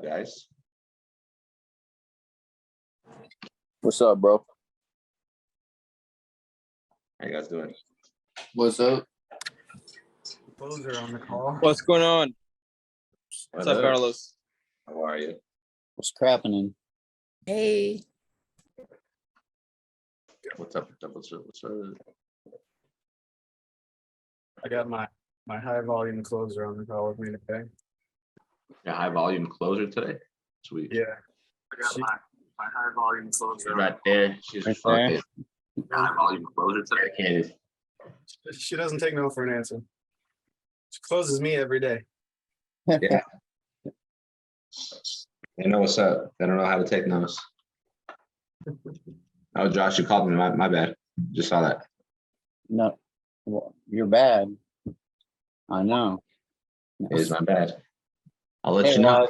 up, guys? What's up, bro? How you guys doing? What's up? Closer on the call. What's going on? What's up, Carlos? How are you? What's crapping? Hey. What's up? What's up? I got my high volume closer on the call with me today. Yeah, high volume closer today. Sweet. Yeah. I got my high volume closer. Right there. She's Right fucking there. high volume closer today. Candy. She doesn't take no for an answer. She closes me every day. Yeah. They know what's up. They don't know how to take notes. Oh, Josh, you called me. My bad. Just saw that. No, well, you're bad. I know. It is my bad. I'll let Hey, you know.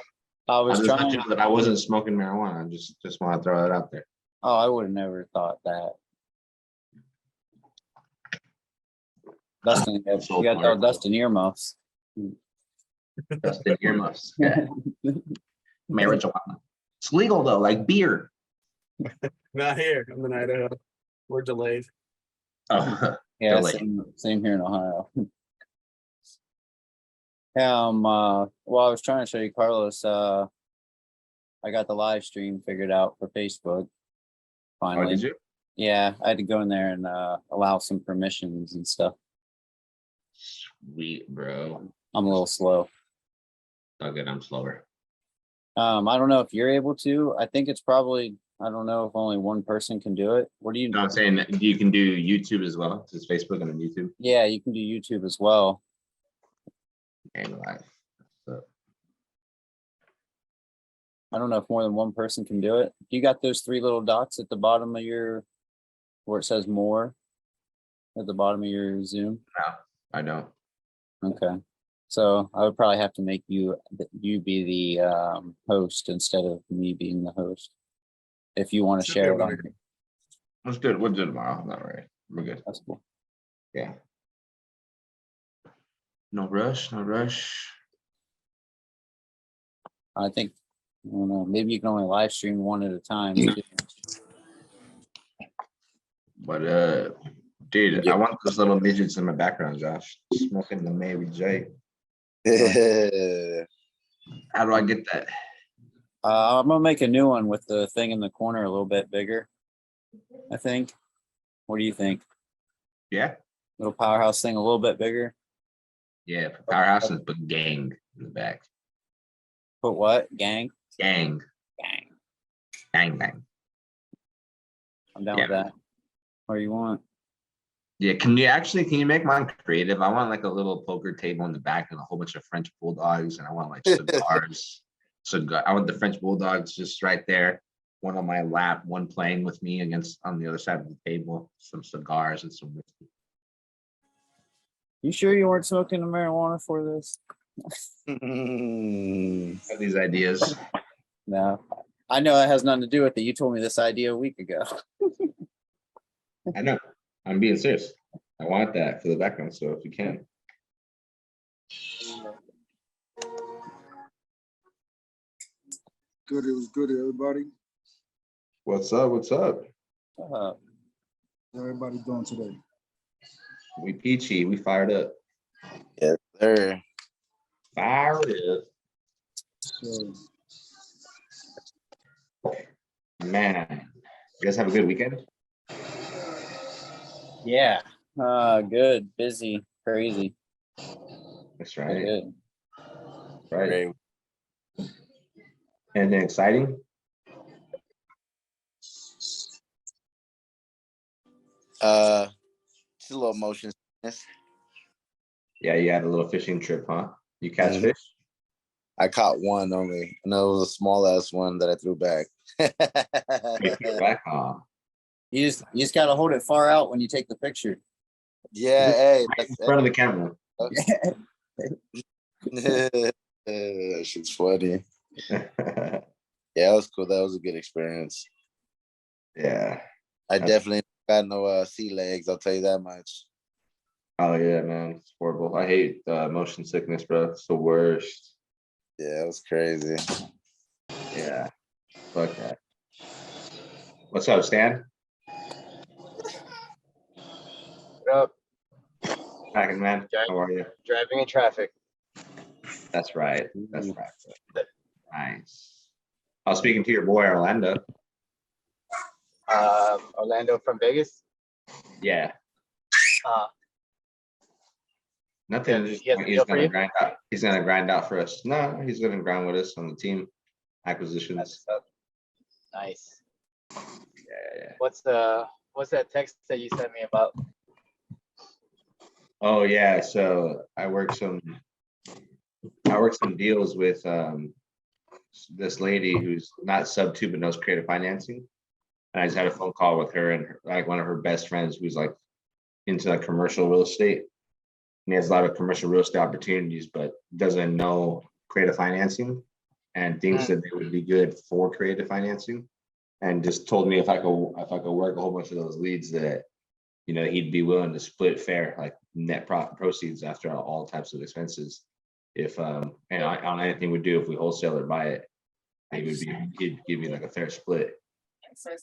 I I'll was just let trying. you know that I wasn't smoking marijuana. I just want to throw it out there. Oh, I would have never thought that. Dustin, you got all Dustin earmuffs. Dustin earmuffs. Yeah. Marijuana. It's legal though, like beer. Not here. I'm in Idaho. We're delayed. Oh, Yeah, Delay. same here in Ohio. Well, I was trying to show you, Carlos. I got the live stream figured out for Facebook. oh, Finally, did you? yeah, I had to go in there and allow some permissions and stuff. Sweet, bro. I'm a little slow. So good. I'm slower. I don't know if you're able to. I think it's probably, I don't know if only one person can do it. What do you No, I'm saying that you can do YouTube as well. It's Facebook and then YouTube Yeah, you can do YouTube as well. and live. So I don't know if more than one person can do it. You got those three little dots at the bottom of your, where it says more at the bottom of your Zoom. no, I don't. Okay. So I would probably have to make you be the host instead of me being the host. If you want to share it on, That's good. We'll do it tomorrow. I'm not ready. We're good. that's cool. Yeah. No rush. No rush. I think, I don't know, maybe you can only live stream one at a time. too. But dude, I want those little midgets in my background, Josh. Smoking the Mary J. How do I get that? I'm gonna make a new one with the thing in the corner a little bit bigger, I think. What do you think? Yeah. Little powerhouse thing a little bit bigger? Yeah. Powerhouse and put gang in the back. Put what? Gang? Gang. Gang. Gang bang. I'm down Yeah. with that. What do you want? Yeah, can you make mine creative? I want like a little poker table in the back and a whole bunch of French bulldogs, and I want like cigars. I want the French bulldogs just right there, one on my lap, one playing with me against on the other side of the table, some cigars and some whiskey. You sure you weren't smoking the marijuana for this? Have these ideas. No. I know it has nothing to do with it. You told me this idea a week ago. I know. I'm being serious. I want that for the background, so if you can. Good, it was good, everybody. What's up? What's up? How everybody doing today? We peachy. We fired up. Yes, sir. Fired up. So, Man, you guys have a good weekend? Yeah. Good, busy, crazy. That's But right. good. Right. Anything exciting? Just a little motion sickness. Yeah, you had a little fishing trip, huh? You catch Mhm. fish? I caught one only, and it was a small ass one that I threw back. You threw it back? Aw. You just gotta hold it far out when you take the picture. Yeah, hey, Right in front of the camera. that shit's funny. Yeah, it was cool. That was a good experience. Yeah. I definitely got no sea legs. I'll tell you that much. Oh yeah, man. It's horrible. I hate motion sickness, bro. It's the worst. Yeah, it was crazy. Yeah, fuck that. What's up, Stan? What up? Cracking, man. How are you? Driving in traffic. That's right. That's Ooh. right. Nice. I was speaking to your boy Orlando. Orlando from Vegas. Yeah. Uh, Nothing. Yeah, Just, he has a he's deal for gonna you? grind out. He's gonna grind out for us. No, he's gonna grind with us on the team acquisitions. Nice. Yeah. What's that text that you sent me about? Oh yeah. So I work some deals with this lady who's not sub two but knows creative financing. And I just had a phone call with her and like one of her best friends who's like into like commercial real estate. And he has a lot of commercial real estate opportunities, but doesn't know creative financing and thinks that they would be good for creative financing. And just told me if I could work a whole bunch of those leads that, you know, he'd be willing to split fair, like net profit proceeds after all types of expenses. If and on anything we do, if we wholesale or buy it, he'd give me like a fair split.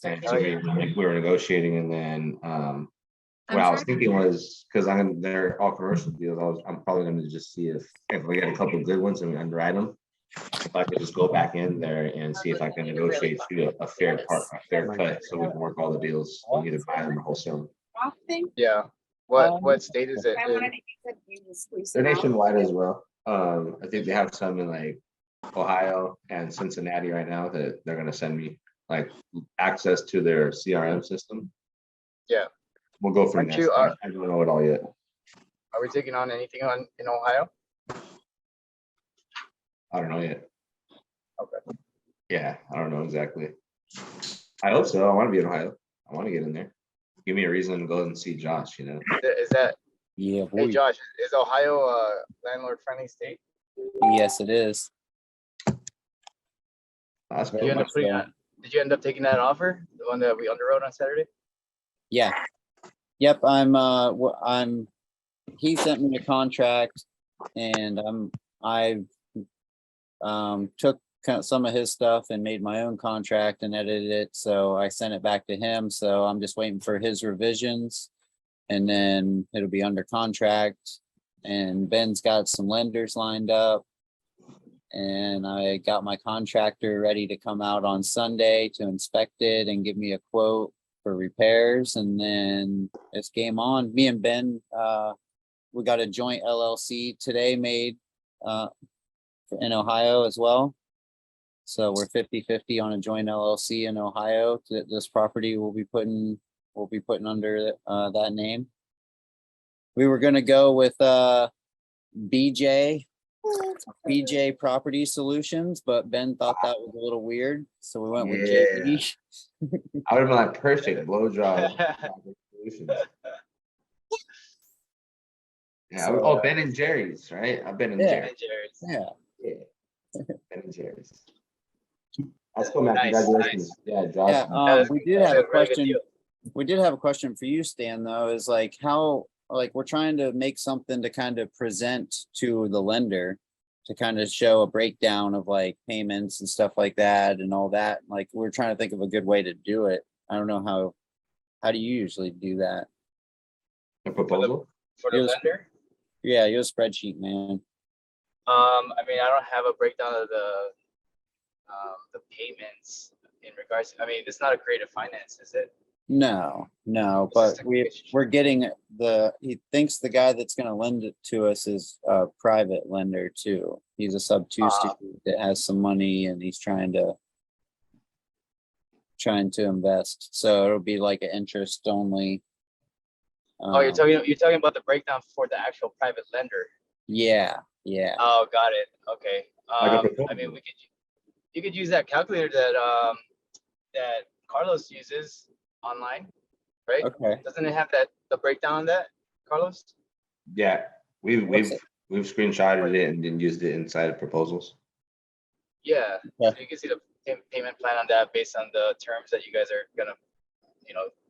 And so we were negotiating, and then what I was thinking was, because they're all commercial deals, I'm probably going to just see if we get a couple of good ones and we underwrite them, if I could just go back in there and see if I can negotiate a fair cut, so we can work all the deals and either buy them or wholesale them. Yeah. What state is it in? They're nationwide as well. I think they have some in like Ohio and Cincinnati right now that they're going to send me like access to their CRM system. Yeah. We'll go from Aren't there. you, I don't know it all yet. Are we taking on anything in Ohio? I don't know yet. Okay. Yeah, I don't know exactly. I hope so. I want to be in Ohio. I want to get in there. Give me a reason to go and see Josh, you know. Is that, Yeah, hey boy. Josh, is Ohio a landlord friendly state? Yes, it is. That's Did cool. you end up putting that, did you end up taking that offer? The one that we underwrote on Saturday? Yeah. Yep. He sent me a contract, and I took some of his stuff and made my own contract and edited it. So I sent it back to him. So I'm just waiting for his revisions, and then it'll be under contract. And Ben's got some lenders lined up, and I got my contractor ready to come out on Sunday to inspect it and give me a quote for repairs. And then it's game on. Me and Ben, we got a joint LLC today made in Ohio as well. So we're 50-50 on a joint LLC in Ohio. This property will be putting under that name. We were gonna go with BJ Property Solutions, but Ben thought that was a little weird, so we went with JP. I would have been like perfect blowjob solutions. Yeah. So, Oh, Ben and Jerry's, right? I've been in Yeah. Jerry's. Yeah. Yeah. Ben and Jerry's. That's cool, man. Nice, Congratulations. Yeah, Josh. Yeah, we did have a That's a very good question. deal. We did have a question for you, Stan, though, is like how, like, we're trying to make something to kind of present to the lender to kind of show a breakdown of like payments and stuff like that and all that. Like, we're trying to think of a good way to do it. I don't know how do you usually do that? A proposal? For the It was- lender? Yeah, you're a spreadsheet, man. I mean, I don't have a breakdown of the payments in regards, I mean, it's not a creative finance, is it? No, It's but just a- we're getting he thinks the guy that's gonna lend it to us is a private lender too. He's a sub two student that has some money and he's trying to invest. So it'll be like an interest only. Oh, you're talking about the breakdown for the actual private lender. Yeah. Oh, got it. Okay. Like a I proposal. mean, you could use that calculator that Carlos uses online, right? Okay. Doesn't it have the breakdown on that, Carlos? Yeah. We've What's it? screenshotted it and then used it inside of proposals. Yeah. Yeah. So you can see the payment plan on that based on the terms that you guys are gonna,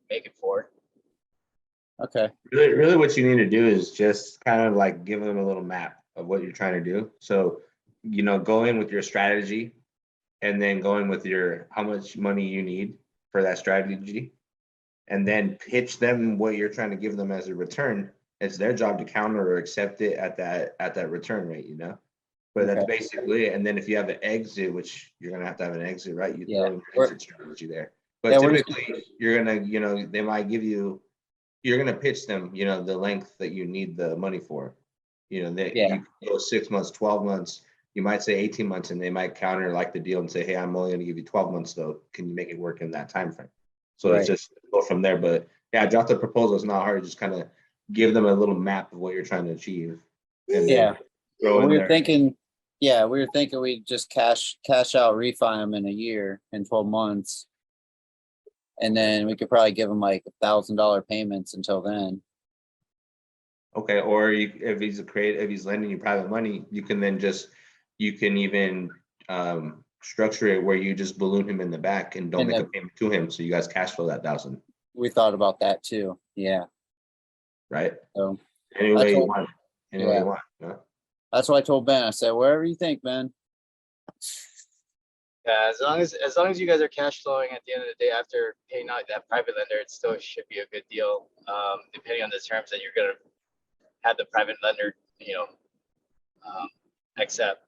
make it for. Okay. Really what you need to do is just kind of like give them a little map of what you're trying to do. So, go in with your strategy and then going with your, how much money you need for that strategy. And then pitch them what you're trying to give them as a return. It's their job to counter or accept it at that return rate, you know? But that's Okay. basically it. And then if you have an exit, which you're gonna have to have an exit, right? You Yeah. throw in your We're- exit strategy there. Yeah, But we're just- typically, you're gonna, you know, they might give you, you're gonna pitch them, you know, the length that you need the money for. You know, they, Yeah. you go 6 months, 12 months, you might say 18 months, and they might counter like the deal and say, hey, I'm only gonna give you 12 months though. Can you make it work in that time frame? So Right. it's just go from there. But yeah, draft the proposal. It's not hard. Just kind of give them a little map of what you're trying to achieve. And then Yeah. throw in We were there. thinking, yeah, we were thinking we'd just cash out, refi them in a year, in 12 months. And then we could probably give them like $1,000 payments until then. Okay, or you, if he's lending you private money, you can then just, you can even structure it where you just balloon him in the back and don't And make the- a payment to him, so you guys cash flow that 1,000, We thought about that too. Yeah. right? So Any way you told- want, any way yeah. you want, you know? that's what I told Ben. I said, wherever you think, Ben. Yeah, as long as you guys are cash flowing at the end of the day after paying out that private lender, it still should be a good deal. Depending on the terms that you're gonna have the private lender, accept.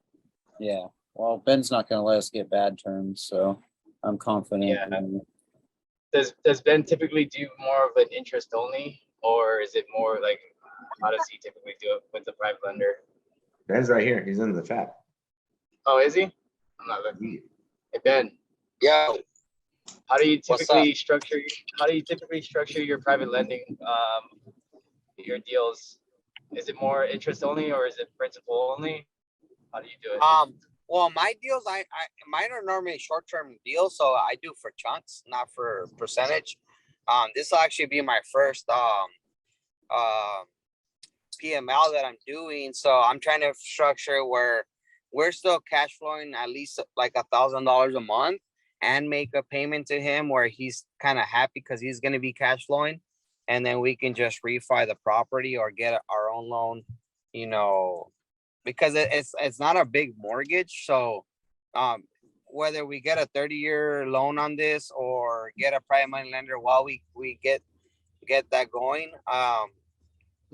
Yeah. Well, Ben's not gonna let us get bad terms, so I'm confident. Yeah. in- Does Ben typically do more of an interest only, or is it more like, how does he typically do it with the private lender? Ben's right here, he's in the chat. Oh, is he? I'm not looking. Hey, Ben, Yo, how do you What's typically structure your private lending, your deals? Is it more interest only or is it principal only? How do you do it? well, my deals, mine are normally short-term deals, so I do for chunks, not for percentage. This will actually be my first PML that I'm doing, so I'm trying to structure where we're still cash flowing at least like $1,000 a month and make a payment to him where he's kind of happy because he's going to be cash flowing, and then we can just refi the property or get our own loan, you know, because it's not a big mortgage. So whether we get a 30-year loan on this or get a private money lender while we get that going,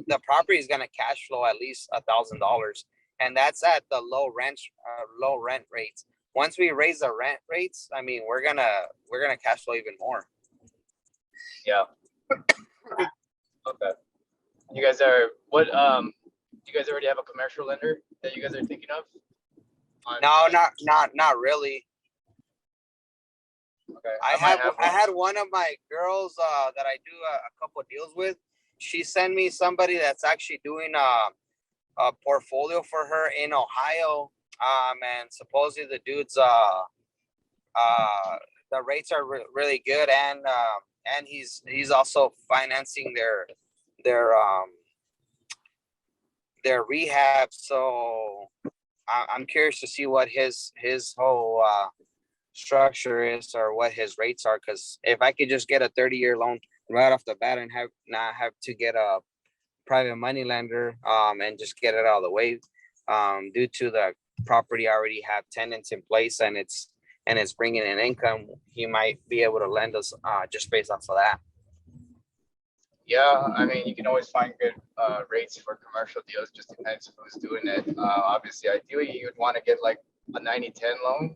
the property is going to cash flow at least $1,000, and that's at the low rent rates. Once we raise the rent rates, I mean, we're gonna cash flow even more. Yeah. Okay. You guys are what? Do you guys already have a commercial lender that you guys are thinking of? No, not really. Okay. I might had one of my girls that I do a couple of deals with. She sent me somebody that's actually doing a portfolio for her in Ohio. And supposedly the dude's the rates are really good, and he's also financing their rehab. So I'm curious to see what his whole structure is or what his rates are, because if I could just get a 30-year loan right off the bat and not have to get a private money lender and just get it out of the way, due to the property already have tenants in place and it's bringing in income, he might be able to lend us just based off of that. Yeah, I mean, you can always find good rates for commercial deals. Just depends who's doing it. Obviously, ideally, you would want to get like a 90-10 loan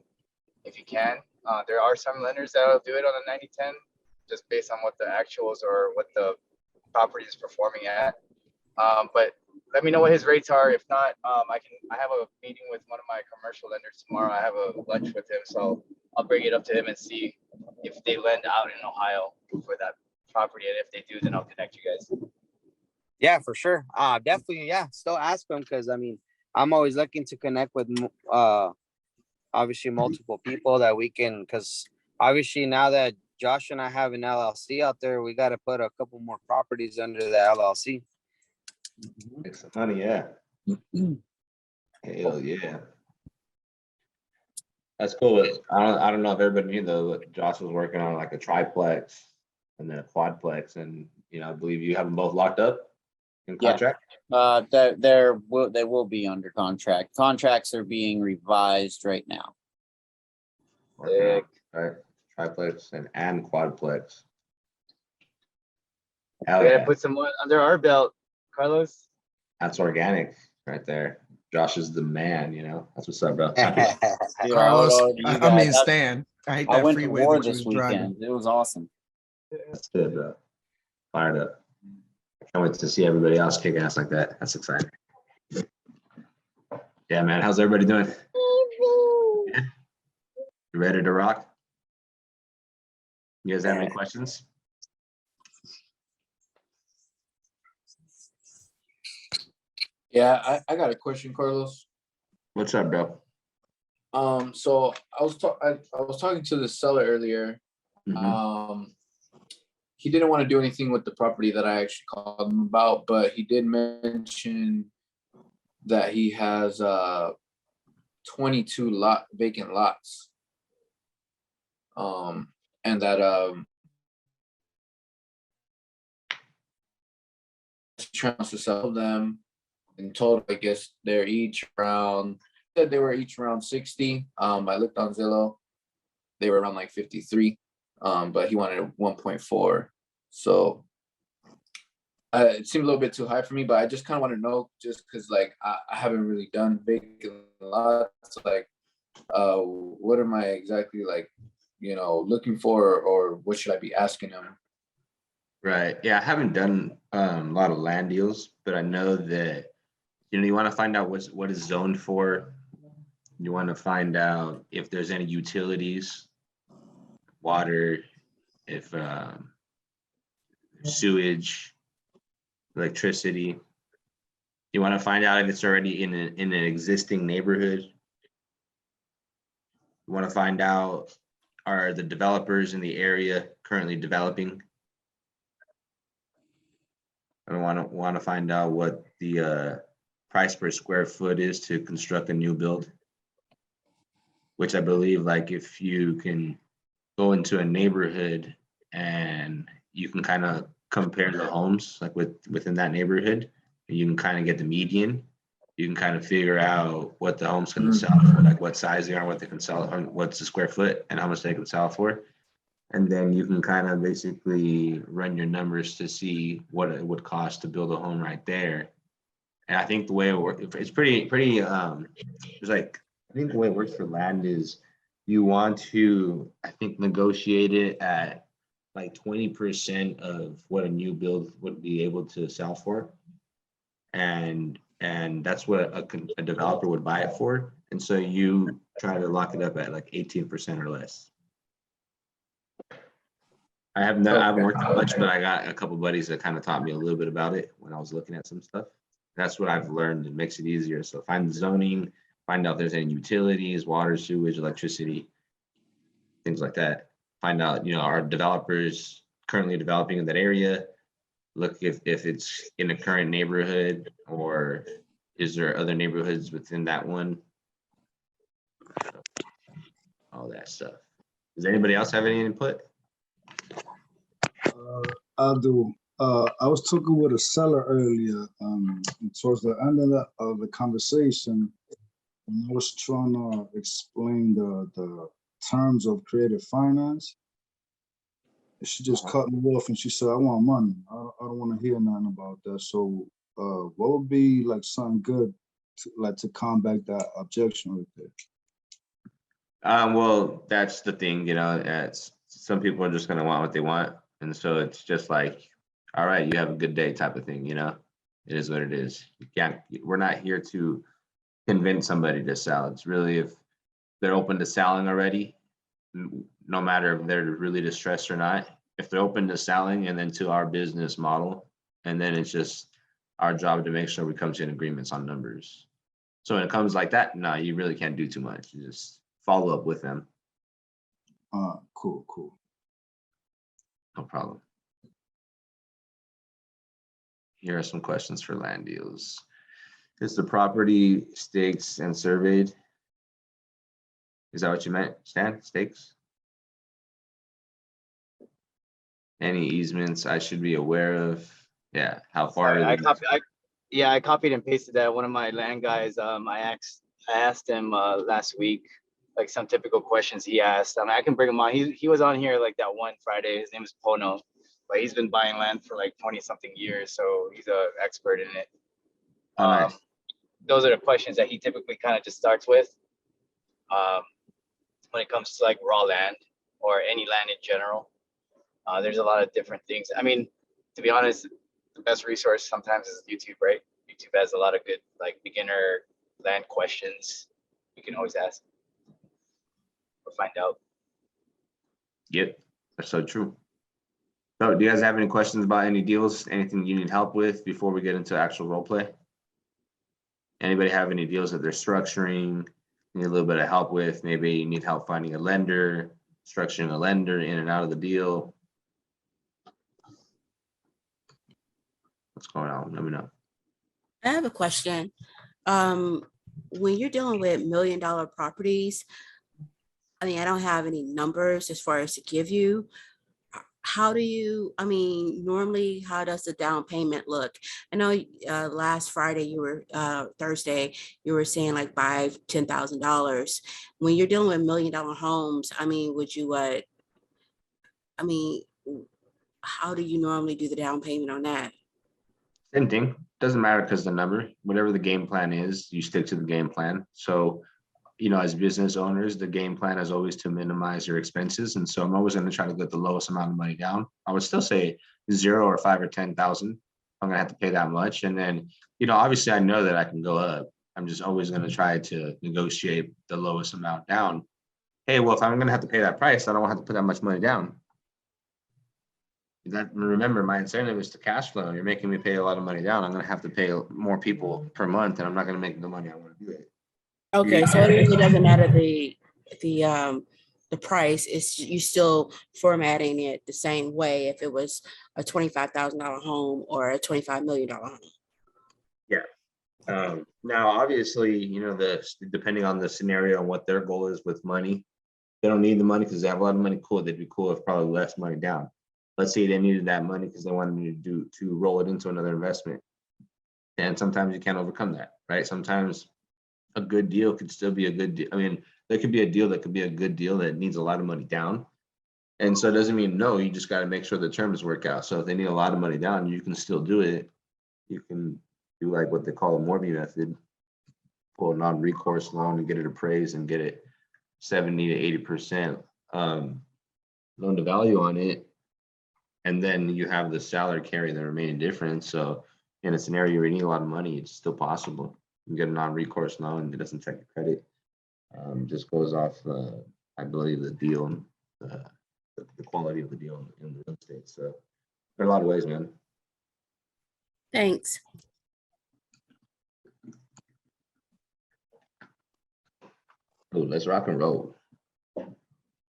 if you can. There are some lenders that will do it on a 90-10 just based on what the actuals or what the property is performing at. But let me know what his rates are. If not, I have a meeting with one of my commercial lenders tomorrow. I have a lunch with him, so I'll bring it up to him and see if they lend out in Ohio for that property. And if they do, then I'll connect you guys. Yeah, for sure. Definitely. Yeah. Still ask them, because I mean, I'm always looking to connect with obviously multiple people that we can, because obviously now that Josh and I have an LLC out there, we got to put a couple more properties under the LLC. Make some money, yeah. Hell yeah. That's cool. I don't know if everybody knew though, but Josh was working on like a triplex and then a quadplex, and I believe you have them both locked up in Yeah. contract. They will be under contract. Contracts are being revised right now. Sick. Right, triplex and quadplex. We Hell gotta yeah, put some more under our belt, Carlos. that's organic right there. Josh is the man, you know, that's what's up, bro. Happy. Dude, Carlos, all of you I guys, mean that's- Stan. I hate I that went to freeway war that you this was driving. weekend. It was awesome. That's good, bro. Fired up. Can't wait to see everybody else kick ass like that. That's exciting. Yeah, man. How's everybody doing? Yeah. You ready to rock? You guys have any questions? Yeah, I got a question, Carlos. What's up, bro? So I was talking to the seller earlier. Mhm. He didn't want to do anything with the property that I actually called him about, but he did mention that he has 22 vacant lots. And that he tries to sell them. In total, I guess they're each around, said they were each around 60. I looked on Zillow, they were around like 53. But he wanted 1.4. So it seemed a little bit too high for me, but I just kind of want to know, just because like I haven't really done vacant lots, like what am I exactly like, looking for, or what should I be asking him? Right. Yeah, I haven't done a lot of land deals, but I know that you want to find out what is zoned for. You want to find out if there's any utilities, water, if sewage, electricity. You want to find out if it's already in an existing neighborhood. You want to find out, are the developers in the area currently developing? I want to find out what the price per square foot is to construct a new build, which I believe, like, if you can go into a neighborhood and you can kind of compare the homes like within that neighborhood, and you can kind of get the median, you can kind of figure out what the home's going to sell for, like what size they are, what they can sell, or what's the square foot and how much they can sell for. And then you can kind of basically run your numbers to see what it would cost to build a home right there. And I think the way it works, it's pretty, it's like, I think the way it works for land is you want to, I think, negotiate it at like 20% of what a new build would be able to sell for. And that's what a developer would buy it for. And so you try to lock it up at like 18% or less. I haven't worked on much, but I got a couple buddies that kind of taught me a little bit about it when I was looking at some stuff. That's what I've learned. It makes it easier. So find the zoning, find out if there's any utilities, water, sewage, electricity, things like that. Find out, are developers currently developing in that area? Look if it's in a current neighborhood, or is there other neighborhoods within that one? All that stuff. Does anybody else have any input? I do. I was talking with a seller earlier, towards the end of the conversation, and I was trying to explain the terms of creative finance. She just cut me off and she said, "I want money. I don't want to hear nothing about that." So, what would be like something good to combat that objection with it? Well, that's the thing, it's some people are just gonna want what they want. And so it's just like, all right, you have a good day type of thing, it is what it is. We're not here to convince somebody to sell. It's really if they're open to selling already, no matter if they're really distressed or not, if they're open to selling and then to our business model, and then it's just our job to make sure we come to an agreements on numbers. So when it comes like that, no, you really can't do too much. You just follow up with them. Cool. No problem. Here are some questions for land deals. Is the property staked and surveyed? Is that what you meant, Stan? Stakes? Any easements I should be aware of? Yeah, how far? I copied and pasted that. One of my land guys, I asked him last week like some typical questions he asked. I mean, I can bring him on. He was on here like that one Friday. His name is Pono, but he's been buying land for like 20 something years, so he's an expert in it. Oh, nice. Those are the questions that he typically kind of just starts with. When it comes to like raw land or any land in general, there's a lot of different things. I mean, to be honest, the best resource sometimes is YouTube, right? YouTube has a lot of good like beginner land questions you can always ask or find out. Yep, that's so true. So do you guys have any questions about any deals, anything you need help with before we get into actual role play? Anybody have any deals that they're structuring, need a little bit of help with? Maybe you need help finding a lender, structuring a lender in and out of the deal. What's going on? Let me know. I have a question. When you're dealing with $1 million properties, I mean, I don't have any numbers as far as to give you. How do you, I mean, normally, how does the down payment look? I know last Friday you were, Thursday, you were saying like $10,000. When you're dealing with $1 million homes, I mean, would you, I mean, how do you normally do the down payment on that? Same thing. Doesn't matter because the number, whatever the game plan is, you stick to the game plan. So, you know, as business owners, the game plan is always to minimize your expenses. And so I'm always going to try to get the lowest amount of money down. I would still say 0 or 5 or 10,000. I'm going to have to pay that much. And then, you know, obviously I know that I can go up. I'm just always going to try to negotiate the lowest amount down. Hey, well, if I'm going to have to pay that price, I don't have to put that much money down. That, remember, my incentive is to cash flow. You're making me pay a lot of money down. I'm going to have to pay more people per month, and I'm not going to make the money I want to do it. Okay, so it really doesn't matter the price, it's you still formatting it the same way if it was a $25,000 home or a $25 million home. Yeah. Now, obviously, you know, depending on the scenario and what their goal is with money, they don't need the money because they have a lot of money. Cool. They'd be cool if probably less money down. Let's say they needed that money because they wanted me to roll it into another investment. And sometimes you can't overcome that, right? Sometimes a good deal could still be a good deal. I mean, there could be a deal that could be a good deal that needs a lot of money down. And so it doesn't mean no, you just got to make sure the terms work out. So if they need a lot of money down, you can still do it. You can do like what they call a Morby method, pull a non-recourse loan and get it appraised and get it 70 to 80% loan to value on it. And then you have the seller carry the remaining difference. So in a scenario where you need a lot of money, it's still possible. You get a non-recourse loan, it doesn't check your credit. Just goes off, I believe, the deal, the quality of the deal in the real estate. So there are a lot of ways, man. Thanks. Ooh, let's rock and roll. All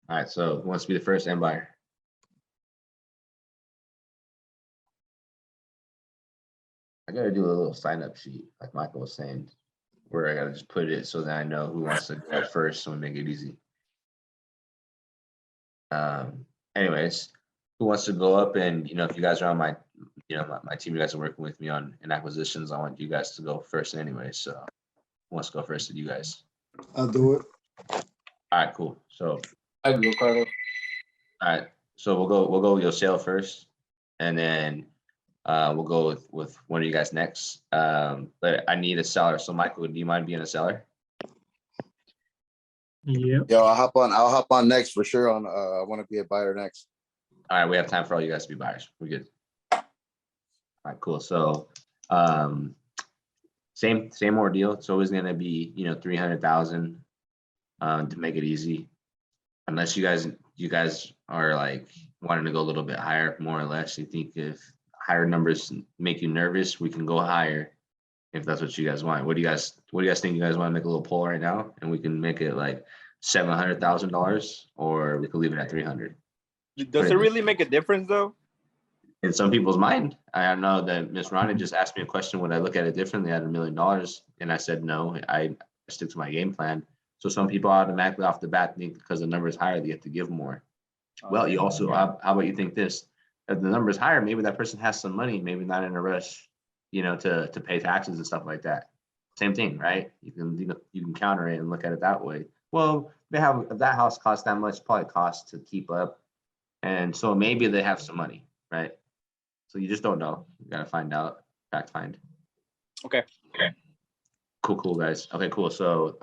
right, so who wants to be the first end buyer? I gotta do a little sign-up sheet, like Michael was saying, where I gotta just put it so that I know who wants to go first, so we make it easy. Anyways, who wants to go up? And you know, if you guys are on my, you know, my team, you guys are working with me on in acquisitions, I want you guys to go first anyway. So who wants to go first with you guys? I'll do it. All right, cool. So I can go, Carlos. all right, so we'll go Yosel first, and then we'll go with one of you guys next. But I need a seller. So Michael, do you mind being a seller? Yeah. Yo, I'll hop on next for sure on I want to be a buyer next. All right, we have time for all you guys to be buyers. We're good. All right, cool. So same ordeal. It's always gonna be, you know, 300,000 to make it easy. Unless you guys are like wanting to go a little bit higher, more or less. You think if higher numbers make you nervous, we can go higher if that's what you guys want. What do you guys think? You guys want to make a little poll right now, and we can make it like $700,000, or we could leave it at 300. Does it really make a difference though? In some people's mind, I know that Miss Ronnie just asked me a question. Would I look at it differently at $1 million? And I said no. I stick to my game plan. So some people automatically off the bat think because the number is higher, they have to give more. Well, you also, how about you think this? If the number is higher, maybe that person has some money, maybe not in a rush, you know, to pay taxes and stuff like that. Same thing, right? You can counter it and look at it that way. Well, they have, if that house costs that much, probably costs to keep up. And so maybe they have some money, right? So you just don't know. You gotta find out, fact find. Okay. Cool, guys. Okay, cool. So,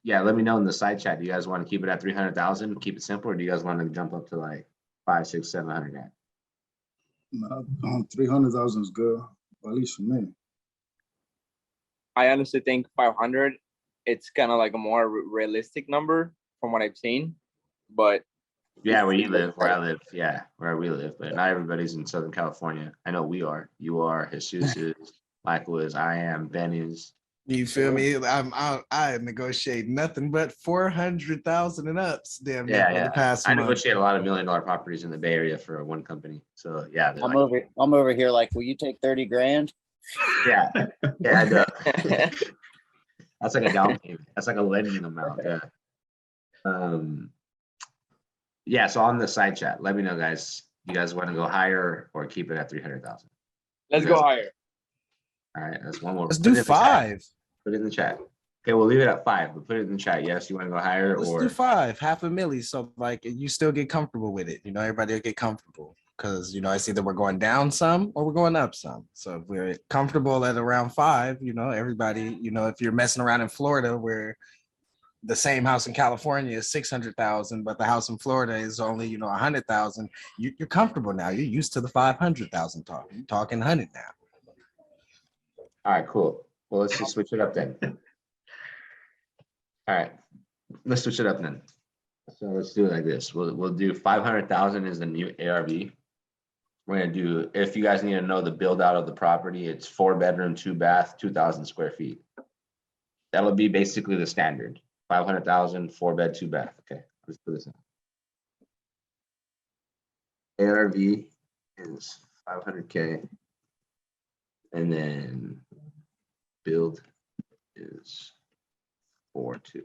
yeah, let me know in the side chat. Do you guys want to keep it at 300,000, keep it simple, or do you guys want to jump up to like 5, 6, 700 grand? 300,000 is good, at least for me. I honestly think 500, it's kind of like a more realistic number from what I've seen, but Yeah, where you live, where I live, yeah, where we live, but not everybody's in Southern California. I know we are. You are, Jesus is, Michael is, I am, Ben is. You feel me? I negotiate nothing but 400,000 and ups. Damn near Yeah, for the yeah. past I month. negotiate a lot of $1 million properties in the Bay Area for one company. So yeah, they're like, I'm over here like, will you take 30 grand? yeah, yeah, I know. That's like a down payment. That's like a lending amount. Yeah. Yeah. So on the side chat, let me know, guys. You guys want to go higher or keep it at 300,000? let's go higher. All right, that's one more. Let's Put it do in the chat. 5. Put it in the chat. Okay, we'll leave it at 5, but put it in the chat. Yes, you want to go higher Let's or do 5, half a milli. So like you still get comfortable with it. You know, everybody will get comfortable because you know it's either we're going down some or we're going up some. So if we're comfortable at around 5, you know, everybody, you know, if you're messing around in Florida where the same house in California is 600,000, but the house in Florida is only, you know, 100,000, you're comfortable now. You're used to the 500,000 talk. You're talking 100 now. all right, cool. Well, let's just switch it up then. All right, let's switch it up then. So let's do it like this. We'll do 500,000 is the new ARV. We're gonna do, if you guys need to know the build out of the property, it's 4-bedroom, 2-bath, 2,000 square feet. That'll be basically the standard. 500,000, 4-bed, 2-bath. Okay, let's put this in. ARV is 500K. And then build is 4.2.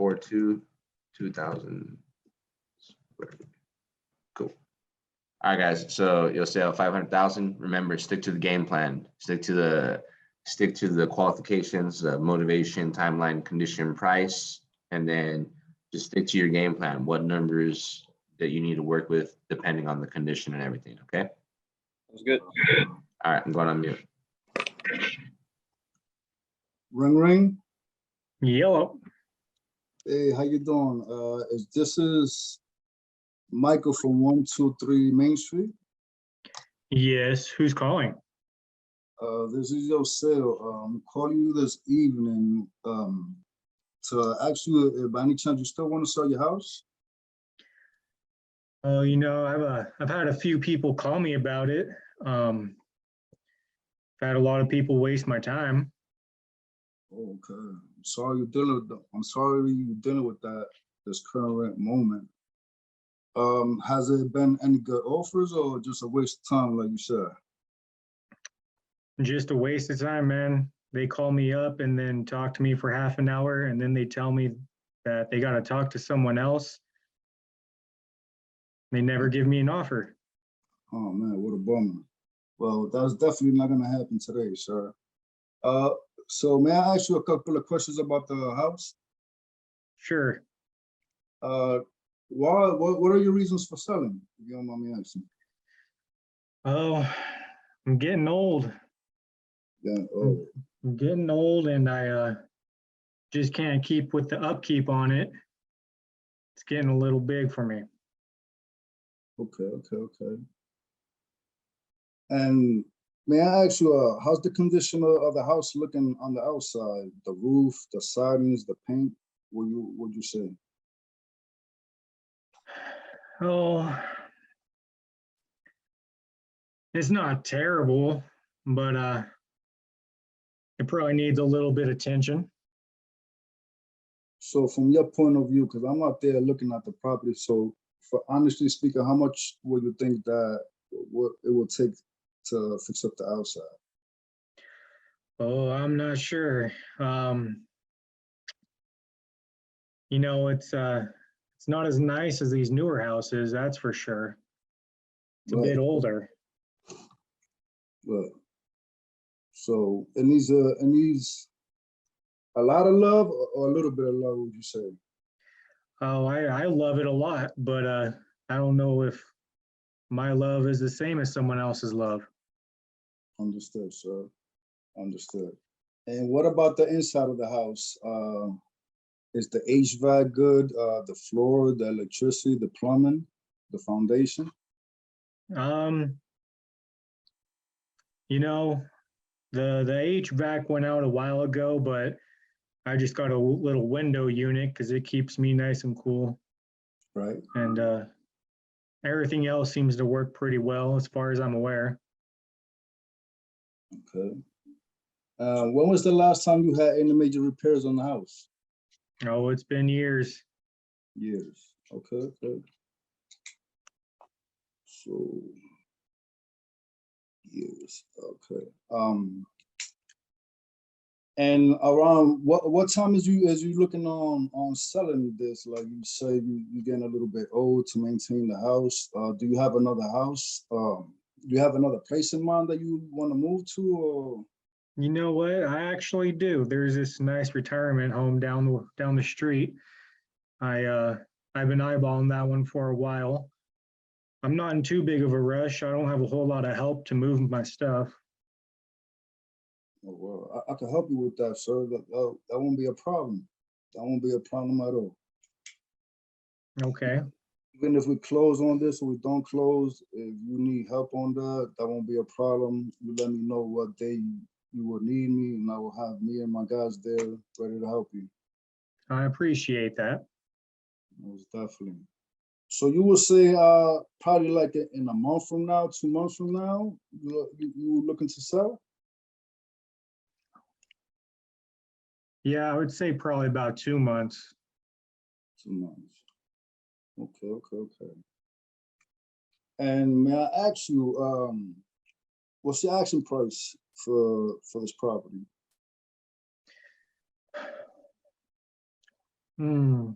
4.2, 2,000 square feet. Cool. All right, guys. So you'll sell 500,000. Remember, stick to the game plan. Stick to the qualifications, motivation, timeline, condition, price, and then just stick to your game plan. What numbers that you need to work with depending on the condition and everything. Okay. That's good. All right, I'm going on mute. Ring. Yellow. Hey, how you doing? This is Michael from 123 Main Street. Yes, who's calling? This is your sale. I'm calling you this evening to ask you if by any chance you still want to sell your house. Oh, you know, I've had a few people call me about it. I've had a lot of people waste my time. Okay, I'm sorry you're dealing with that this current moment. Has it been any good offers or just a waste of time, like you said? Just a waste of time, man. They call me up and then talk to me for half an hour, and then they tell me that they got to talk to someone else. They never give me an offer. Oh man, what a bummer. Well, that's definitely not gonna happen today, sir. So may I ask you a couple of questions about the house? Sure. What are your reasons for selling, if you don't mind me asking? Oh, I'm getting old. Yeah, oh, I'm getting old, and I just can't keep with the upkeep on it. It's getting a little big for me. okay. And may I ask you, how's the condition of the house looking on the outside? The roof, the sidings, the paint? Would you say? Oh, it's not terrible, but it probably needs a little bit of attention. So from your point of view, because I'm out there looking at the property, so for honestly speaking, how much would you think that it would take to fix up the outside? Oh, I'm not sure. You know, it's not as nice as these newer houses, that's for sure. It's a bit older. Right. So in these A lot of love or a little bit of love, would you say? Oh, I love it a lot, but I don't know if my love is the same as someone else's love. Understood, sir. Understood. And what about the inside of the house? Is the HVAC good? The floor, the electricity, the plumbing, the foundation? Um, you know, the HVAC went out a while ago, but I just got a little window unit because it keeps me nice and cool. Right. And everything else seems to work pretty well as far as I'm aware. Okay. When was the last time you had any major repairs on the house? Oh, it's been years. Years. Okay, okay. So years. Okay. And around what time is you looking on selling this? Like you say, you getting a little bit old to maintain the house. Do you have another house? Do you have another place in mind that you want to move to, or? You know what? I actually do. There's this nice retirement home down the street. I've been eyeballing that one for a while. I'm not in too big of a rush. I don't have a whole lot of help to move my stuff. Oh, well, I can help you with that, sir. That won't be a problem. That won't be a problem at all. Okay. Even if we close on this or we don't close, if you need help on that, that won't be a problem. You let me know what day you will need me, and I will have me and my guys there ready to help you. I appreciate that. Most definitely. So you will say probably like in a month from now, 2 months from now, you looking to sell? Yeah, I would say probably about 2 months. 2 months. Okay, okay, okay. And may I ask you, what's the asking price for this property? Hmm.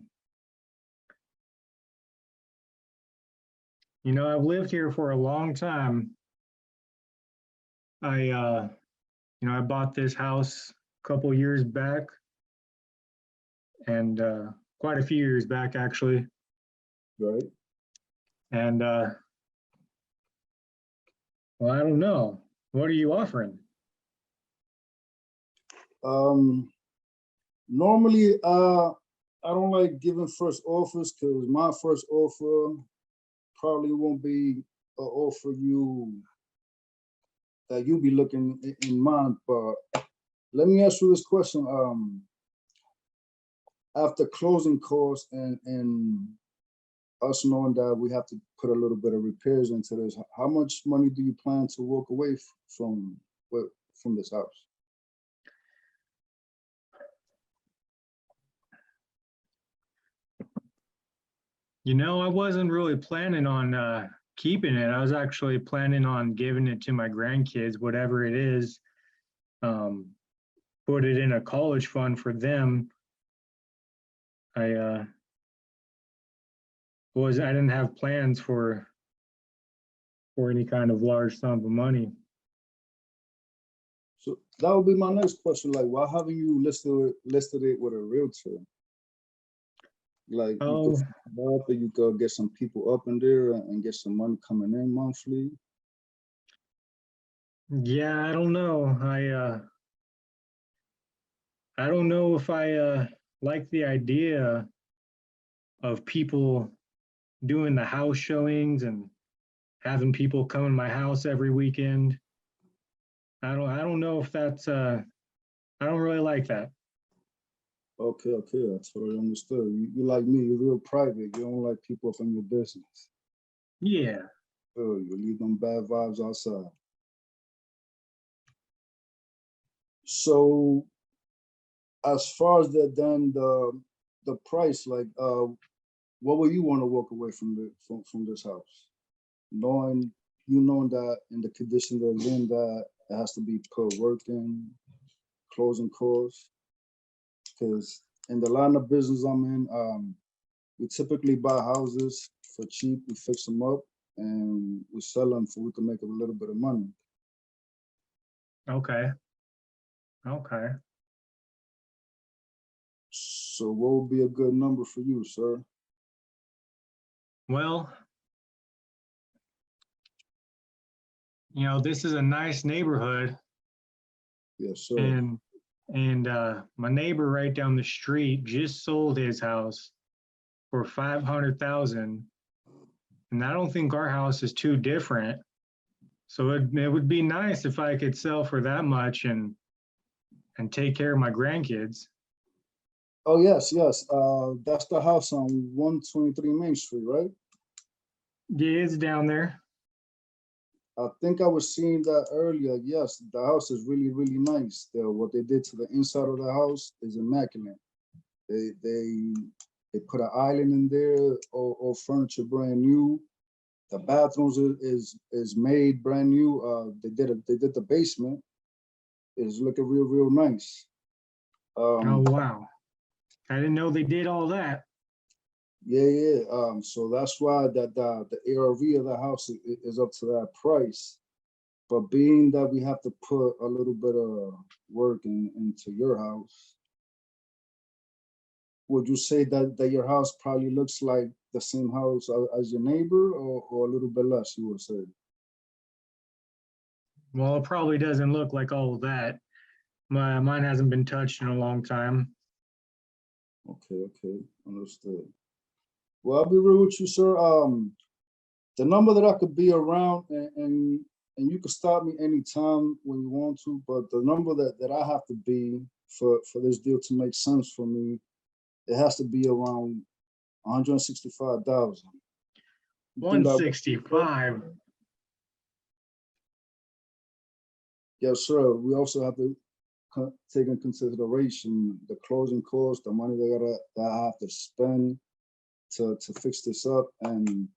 You know, I've lived here for a long time. I bought this house a couple years back and quite a few years back actually. Right. And well, I don't know. What are you offering? Normally, I don't like giving first offers because my first offer probably won't be an offer that you'll be looking in mind. But let me ask you this question. After closing costs and us knowing that we have to put a little bit of repairs into this, how much money do you plan to walk away from this house? You know, I wasn't really planning on keeping it. I was actually planning on giving it to my grandkids, whatever it is. Put it in a college fund for them. I didn't have plans for any kind of large sum of money. So that would be my next question. Like, why haven't you listed it with a realtor? Like, Oh, you could get some people up in there and get some money coming in monthly. yeah, I don't know. I don't know if I like the idea of people doing the house showings and having people come in my house every weekend. I don't know if that's I don't really like that. Okay, okay, I totally understood. You like me, you're real private. You don't like people up in your business. Yeah. Oh, you leave them bad vibes outside. So as far as the price, like what would you want to walk away from this house? Knowing that in the condition they're in, that it has to be put work in, closing costs. Because in the line of business I'm in, we typically buy houses for cheap, we fix them up, and we sell them so we can make a little bit of money. Okay. Okay. So what would be a good number for you, sir? Well, this is a nice neighborhood, Yes, sir. and my neighbor right down the street just sold his house for 500,000. And I don't think our house is too different. So it would be nice if I could sell for that much and take care of my grandkids. Oh, yes, yes. That's the house on 123 Main Street, right? Yeah, it's down there. I think I was seeing that earlier. Yes, the house is really, really nice. What they did to the inside of the house is immaculate. They put an island in there, all furniture brand new. The bathrooms is made brand new. They did the basement. It's looking real, real nice. Oh, wow. I didn't know they did all that. Yeah. So that's why that the ARV of the house is up to that price. But being that we have to put a little bit of work into your house, would you say that your house probably looks like the same house as your neighbor, or a little bit less, you would say? Well, it probably doesn't look like all of that. Mine hasn't been touched in a long time. Okay, understood. Well, I'll be real with you, sir. The number that I could be around, and you can stop me anytime when you want to, but the number that I have to be for this deal to make sense for me, it has to be around 165,000. 165. Yes, sir. We also have to take in consideration the closing costs, the money that I have to spend to fix this up, and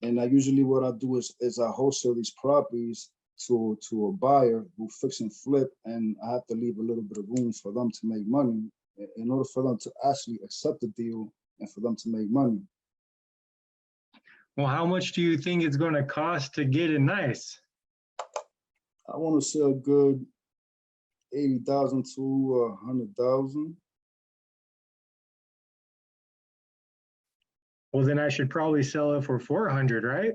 I usually what I do is I wholesale these properties to a buyer who fix and flip, and I have to leave a little bit of room for them to make money in order for them to actually accept the deal and for them to make money. Well, how much do you think it's going to cost to get it nice? I want to sell good 80,000 to 100,000. Well, then I should probably sell it for 400, right?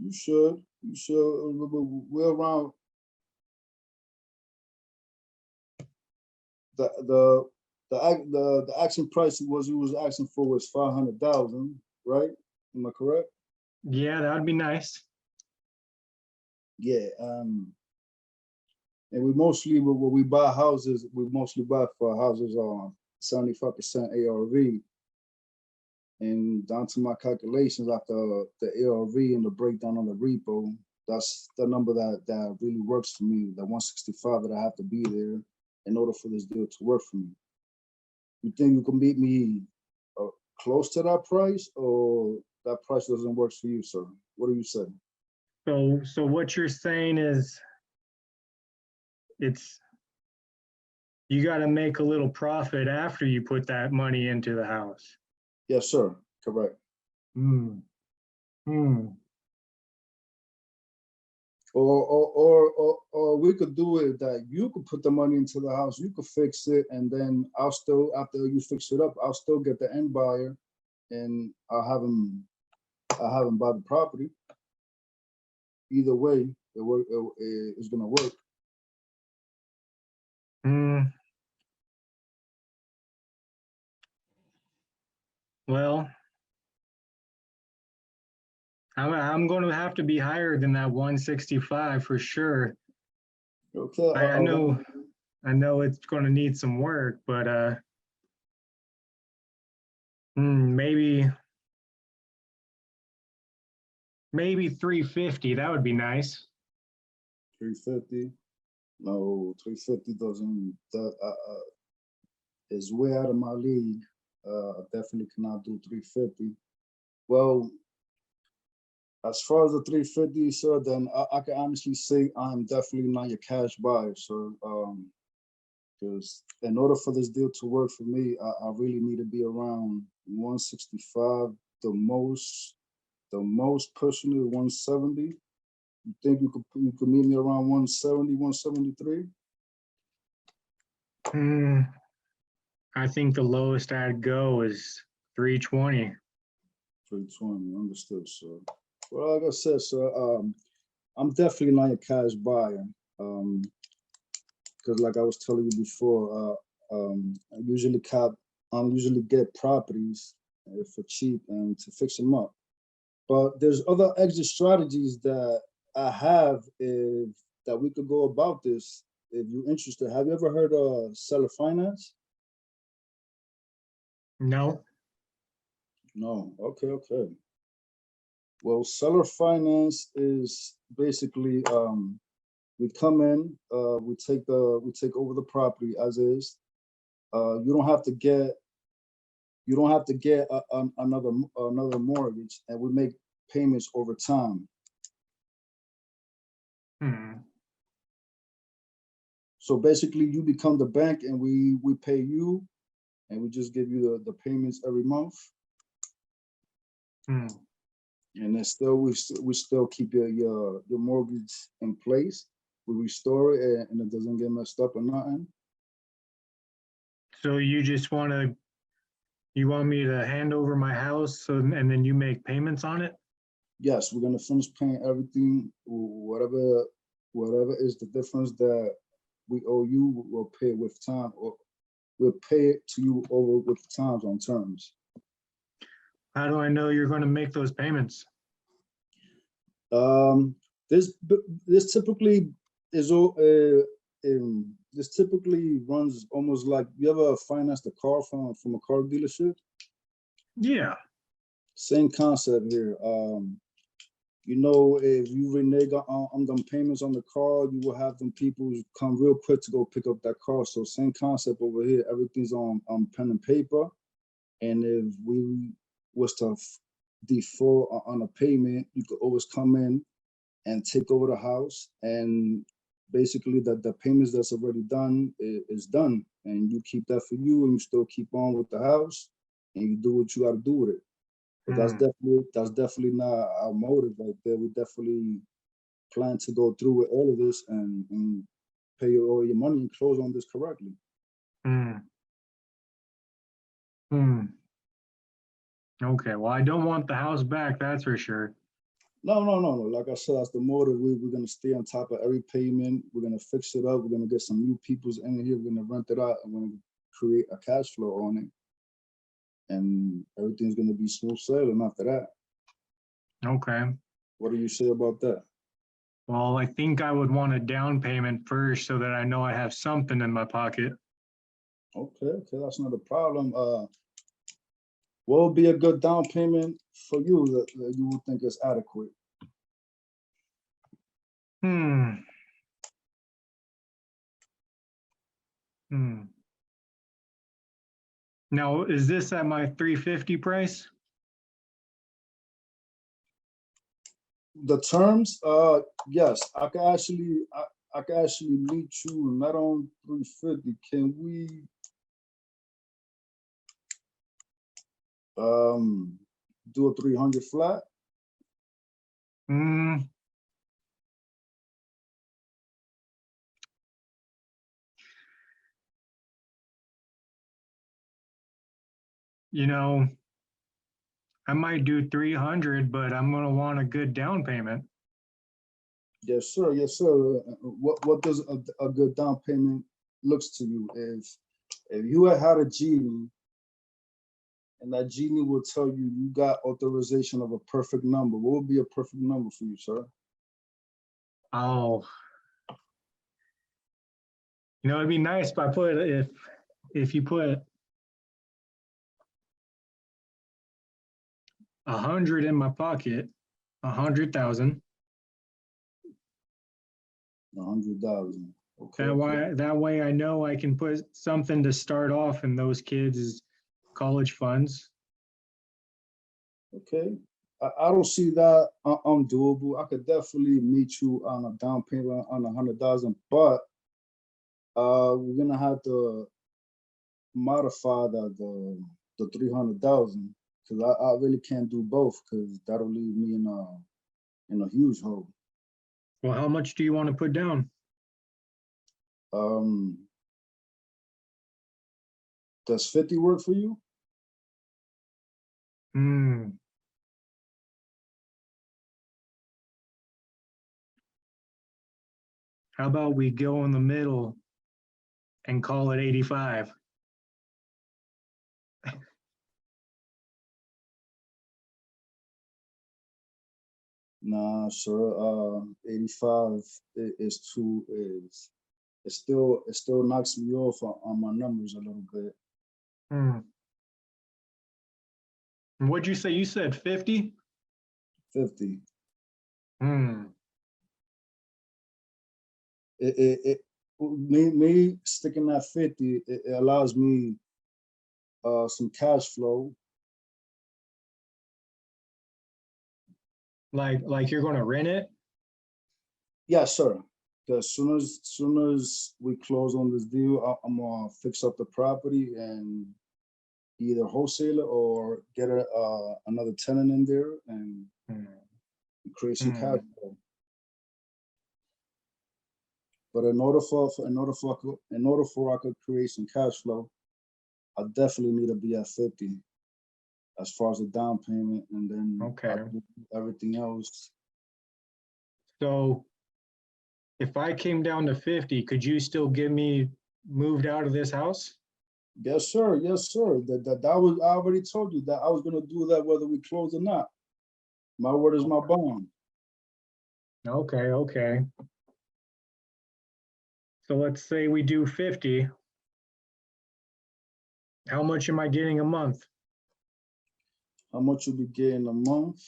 You should. We're around the action price you was asking for was 500,000, right? Am I correct? Yeah, that would be nice. Yeah. And we mostly when we buy houses, we mostly buy for houses on 75% ARV. And down to my calculations after the ARV and the breakdown on the repo, that's the number that really works for me, the 165 that I have to be there in order for this deal to work for me. You think you can meet me close to that price, or that price doesn't work for you, sir? What do you say? So what you're saying is you got to make a little profit after you put that money into the house. Yes, sir. Correct. Or we could do it that you could put the money into the house, you could fix it, and then I'll still, after you fix it up, I'll still get the end buyer, and I'll have him buy the property. Either way, it's gonna work. Well, I'm going to have to be higher than that 165 for sure. Okay. I know it's going to need some work, but maybe 350. That would be nice. 350. No, 350 doesn't. Is way out of my league. I definitely cannot do 350. Well, as far as the 350, sir, then I can honestly say I'm definitely not your cash buyer, sir. Because in order for this deal to work for me, I really need to be around 165. The most pushing it 170. You think you could meet me around 170, 173? I think the lowest I'd go is 320. 320, understood, sir. Well, like I said, sir, I'm definitely not a cash buyer. Because like I was telling you before, I usually get properties for cheap and to fix them up. But there's other exit strategies that I have that we could go about this if you're interested. Have you ever heard of seller finance? No. No. Okay. Well, seller finance is basically we come in, we take over the property as is. You don't have to get another mortgage, and we make payments over time. So basically, you become the bank, and we pay you, and we just give you the payments every month. And then still, we still keep your mortgage in place. We restore it, and it doesn't get messed up or nothing. So you just want me to hand over my house, and then you make payments on it? Yes, we're gonna finish paying everything, whatever is the difference that we owe you, we'll pay it with time, or we'll pay it to you over with times on terms. How do I know you're going to make those payments? This typically is this typically runs almost like, you ever financed a car from a car dealership? Yeah. Same concept here. You know, if you renege on them payments on the car, you will have them people come real quick to go pick up that car. So same concept over here. Everything's on pen and paper. And if we was to default on a payment, you could always come in and take over the house. And basically the payments that's already done is done. And you keep that for you, and you still keep on with the house, and you do what you got to do with it. But that's definitely not our motive right there. We definitely plan to go through with all of this and pay all your money and close on this correctly. Okay, well, I don't want the house back, that's for sure. No. Like I said, that's the motive. We're gonna stay on top of every payment. We're gonna fix it up. We're gonna get some new peoples in here. We're gonna rent it out, and we're gonna create a cash flow on it. And everything's gonna be smooth sailing after that. Okay. What do you say about that? Well, I think I would want a down payment first so that I know I have something in my pocket. Okay, that's not a problem. What would be a good down payment for you that you would think is adequate? Now, is this at my 350 price? The terms, yes, I can actually meet you not on 350. Can we do a 300 flat? You know, I might do 300, but I'm gonna want a good down payment. Yes, sir. What does a good down payment looks to you? If you had a genie, and that genie will tell you you got authorization of a perfect number, what would be a perfect number for you, sir? Oh, you know, it'd be nice if I put if you put 100 in my pocket, 100,000. 100,000. Okay. That way I know I can put something to start off in those kids' college funds. Okay. I don't see that undoable. I could definitely meet you on a down payment on 100,000, but we're gonna have to modify the 300,000, because I really can't do both, because that'll leave me in a huge hole. Well, how much do you want to put down? Does 50 work for you? Hmm. How about we go in the middle and call it 85? Nah, sir. 85 is too it still knocks me off on my numbers a little bit. Hmm. And what'd you say? You said 50? 50. Hmm. Me sticking at 50, it allows me some cash flow. Like you're gonna rent it? Yes, sir. As soon as we close on this deal, I'm gonna fix up the property and either wholesale it or get another tenant in there and create some cash flow. But in order for I could create some cash flow, I definitely need to be at 50 as far as the down payment, and then Okay. everything else. So if I came down to 50, could you still get me moved out of this house? Yes, sir. Yes, sir. That was, I already told you that I was gonna do that whether we close or not. My word is my bond. Okay, okay. So let's say we do 50. How much am I getting a month? How much you'll be getting a month?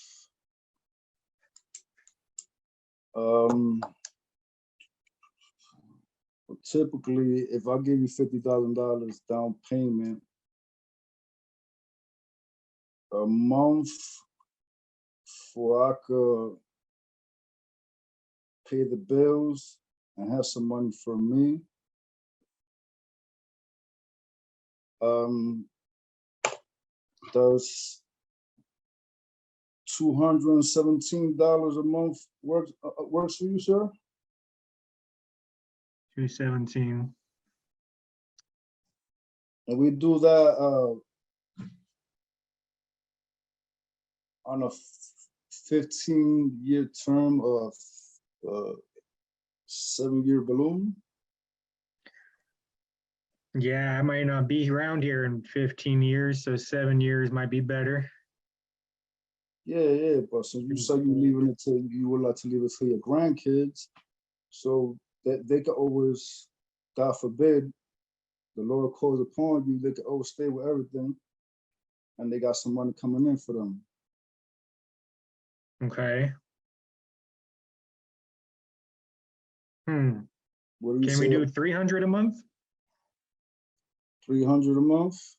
Typically, if I give you $50,000 down payment a month, for I could pay the bills and have some money for me. Does $217 a month works for you, sir? 217. And we do that on a 15-year term of 7-year balloon. Yeah, I might not be around here in 15 years, so 7 years might be better. Yeah, but since you say you would like to leave it to your grandkids, so that they could always, God forbid, the Lord calls upon you, they could always stay with everything, and they got some money coming in for them. Okay. What do you Can say? we do 300 a month? 300 a month.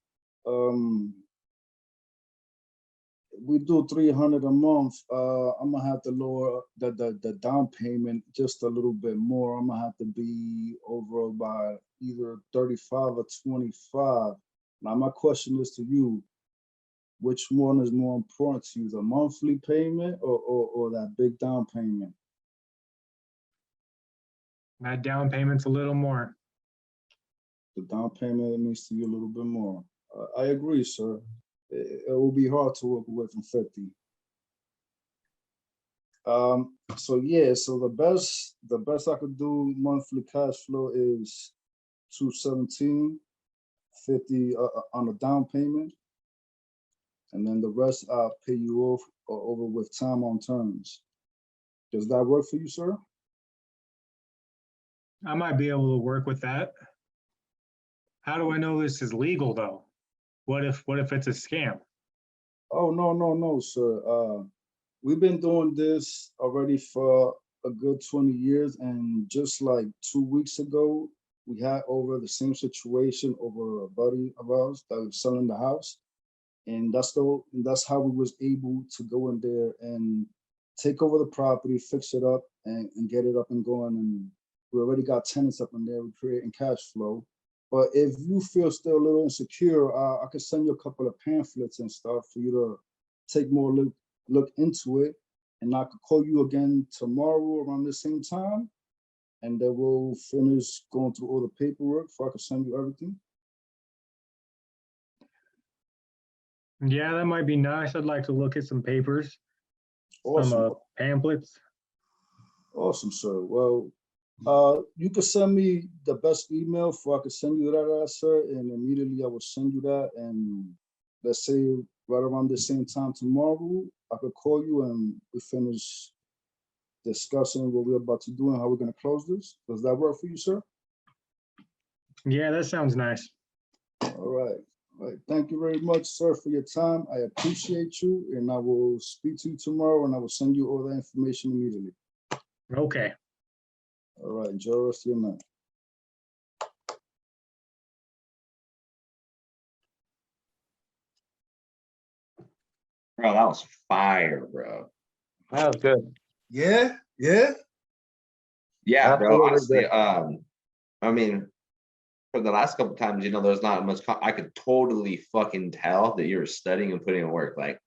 We do 300 a month. I'm gonna have to lower the down payment just a little bit more. I'm gonna have to be over by either 35 or 25. Now my question is to you, which one is more important to you, the monthly payment or that big down payment? That down payment's a little more. The down payment needs to be a little bit more. I agree, sir. It will be hard to walk away from 50. So yeah, so the best I could do monthly cash flow is 217, 50 on the down payment, and then the rest I'll pay you off over with time on terms. Does that work for you, sir? I might be able to work with that. How do I know this is legal though? What if it's a scam? Oh, no, sir. We've been doing this already for a good 20 years, and just like 2 weeks ago, we had over the same situation over a buddy of ours that was selling the house, and that's how we was able to go in there and take over the property, fix it up, and get it up and going. And we already got tenants up in there. We're creating cash flow. But if you feel still a little insecure, I could send you a couple of pamphlets and stuff for you to take more look into it. and I could call you again tomorrow around the same time, and then we'll finish going through all the paperwork before I can send you everything. Yeah, that might be nice. I'd like to look at some papers, some Awesome. pamphlets. Awesome, sir. Well, you can send me the best email for I can send you that, sir, and immediately I will send you that. And let's say right around the same time tomorrow, I could call you and we finish discussing what we're about to do and how we're gonna close this. Does that work for you, sir? Yeah, that sounds nice. All right. All right. Thank you very much, sir, for your time. I appreciate you, and I will speak to you tomorrow, and I will send you all the information immediately. Okay. All right. Enjoy the rest of your night. Bro, that was fire, bro. That was good. Yeah. Yeah. Yeah, bro. Absolutely Honestly, good. I mean, for the last couple times, there's not much. I could totally fucking tell that you were studying and putting in work. Like,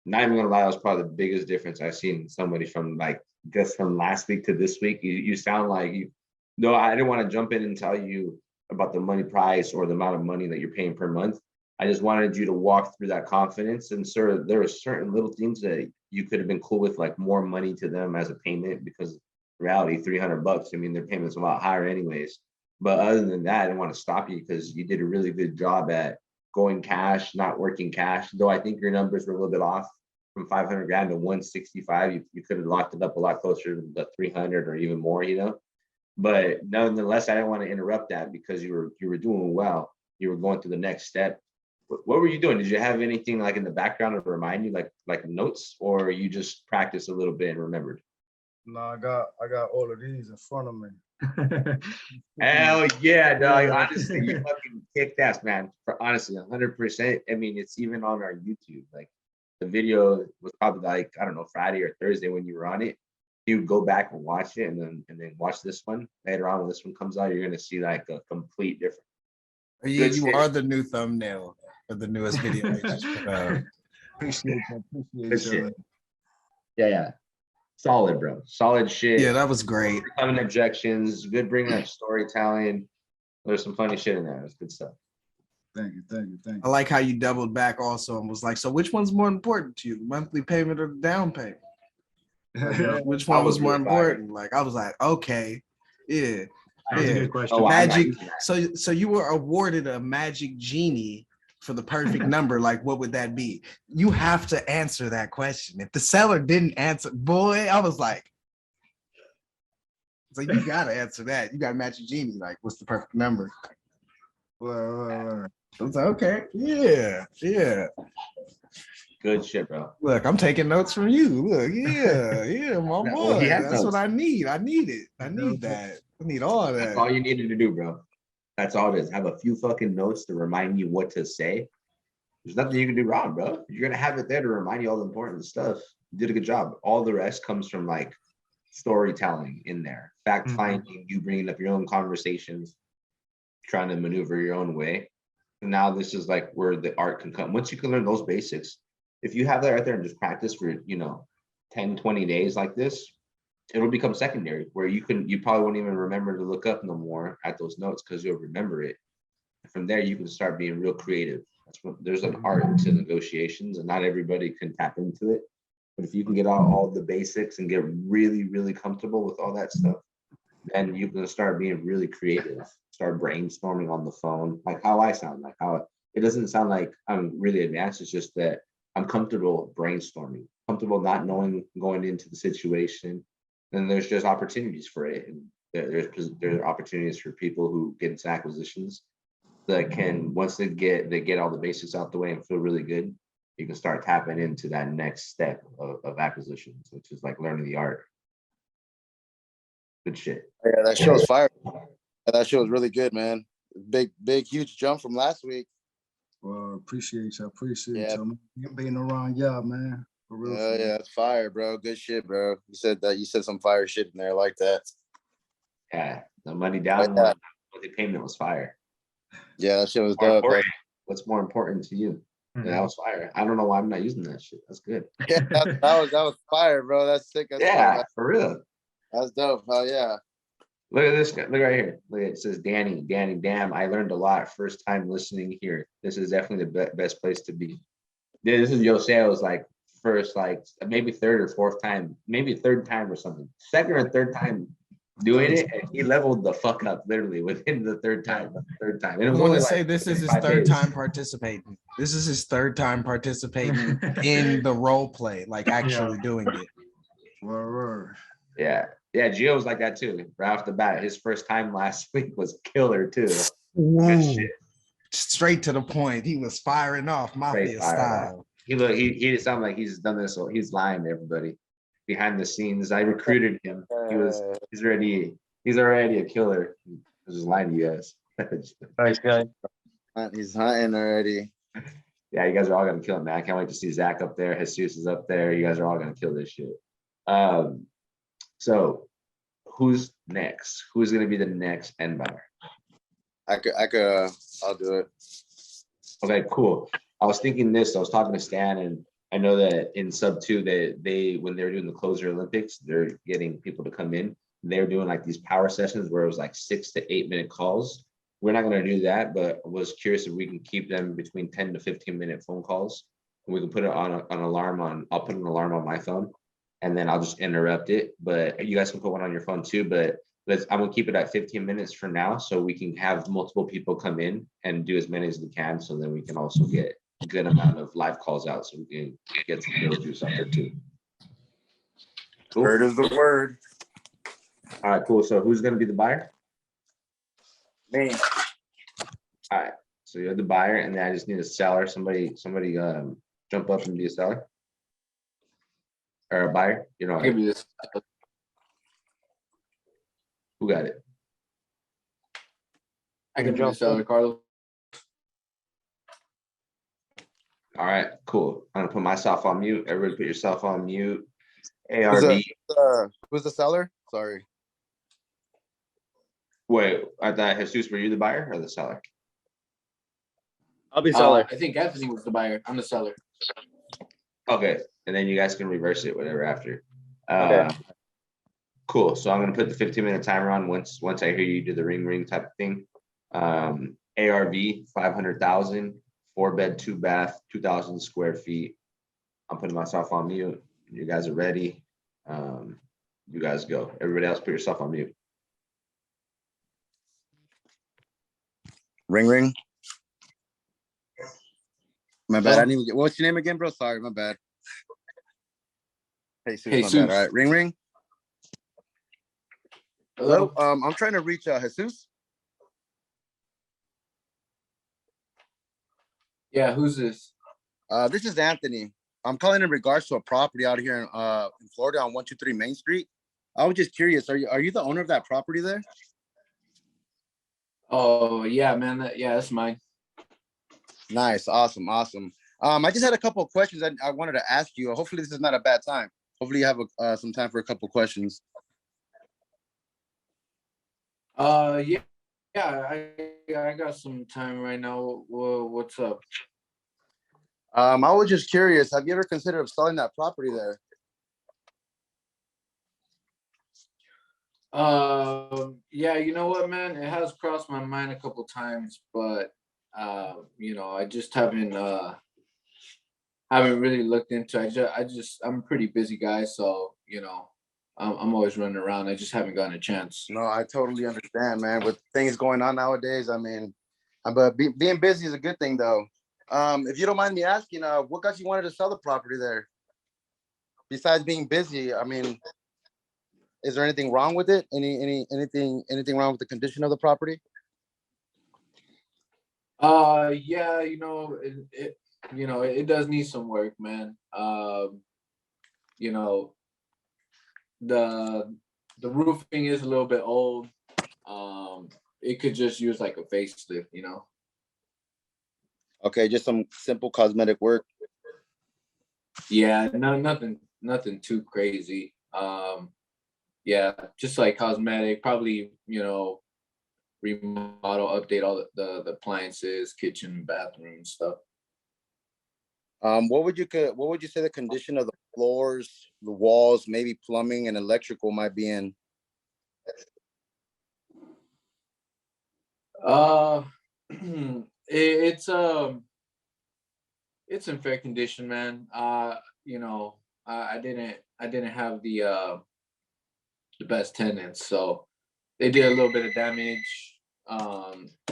not even gonna lie, that was probably the biggest difference I've seen somebody from like just from last week to this week. You sound like you. No, I didn't want to jump in and tell you about the money price or the amount of money that you're paying per month. I just wanted you to walk through that confidence. And sir, there are certain little things that you could have been cool with, like more money to them as a payment, because in reality, $300. I mean, their payment's a lot higher anyways. But other than that, I didn't want to stop you because you did a really good job at going cash, not working cash. Though I think your numbers were a little bit off from 500 grand to 165. You could have locked it up a lot closer to the 300 or even more, But nonetheless, I didn't want to interrupt that because you were doing well. You were going to the next step. What were you doing? Did you have anything like in the background to remind you, like notes, or you just practiced a little bit and remembered? No, I got all of these in front of me. Hell yeah, dog. Honestly, you fucking kicked ass, man. For honestly, 100%. I mean, it's even on our YouTube. Like the video was probably like, I don't know, Friday or Thursday when you were on it. You would go back and watch it and then watch this one later on when this one comes out, you're gonna see like a complete difference. You are the new thumbnail for the newest video they just put out. Appreciate that. Good Appreciate shit. that. Yeah. Solid, bro. Solid shit. Yeah, that was great. Having objections, good bringing up storytelling. There's some funny shit in there. It's good stuff. Thank you. Thank you. Thank I you. like how you doubled back also and was like, so which one's more important to you, the monthly payment or the down payment? Like, which one was more important? Like, I was like, okay, yeah. That's a Yeah. good question. Oh, Magic. So you were awarded a magic genie for the perfect number. Like, what would that be? You have to answer that question. If the seller didn't answer, boy, I was like, so you gotta answer that. You got a magic genie. Like, what's the perfect number? Well, I was like, okay, yeah. Good shit, bro. Look, I'm taking notes from you. Look, yeah, my Yeah, boy. well, he has That's what notes. I need. I need it. I need that. I need all That's that. all you needed to do, bro. That's all it is. Have a few fucking notes to remind you what to say. There's nothing you can do wrong, bro. You're gonna have it there to remind you all the important stuff. You did a good job. All the rest comes from like storytelling in there, fact finding, you bringing up your own conversations, trying to maneuver your own way. And now this is like where the art can come. Once you can learn those basics, if you have that right there and just practice for 10, 20 days like this, it'll become secondary where you probably won't even remember to look up no more at those notes because you'll remember it. From there, you can start being real creative. That's what there's an art to negotiations, and not everybody can tap into it. But if you can get all the basics and get really, really comfortable with all that stuff, then you can start being really creative, start brainstorming on the phone, like how I sound, like how it doesn't sound like I'm really advanced. It's just that I'm comfortable brainstorming, comfortable not knowing going into the situation. And there's just opportunities for it. And there are opportunities for people who get into acquisitions that can, once they get all the basics out the way and feel really good, you can start tapping into that next step of acquisitions, which is like learning the art. Good shit. Yeah, that show's fire. That show was really good, man. Big, huge jump from last week. Well, appreciate you. Appreciate Yeah. you. You being around, yeah, man. For real. Oh yeah, it's fire, bro. Good shit, bro. You said some fire shit in there. I like that. Yeah, the money down one, the payment was fire. Yeah, that shit was More dope. important, what's more important to you? Yeah, that was fire. I don't know why I'm not using that shit. That's good. Yeah, that was fire, bro. That's sick. That's Yeah, dope. for real. That's dope. Hell yeah. Look at this guy. Look right here. Look, it says Danny. Damn, I learned a lot. First time listening here. This is definitely the best place to be. Yeah, this is Jose's like first, like maybe third or fourth time, maybe third time or something. Second or third time doing it, and he leveled the fuck up literally within the third time. And it I was want only to say like this is his 5 third days. time participating. This is his third time participating in the role play, like actually doing it. Word. Yeah, Gio was like that too. Right off the bat, his first time last week was killer too. Good shit. Straight to the point. He was firing off mafia Straight fired off. style. He sounded like he's done this, so he's lying to everybody behind the scenes. I recruited him. He's already a killer. He's just lying to you guys. Nice guy. He's hunting already. Yeah, you guys are all gonna kill it, man. I can't wait to see Zach up there. Jesus is up there. You guys are all gonna kill this shit. So who's next? Who's gonna be the next end buyer? I'll do it. Okay, cool. I was thinking this. I was talking to Stan, and I know that in sub 2, they when they're doing the closer Olympics, they're getting people to come in. They're doing like these power sessions where it was like 6 to 8 minute calls. We're not going to do that, but was curious if we can keep them between 10 to 15 minute phone calls. We can put it on an alarm on. I'll put an alarm on my phone, and then I'll just interrupt it. But you guys can put one on your phone too. But I'm gonna keep it at 15 minutes for now, so we can have multiple people come in and do as many as we can. So then we can also get a good amount of live calls out, so we can get some real juice out there too. Cool. Word is the word. All right, cool. So who's gonna be the buyer? Me. All right. So you're the buyer, and then I just need a seller. Somebody jump up and be a seller or a buyer. You know, I'll give you this. who got it? I can jump seller, Carlos. All right, cool. I'm gonna put myself on mute. Everybody put yourself on mute. Who's ARB. who's the seller? Sorry. Wait, I thought Jesus, were you the buyer or the seller? I'll be seller. I think Anthony was the buyer. I'm the seller. Okay, and then you guys can reverse it, whatever after. Okay. Cool. So I'm gonna put the 15-minute timer on once I hear you do the ring type of thing. ARV 500,000, 4-bed, 2-bath, 2,000 square feet. I'm putting myself on mute. You guys are ready. You guys go. Everybody else, put yourself on mute. Ring. My bad. I didn't even get. What's your name again, bro? Sorry, my bad. Jesus. My bad. All right. Ring. Hello. I'm trying to reach Jesus. Yeah, who's this? This is Anthony. I'm calling in regards to a property out here in Florida on 123 Main Street. I was just curious. Are you the owner of that property there? Oh yeah, man. That's mine. Nice. Awesome. I just had a couple of questions I wanted to ask you. Hopefully this is not a bad time. Hopefully you have some time for a couple of questions. Yeah, I got some time right now. What's up? I was just curious. Have you ever considered selling that property there? Yeah, you know what, man? It has crossed my mind a couple times, but I just haven't really looked into it. I'm a pretty busy guy, so I'm always running around. I just haven't gotten a chance. No, I totally understand, man. With things going on nowadays, I mean, but being busy is a good thing, though. If you don't mind me asking, what got you wanted to sell the property there? Besides being busy, I mean, is there anything wrong with it? Anything wrong with the condition of the property? Yeah, it does need some work, man. The roofing is a little bit old. It could just use like a facelift, Okay, just some simple cosmetic work. Yeah, no, nothing too crazy. Yeah, just like cosmetic, probably, remodel, update all the appliances, kitchen, bathroom stuff. What would you say the condition of the floors, the walls, maybe plumbing and electrical might be in? Uh, it's it's in fair condition, man. You know, I didn't have the best tenants, so they did a little bit of damage.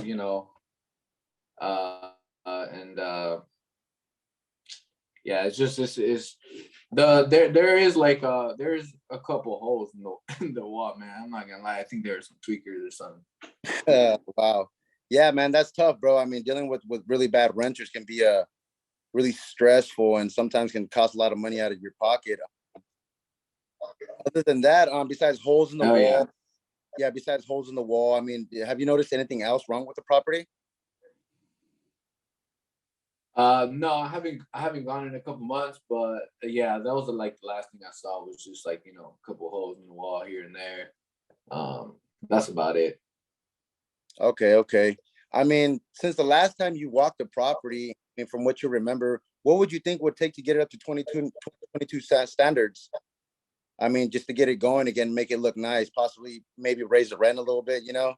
You know, and yeah, it's just this is there is like there's a couple holes in the in the wall, man. I'm not gonna lie. I think there's some tweakers or something. Wow. Yeah, man, that's tough, bro. I mean, dealing with really bad renters can be really stressful and sometimes can cost a lot of money out of your pocket. Other than that, besides holes in the Oh wall, yeah. yeah, besides holes in the wall, I mean, have you noticed anything else wrong with the property? No, I haven't gone in a couple months, but yeah, that was like the last thing I saw was just like, you know, a couple holes in the wall here and there. That's about it. Okay, okay. I mean, since the last time you walked the property, I mean, from what you remember, what would you think would take to get it up to 22 standards? I mean, just to get it going again, make it look nice, possibly maybe raise the rent a little bit, you know?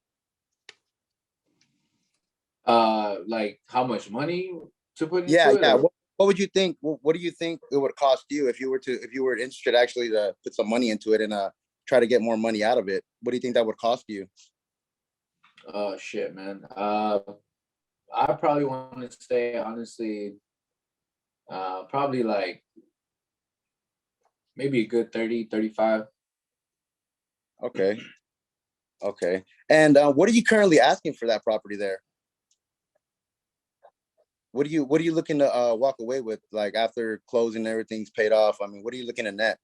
Like how much money to put Yeah, into it yeah. or What would you think? What do you think it would cost you if you were interested actually to put some money into it and try to get more money out of it? What do you think that would cost you? oh shit, man. I probably want to say honestly, probably like maybe a good 30, 35. Okay, okay. And what are you currently asking for that property there? What are you looking to walk away with, like after closing, everything's paid off? I mean, what are you looking at net?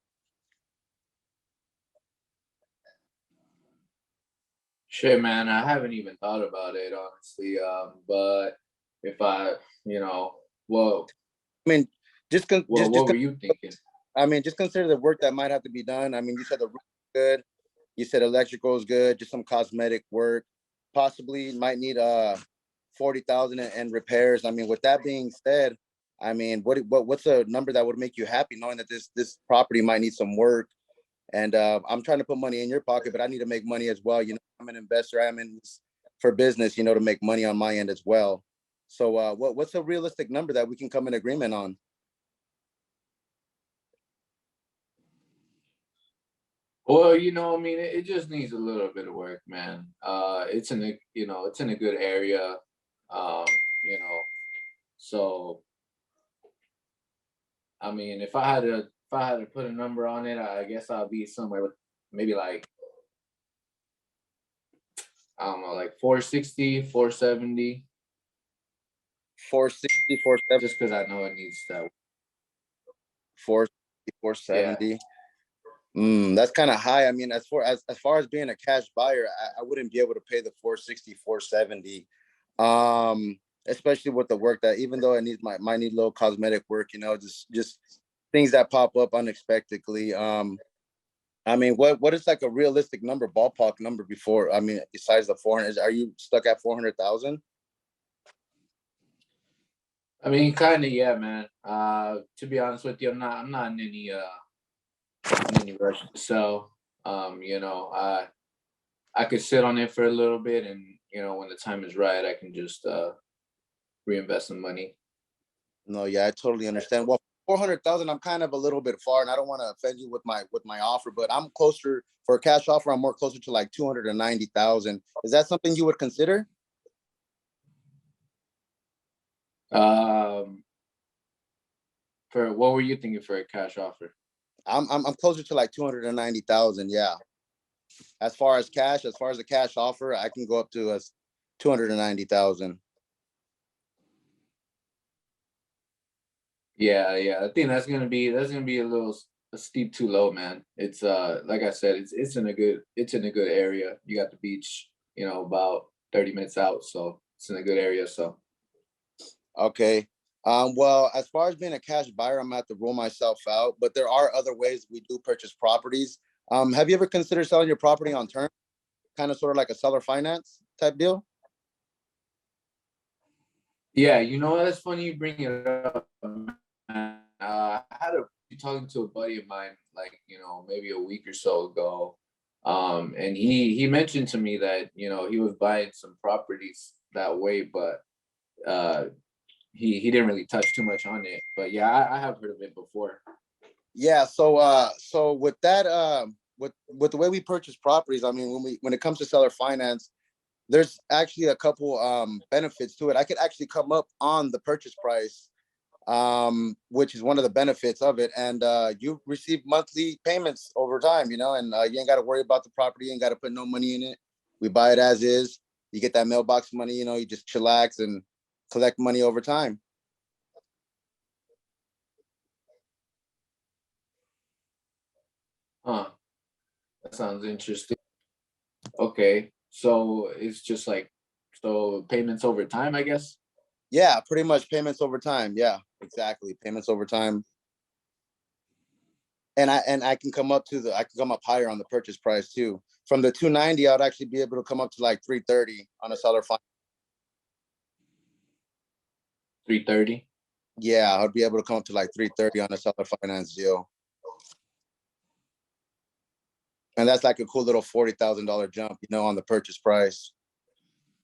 Shit, man, I haven't even thought about it honestly. But if I, you know, well, I mean, just con- what were you thinking? I mean, just consider the work that might have to be done. I mean, you said the roof is good, you said electrical is good, just some cosmetic work. Possibly might need 40,000 in repairs. I mean, with that being said, I mean, what's a number that would make you happy knowing that this property might need some work? And I'm trying to put money in your pocket, but I need to make money as well. You know, I'm an investor. I'm in this for business, you know, to make money on my end as well. So what's a realistic number that we can come in agreement on? Well, you know, I mean, it just needs a little bit of work, man. It's in a, you know, it's in a good area. Um, you know, so I mean, if I had to put a number on it, I guess I'll be somewhere with maybe like I don't know, like 460, 470, 460, 470, just because I know it needs that. 460, Yeah. 470. That's kind of high. I mean, as far as being a cash buyer, I wouldn't be able to pay the 460, 470. Especially with the work that, even though it needs might need little cosmetic work, you know, just things that pop up unexpectedly. I mean, what is like a realistic number, ballpark number before? I mean, besides the 400, are you stuck at 400,000? I mean, kind of, yeah, man. To be honest with you, I'm not in any rush to sell. You know, I could sit on it for a little bit, and you know, when the time is right, I can just reinvest some money. No, yeah, I totally understand. Well, 400,000, I'm kind of a little bit far, and I don't want to offend you with my offer, but I'm closer for a cash offer. I'm more closer to like 290,000. Is that something you would consider? For what were you thinking for a cash offer? I'm closer to like 290,000. Yeah. As far as the cash offer, I can go up to 290,000. Yeah, yeah. I think that's gonna be a little steep too low, man. It's like I said, it's in a good area. You got the beach, you know, about 30 minutes out, so it's in a good area. So Okay. Well, as far as being a cash buyer, I'm gonna have to rule myself out, but there are other ways we do purchase properties. Have you ever considered selling your property on term, kind of sort of like a seller finance type deal? yeah, you know, that's funny you bring it up. talking to a buddy of mine, like, maybe a week or so ago. And he mentioned to me that, he was buying some properties that way, but he didn't really touch too much on it. But yeah, I have heard of it before. Yeah, so with that, with the way we purchase properties, I mean, when it comes to seller finance, there's actually a couple benefits to it. I could actually come up on the purchase price, which is one of the benefits of it, and you receive monthly payments over time, and you ain't got to worry about the property, you ain't got to put no money in it. We buy it as is. You get that mailbox money, you just chillax and collect money over time. Huh. That sounds interesting. Okay. So it's just like, so payments over time, I guess? Yeah, pretty much payments over time. Yeah, exactly. Payments over time. And I can come up higher on the purchase price too. From the 290, I'd actually be able to come up to like 330 on a seller finance. 330? Yeah, I'd be able to come up to like 330 on a seller finance deal. And that's like a cool little $40,000 jump, on the purchase price.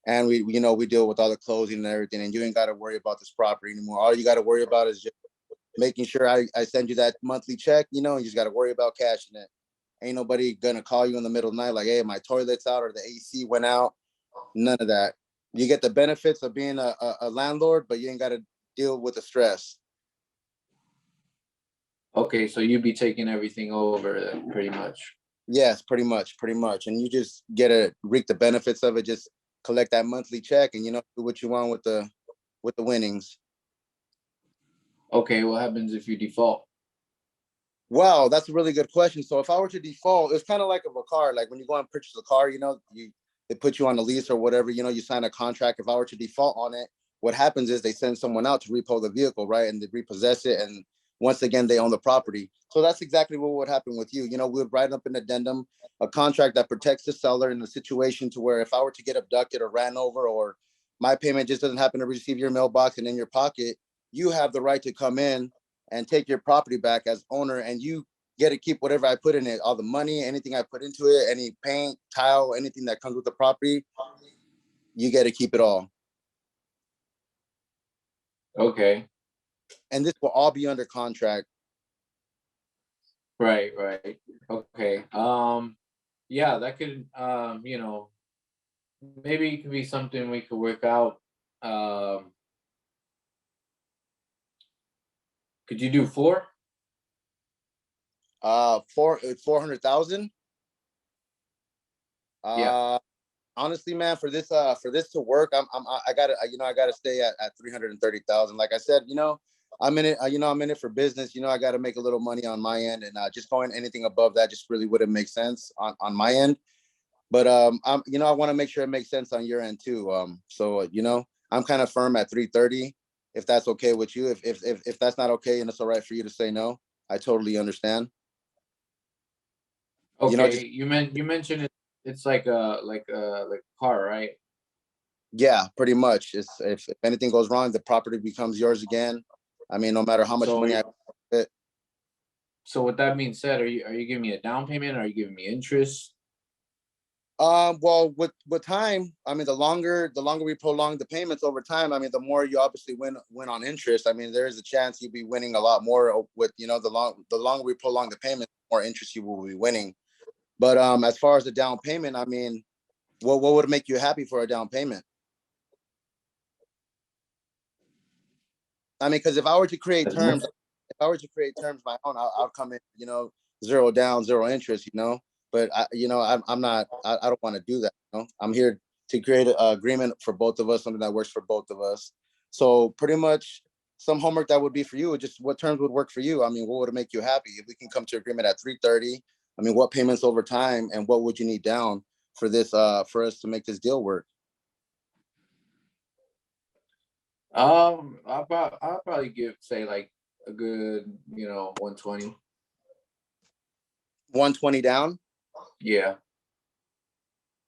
And we deal with all the closing and everything, and you ain't got to worry about this property anymore. All you got to worry about is just making sure I send you that monthly check, you just got to worry about cashing it. Ain't nobody gonna call you in the middle of the night like, hey, my toilet's out or the AC went out. None of that. You get the benefits of being a landlord, but you ain't got to deal with the stress. Okay, so you'd be taking everything over then, pretty much. Yes, pretty much. And you just get to reap the benefits of it. Just collect that monthly check and, do what you want with the winnings. Okay, what happens if you default? Wow, that's a really good question. So if I were to default, it's kind of like of a car. Like when you go and purchase a car, they put you on a lease or whatever, you sign a contract. If I were to default on it, what happens is they send someone out to repo the vehicle, right? And they repossess it. And once again, they own the property. So that's exactly what would happen with you. We would write up an addendum, a contract that protects the seller in a situation to where if I were to get abducted or ran over, or my payment just doesn't happen to receive your mailbox and in your pocket, you have the right to come in and take your property back as owner, and you get to keep whatever I put in it, all the money, anything I put into it, any paint, tile, anything that comes with the property, you get to keep it all. Okay. And this will all be under contract. Right. Okay. Yeah, that could, maybe it could be something we could work out. Could you do 4? 400,000. Yeah. Honestly, man, for this to work, I gotta stay at 330,000. Like I said, I'm in it. I'm in it for business. I got to make a little money on my end, and just going anything above that just really wouldn't make sense on my end. But I want to make sure it makes sense on your end too. So I'm kind of firm at 330. If that's okay with you, if that's not okay and it's all right for you to say no, I totally understand. Okay, you mentioned it's like a car, right? Yeah, pretty much. It's if anything goes wrong, the property becomes yours again. I mean, no matter how much money I put. So with that being said, are you giving me a down payment? Are you giving me interest? Well, with time, I mean, the longer we prolong the payments over time, I mean, the more you obviously win on interest. I mean, there is a chance you'll be winning a lot more with, the longer we prolong the payment, the more interest you will be winning. But as far as the down payment, I mean, what would make you happy for a down payment? I mean, because if I were to create terms my own, I'll come in, 0 down, 0 interest, But I'm not. I don't want to do that. I'm here to create an agreement for both of us, something that works for both of us. So pretty much, some homework that would be for you, just what terms would work for you. I mean, what would make you happy if we can come to agreement at 330? I mean, what payments over time, and what would you need down for this? For us to make this deal work. I'll probably give, say, like a good 120. 120 down. Yeah.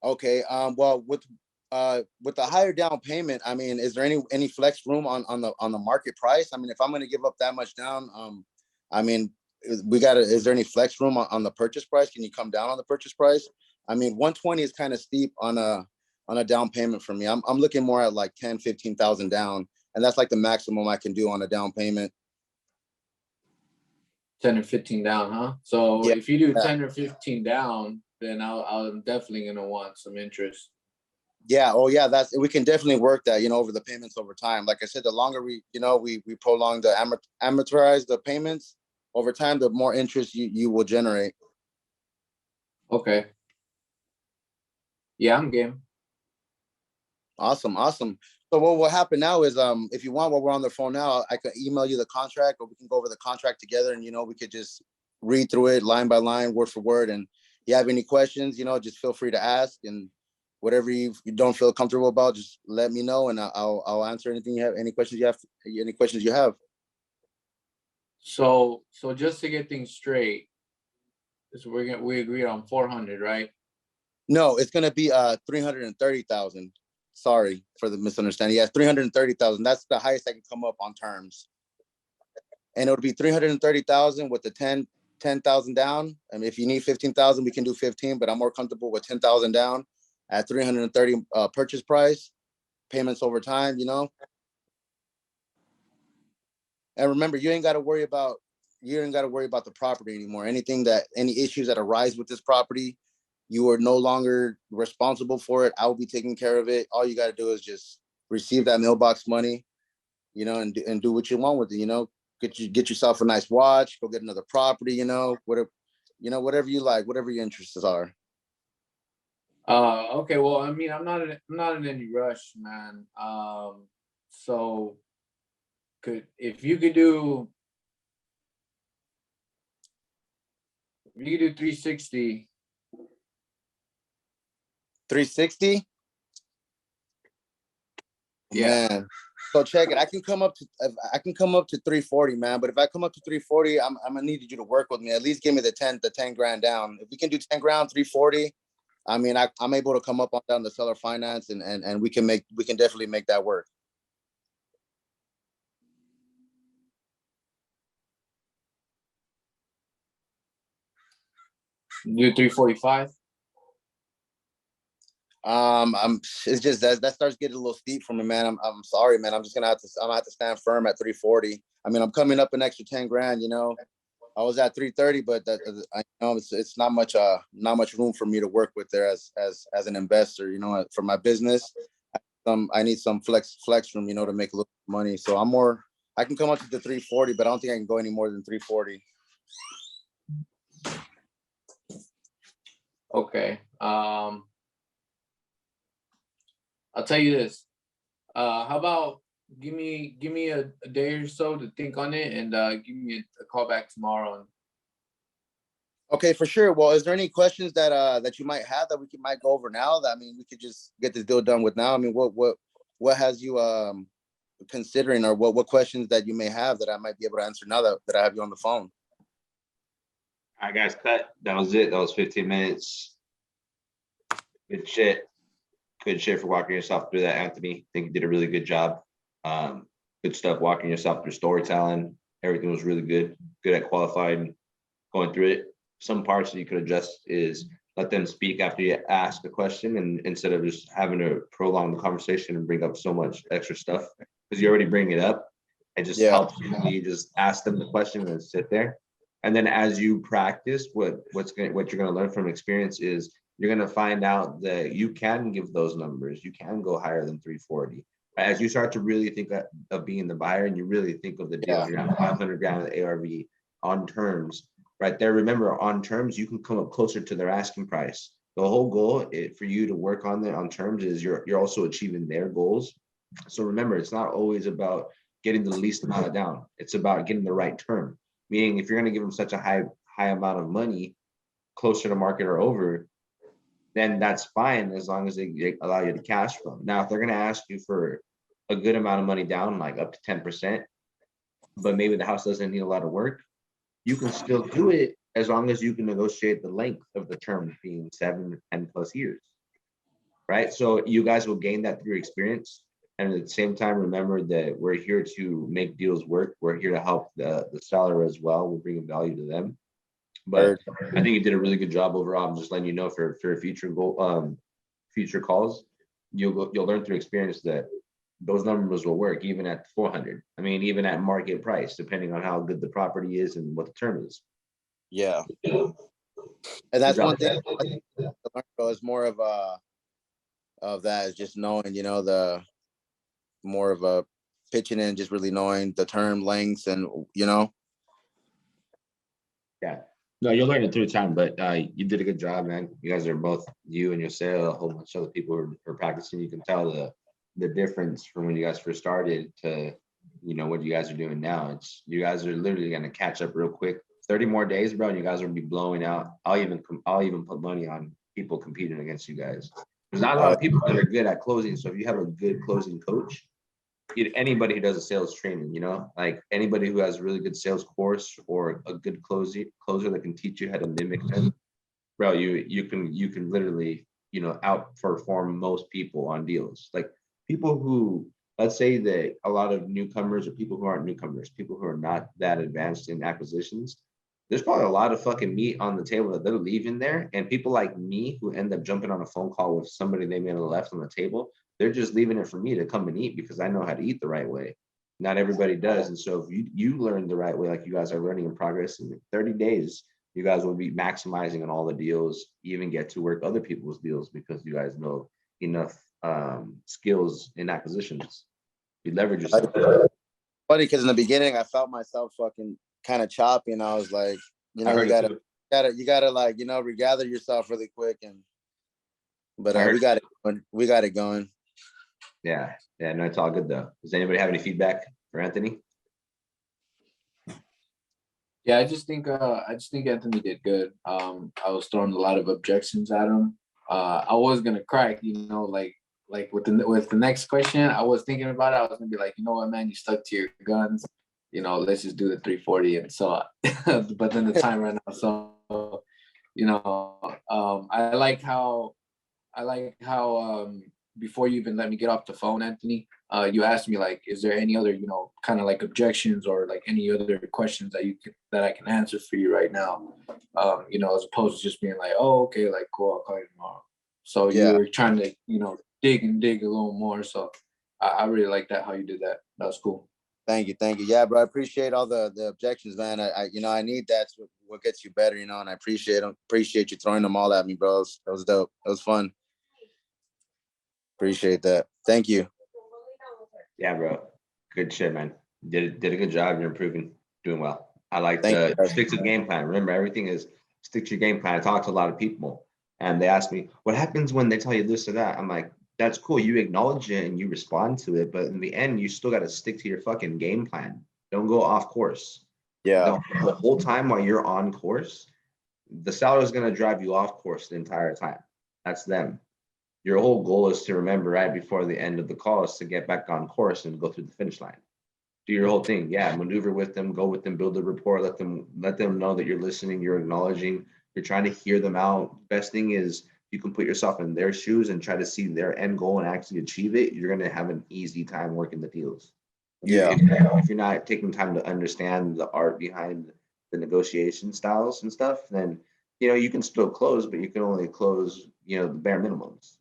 Okay. Well, with the higher down payment, I mean, is there any flex room on the market price? I mean, if I'm going to give up that much down, I mean, is there any flex room on the purchase price? Can you come down on the purchase price? I mean, 120 is kind of steep on a down payment for me. I'm looking more at like 10, 15,000 down. And that's like the maximum I can do on a down payment. 10 or 15 down, huh? So Yeah. if you do 10 or 15 down, then I'm definitely gonna want some interest. Yeah. Oh yeah. We can definitely work that, over the payments over time. Like I said, the longer we prolong the amortize the payments over time, the more interest you will generate. Okay. Yeah, I'm game. Awesome. So what will happen now is, if you want, while we're on the phone now, I can email you the contract, or we can go over the contract together, and we could just read through it line by line, word for word. And you have any questions, just feel free to ask, and whatever you don't feel comfortable about, just let me know, and I'll answer anything you have. Any questions you have. So just to get things straight, so we agreed on 400, right? No, it's gonna be 330,000. Sorry for the misunderstanding. Yeah, 330,000. That's the highest I can come up on terms. And it would be 330,000 with the 10,000 down. I mean, if you need 15,000, we can do 15, but I'm more comfortable with 10,000 down at 330 purchase price, payments over time, And remember, you ain't got to worry about the property anymore. Any issues that arise with this property, you are no longer responsible for it. I will be taking care of it. All you got to do is just receive that mailbox money, and do what you want with it. Get yourself a nice watch, go get another property, whatever you like, whatever your interests are. Okay. Well, I mean, I'm not in any rush, man. So if you could do 360. 360. Yeah. Man. So check it. I can come up to 340, man. But if I come up to 340, I'm gonna need you to work with me. At least give me the 10 grand down. If we can do 10 grand, 340. I mean, I'm able to come up on down the seller finance, and we can definitely make that work. Do 345. It's just that starts getting a little steep for me, man. I'm sorry, man. I'm gonna have to stand firm at 340. I mean, I'm coming up an extra 10 grand. I was at 330, but I know it's not much room for me to work with there as an investor. For my business, I need some flex room, to make a little money. So I can come up to the 340, but I don't think I can go any more than 340. Okay. I'll tell you this. How about give me a day or so to think on it, and give me a call back tomorrow. Okay, for sure. Well, is there any questions that you might have that we might go over now? That, I mean, we could just get this deal done with now. I mean, what has you considering, or what questions that you may have that I might be able to answer now that I have you on the phone? All right, guys, cut. That was it. That was 15 minutes. Good shit. Good shit for walking yourself through that, Anthony. I think you did a really good job. Good stuff walking yourself through storytelling. Everything was really good. Good at qualifying, going through it. Some parts that you could adjust is let them speak after you ask a question, and instead of just having to prolong the conversation and bring up so much extra stuff, because you already bring it up. It just helps you just ask them the question and sit there. And then as you practice, what you're gonna learn from experience is you're gonna find out that you can give those numbers. You can go higher than 340. As you start to really think of being the buyer, and you really think of the deal, you're at 500 grand of the ARV on terms, right there. Remember, on terms, you can come up closer to their asking price. The whole goal for you to work on there on terms is you're also achieving their goals. So remember, it's not always about getting the least amount of down. It's about getting the right term. Meaning, if you're going to give them such a high amount of money, closer to market or over, then that's fine as long as they allow you to cash flow. Now, if they're going to ask you for a good amount of money down, like up to 10%, but maybe the house doesn't need a lot of work, you can still do it as long as you can negotiate the length of the term being 7 to 10 plus years, right? So you guys will gain that through experience. And at the same time, remember that we're here to make deals work. We're here to help the seller as well. We're bringing value to them. But I think you did a really good job overall. I'm just letting you know for future future calls, you'll learn through experience that those numbers will work even at 400. I mean, even at market price, depending on how good the property is and what the term is. Yeah. And that's Good one job. thing I think to learn, bro, is more of that is just knowing, you know, the more of a pitching in, just really knowing the term lengths and, you know. Yeah. No, you'll learn it through time, but you did a good job, man. You guys are both, you and your sale, a whole bunch of other people who are practicing. You can tell the difference from when you guys first started to, you know, what you guys are doing now. It's, you guys are literally gonna catch up real quick. 30 more days, bro, and you guys will be blowing out. I'll even put money on people competing against you guys. There's not a lot of people that are good at closing. So if you have a good closing coach, anybody who does a sales training, you know, like anybody who has a really good sales course or a good closer that can teach you how to mimic them, bro, you can literally, you know, outperform most people on deals. Like people who, let's say that a lot of newcomers or people who aren't newcomers, people who are not that advanced in acquisitions, there's probably a lot of fucking meat on the table that they're leaving there. And people like me who end up jumping on a phone call with somebody they may have left on the table, they're just leaving it for me to come and eat because I know how to eat the right way. Not everybody does. And so if you learn the right way, like you guys are learning in progress, in 30 days, you guys will be maximizing on all the deals, even get to work other people's deals because you guys know enough skills in acquisitions. You leverage yourself. Funny because in the beginning I felt myself fucking kind of choppy, and I was like, you know, you gotta like, you know, regather yourself really quick, and but we got it going. Yeah, no, it's all good though. Does anybody have any feedback for Anthony? Yeah, I just think Anthony did good. I was throwing a lot of objections at him. I was gonna crack, you know, like with the next question, I was thinking about it. I was gonna be like, you know what, man, you stuck to your guns. You know, let's just do the 340. And so, but then the time ran out. So, you know, I like how before you even let me get off the phone, Anthony, you asked me like, is there any other, you know, kind of like objections or like any other questions that I can answer for you right now? You know, as opposed to just being like, oh, okay, like cool, I'll call you tomorrow. So you were trying to, you know, dig a little more. So I really like that, how you did that. That was cool. Thank you. Yeah, bro. I appreciate all the objections, man. I you know, I need that's what gets you better, you know, and I appreciate them. Appreciate you throwing them all at me, bro. That was dope. It was fun. Appreciate that. Thank you. Yeah, bro. Good shit, man. Did a good job. You're improving, doing well. I like to stick to the game plan. Remember, everything is stick to your game plan. I talk to a lot of people and they ask me, what happens when they tell you this or that? I'm like, that's cool. You acknowledge it and you respond to it. But in the end, you still got to stick to your fucking game plan. Don't go off course. Yeah. The whole time while you're on course, the seller is going to drive you off course the entire time. That's them. Your whole goal is to remember right before the end of the call is to get back on course and go through the finish line. Do your whole thing. Yeah, maneuver with them, go with them, build a rapport, let them know that you're listening, you're acknowledging, you're trying to hear them out. Best thing is you can put yourself in their shoes and try to see their end goal and actually achieve it. You're going to have an easy time working the deals. If you're not taking time to understand the art behind the negotiation styles and stuff, then, you know, you can still close, but you can only close, you know, the bare minimums.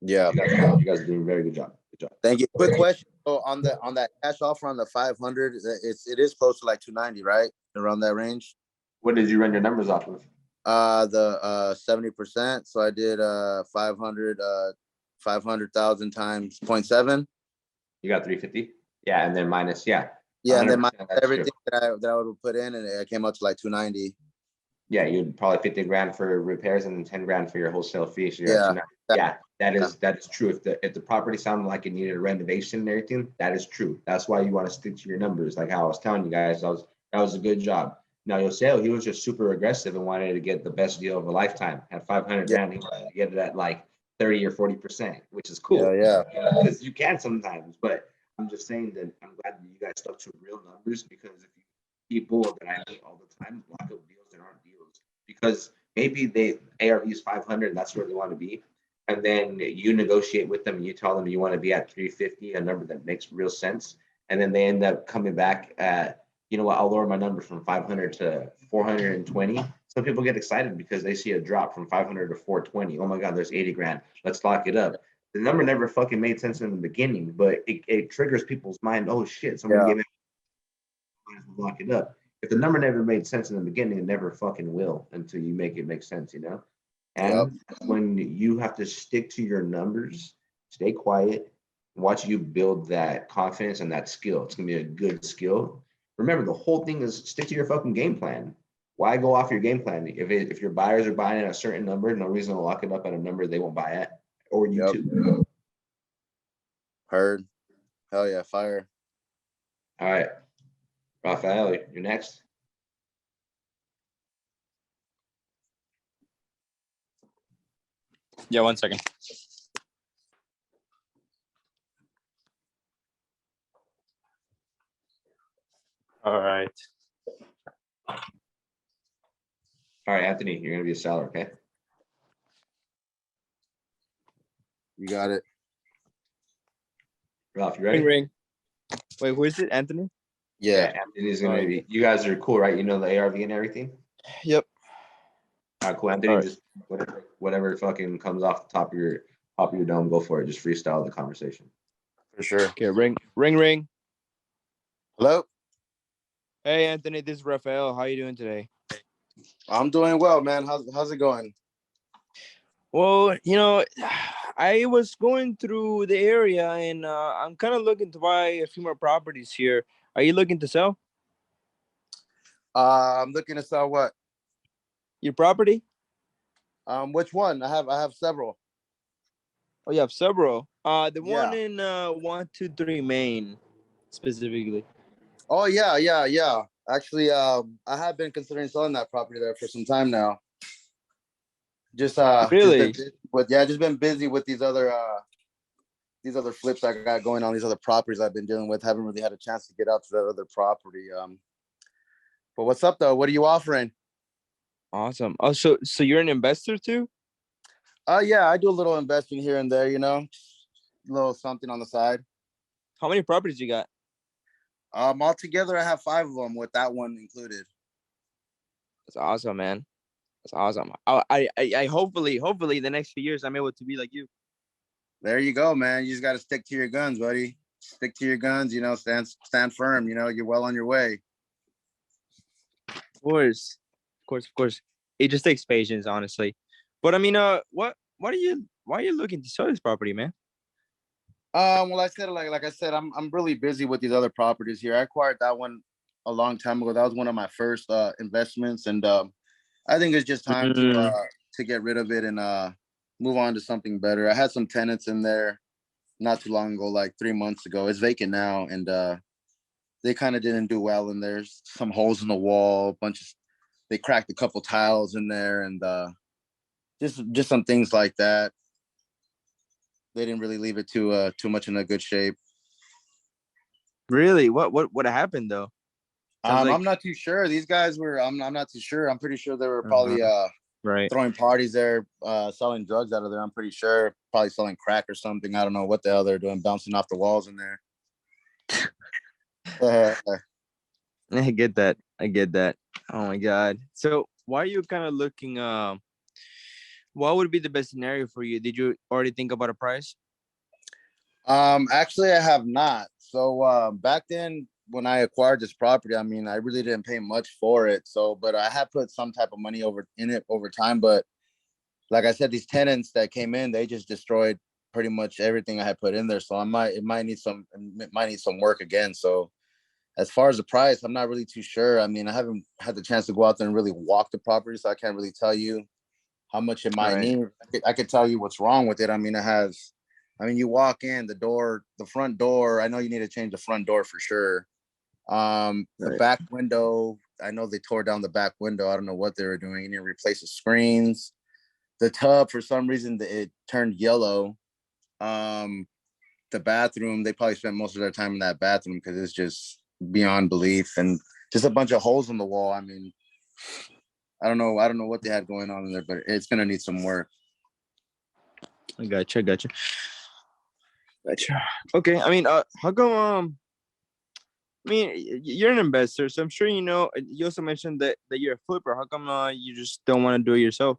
Yeah. You guys are doing a very good job. Good job. Thank you. Quick question. So on that cash offer on the 500, it is close to like 290, right? Around that range. What did you run your numbers off of? The 70%. So I did 500,000 times 0.7. You got 350. Yeah, and then minus, and then minus everything that I would put in, and it came out to like 290. Yeah, you'd probably 50 grand for repairs and then 10 grand for your wholesale fee. So that is true. If the property sounded like it needed a renovation and everything, that is true. That's why you want to stick to your numbers. Like how I was telling you guys, that was a good job. Now Yosel, he was just super aggressive and wanted to get the best deal of a lifetime. At 500 grand, he wanted to get it at like 30 or 40%, which is cool. Yeah. Because you can sometimes, but I'm just saying that I'm glad that you guys stuck to real numbers, because if you people that I meet all the time block up deals that aren't deals because maybe ARV is 500, that's where they want to be. and then you negotiate with them, and you tell them you want to be at 350, a number that makes real sense. And then they end up coming back at, you know what, I'll lower my number from 500 to 420. Some people get excited because they see a drop from 500 to 420. Oh my God, there's 80 grand. Let's lock it up. The number never fucking made sense in the beginning, but it triggers people's mind. Oh shit, somebody gave it, lock it up. If the number never made sense in the beginning, it never fucking will until you make it make sense, you know? And when you have to stick to your numbers, stay quiet, watch you build that confidence and that skill. It's gonna be a good skill. Remember, the whole thing is stick to your fucking game plan. Why go off your game plan? If your buyers are buying at a certain number, no reason to lock it up at a number they won't buy at, or you too. Heard. Hell yeah, fire. All right, Rafael, you're next. Yeah, 1 second. All right. All right, Anthony, you're gonna be a seller, okay? You got it. Ralph, you ready? Ring. Wait, who is it? Anthony? Yeah. Anthony's gonna be. You guys are cool, right? You know the ARV and everything. Yep. All right, cool. Anthony, All right. just whatever fucking comes off the top of your dome, go for it. Just freestyle the conversation. For sure. Okay, ring. Hello. Hey, Anthony, this is Rafael. How you doing today? I'm doing well, man. How's it going? Well, I was going through the area and I'm kind of looking to buy a few more properties here. Are you looking to sell I'm looking to sell what? your property? Which one? I have several. Oh, you have several. The one Yeah. in 123 Main, specifically. Oh yeah. Actually, I have been considering selling that property there for some time now. Really? Just been busy with these other flips I got going on, these other properties I've been dealing with. Haven't really had a chance to get out to that other property. But what's up though? What are you offering? Awesome. Oh, so you're an investor too? Yeah, I do a little investing here and there, a little something on the side. How many properties you got? Altogether I have 5 of them with that one included. That's awesome, man. That's awesome. I hopefully the next few years I'm able to be like you. There you go, man. You just got to stick to your guns, buddy. Stick to your guns, stand firm, you're well on your way. Of course. It just takes patience, honestly. But I mean, why are you looking to sell this property, man? Well, I said, like I said, I'm really busy with these other properties here. I acquired that one a long time ago. That was one of my first investments, and I think it's just time to get rid of it and move on to something better. I had some tenants in there not too long ago, like 3 months ago. It's vacant now, and they kind of didn't do well. And there's some holes in the wall, they cracked a couple tiles in there, and just some things like that. They didn't really leave it too much in a good shape. Really? What happened though? I'm not too sure. These guys were. I'm not too sure. I'm pretty sure they were probably right throwing parties there, selling drugs out of there. I'm pretty sure, probably selling crack or something. I don't know what the hell they're doing, bouncing off the walls in there. I get that. Oh my God. So why are you kind of looking? What would be the best scenario for you? Did you already think about a price? Actually, I have not. So back then, when I acquired this property, I mean, I really didn't pay much for it. So, but I had put some type of money over time. But like I said, these tenants that came in, they just destroyed pretty much everything I had put in there. So it might need some work again. So as far as the price, I'm not really too sure. I mean, I haven't had the chance to go out there and really walk the property, so I can't really tell you how much it might need. I could tell you what's wrong with it. I mean, you walk in the front door, I know you need to change the front door for sure. The back window, I know they tore down the back window. I don't know what they were doing. You need to replace the screens. The tub, for some reason, it turned yellow. The bathroom, they probably spent most of their time in that bathroom because it's just beyond belief, and just a bunch of holes in the wall. I mean, I don't know what they had going on in there, but it's gonna need some work. I gotcha. I gotcha. Gotcha. Okay. I mean, how come? I mean, you're an investor, so I'm sure you know. You also mentioned that you're a flipper. How come you just don't want to do it yourself?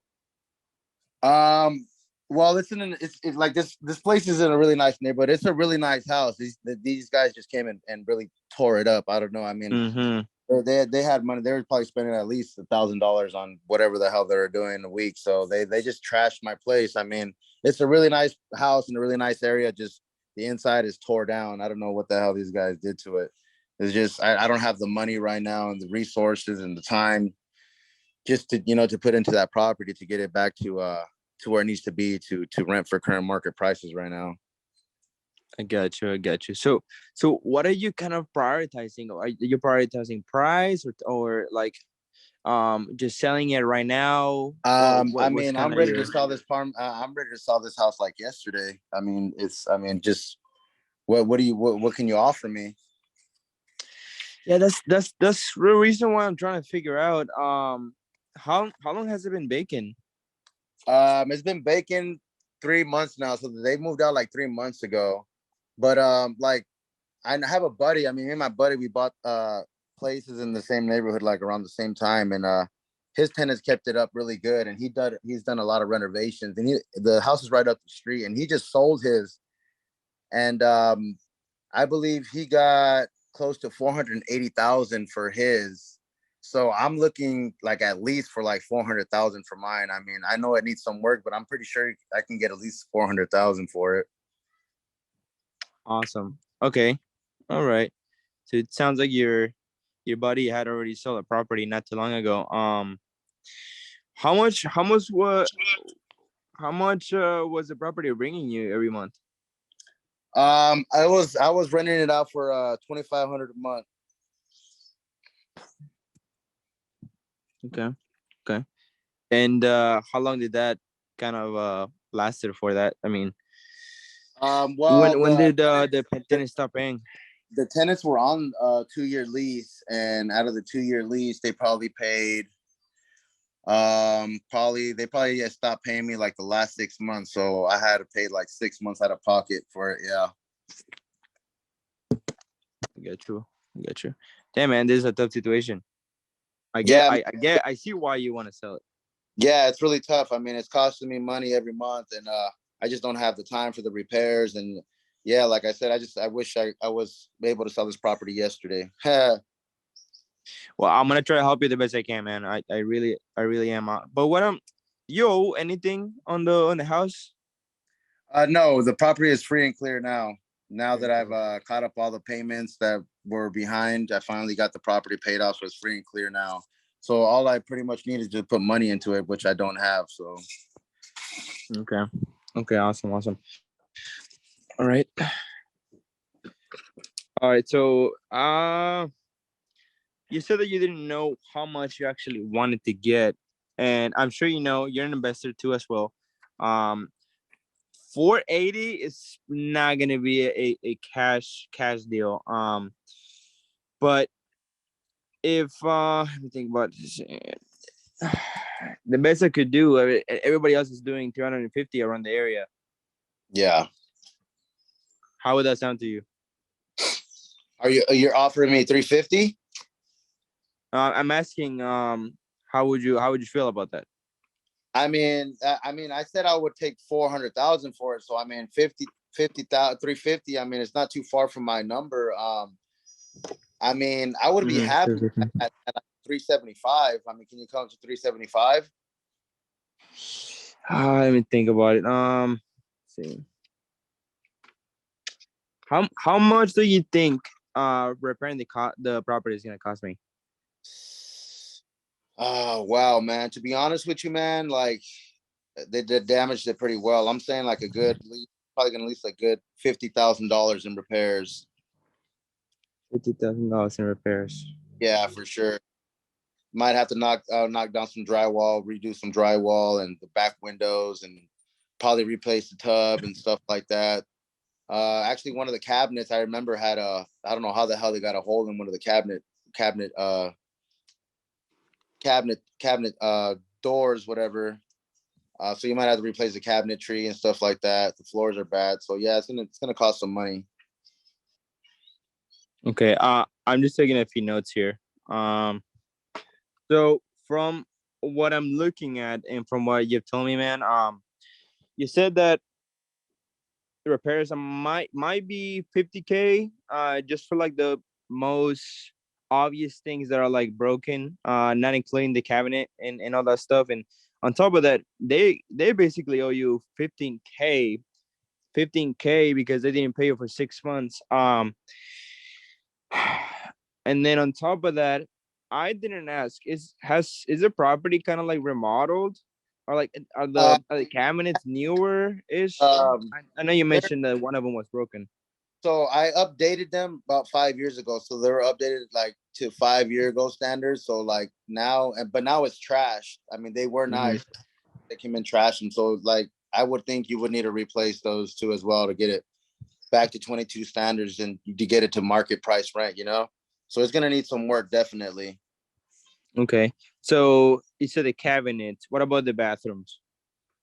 Well, it's like this place is in a really nice neighborhood. It's a really nice house. These guys just came and really tore it up. I don't know. I mean, Mm-hmm. they had money. They were probably spending at least $1,000 on whatever the hell they're doing a week. So they just trashed my place. I mean, it's a really nice house in a really nice area. Just the inside is tore down. I don't know what the hell these guys did to it. It's just I don't have the money right now and the resources and the time just to to put into that property to get it back to where it needs to be to rent for current market prices right now. I got you. I got you. So what are you kind of prioritizing? Are you prioritizing price or like just selling it right now? I What's mean, I'm kind of ready to your sell this farm. I'm ready to sell this house like yesterday. I mean, just what can you offer me? Yeah, that's the reason why I'm trying to figure out how long has it been vacant? It's been vacant 3 months now, so they moved out like 3 months ago. But like I have a buddy. I mean, me and my buddy, we bought places in the same neighborhood like around the same time, and his tenants kept it up really good, and he's done a lot of renovations, and the house is right up the street, and he just sold his, and I believe he got close to 480,000 for his. So I'm looking like at least for like 400,000 for mine. I mean, I know it needs some work, but I'm pretty sure I can get at least 400,000 for it. Awesome. Okay. All right. So it sounds like your buddy had already sold a property not too long ago. How much was the property bringing you every month? I was renting it out for 2,500 a month. Okay. Okay. And how long did that kind of lasted for that? I mean, Well, when did the tenant stop paying? the tenants were on a 2-year lease, and out of the 2-year lease, they probably paid they probably stopped paying me like the last 6 months. So I had to pay like 6 months out of pocket for it. Yeah. I get you. I get you. Damn, man, this is a tough situation. Yeah, I see why you want to sell it. yeah, it's really tough. I mean, it's costing me money every month, and I just don't have the time for the repairs. And yeah, like I said, I wish I was able to sell this property yesterday. Well, I'm gonna try to help you the best I can, man. I really am. But you owe anything on the house? No, the property is free and clear now. Now that I've caught up all the payments that were behind, I finally got the property paid off, so it's free and clear now. So all I pretty much need is to put money into it, which I don't have. So Okay. Okay. Awesome. Awesome. All right. All right. So, you said that you didn't know how much you actually wanted to get, and I'm sure you know you're an investor too as well. Um, 480 is not gonna be a cash deal. But if let me think about this. The best I could do, I mean, everybody else is doing 350 around the area. yeah. How would that sound to you? You're offering me 350? I'm asking, how would you feel about that? I mean, I said I would take 400,000 for it. So I mean, 50,000, 350. I mean, it's not too far from my number. I mean, I would be happy at 375. I mean, can you come to 375? Let me think about it. Let's see. How much do you think repairing the property is gonna cost me? Oh, wow, man. To be honest with you, man, like they damaged it pretty well. I'm saying like probably gonna lease a good $50,000 in repairs. $50,000 in repairs. Yeah, for sure. Might have to knock down some drywall, redo some drywall and the back windows, and probably replace the tub and stuff like that. Actually, one of the cabinets I remember had I don't know how the hell they got a hole in one of the cabinet doors, whatever. So you might have to replace the cabinetry and stuff like that. The floors are bad. So yeah, it's gonna cost some money. Okay. I'm just taking a few notes here. So from what I'm looking at and from what you've told me, man, you said that the repairs might be 50K, just for like the most obvious things that are like broken, not including the cabinet and all that stuff. And on top of that, they basically owe you 15K because they didn't pay you for 6 months. And then on top of that, I didn't ask, is the property kind of like remodeled, or like Uh, are the cabinets newer ish? I know you they're- mentioned that one of them was broken. so I updated them about 5 years ago. So they were updated like to 5 year ago standards. So like now, but now it's trash. I mean, they were Mhm. nice. They came in trash, and so like I would think you would need to replace those two as well to get it back to 22 standards and to get it to market price rent. So it's gonna need some work definitely. Okay, so you said the cabinets. What about the bathrooms?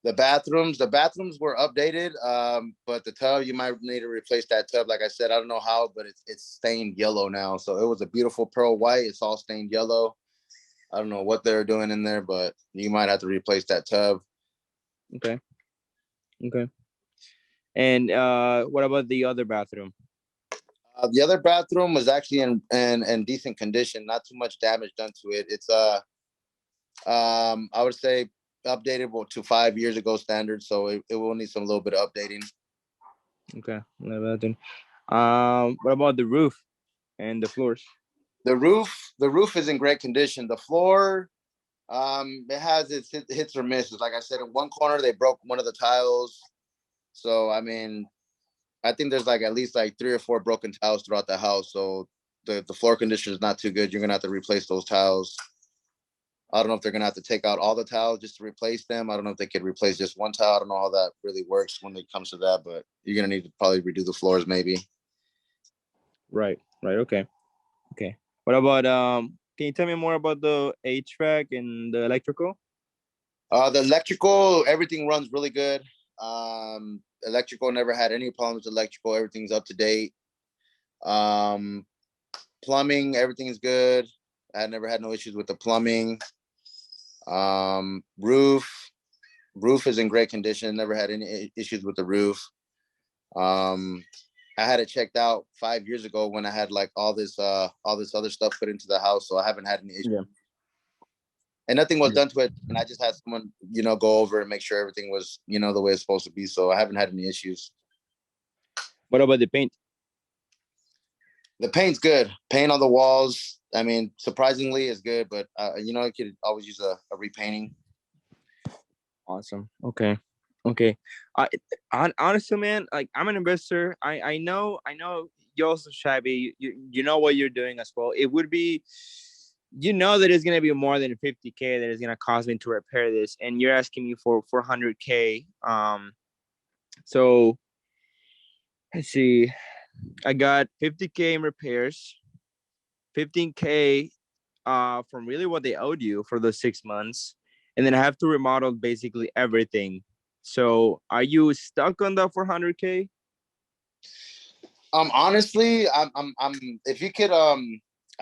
The bathrooms were updated, but the tub, you might need to replace that tub. Like I said, I don't know how, but it's stained yellow now. So it was a beautiful pearl white. It's all stained yellow. I don't know what they're doing in there, but you might have to replace that tub. Okay, okay. And what about the other bathroom? The other bathroom was actually in decent condition, not too much damage done to it. It's I would say updated to 5 years ago standards, so it will need some little bit of updating. Okay, another bathroom. What about the roof and the floors? The roof is in great condition. The floor, it has its hits or misses. Like I said, in one corner they broke one of the tiles. So I mean, I think there's like at least like 3 or 4 broken tiles throughout the house. So the floor condition is not too good. You're gonna have to replace those tiles. I don't know if they're gonna have to take out all the tiles just to replace them. I don't know if they could replace just one tile. I don't know how that really works when it comes to that, but you're gonna need to probably redo the floors maybe. Right, right. Okay, okay. What about can you tell me more about the HVAC and the electrical? The electrical, everything runs really good. Electrical never had any problems with electrical. Everything's up to date. Plumbing, everything's good. I never had no issues with the plumbing. Roof is in great condition. Never had any issues with the roof. I had it checked out 5 years ago when I had like all this other stuff put into the house, so I haven't had any issues. Yeah. And nothing was done to it, and I just had someone, go over and make sure everything was, the way it's supposed to be. So I haven't had any issues. What about the paint? The paint's good. Paint on the walls, I mean, surprisingly is good, but you could always use a repainting. Awesome. Okay. Okay. Honestly, man, like I'm an investor. I know you're also shabby. You know what you're doing as well. It would be, that it's gonna be more than 50K that is gonna cost me to repair this, and you're asking me for 400K. So let's see. I got 50K in repairs, 15K from really what they owed you for those 6 months, and then I have to remodel basically everything. So are you stuck on the 400K? Honestly, I'm if you could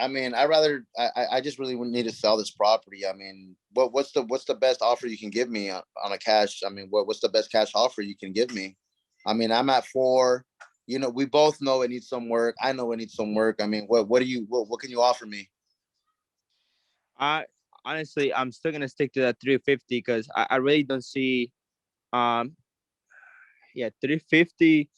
I mean, I just really would need to sell this property. I mean, what's the best offer you can give me on a cash? I mean, what's the best cash offer you can give me? I mean, I'm at 4. We both know it needs some work. I know it needs some work. I mean, what can you offer me? Honestly, I'm still gonna stick to that 350 because I really don't see yeah, 350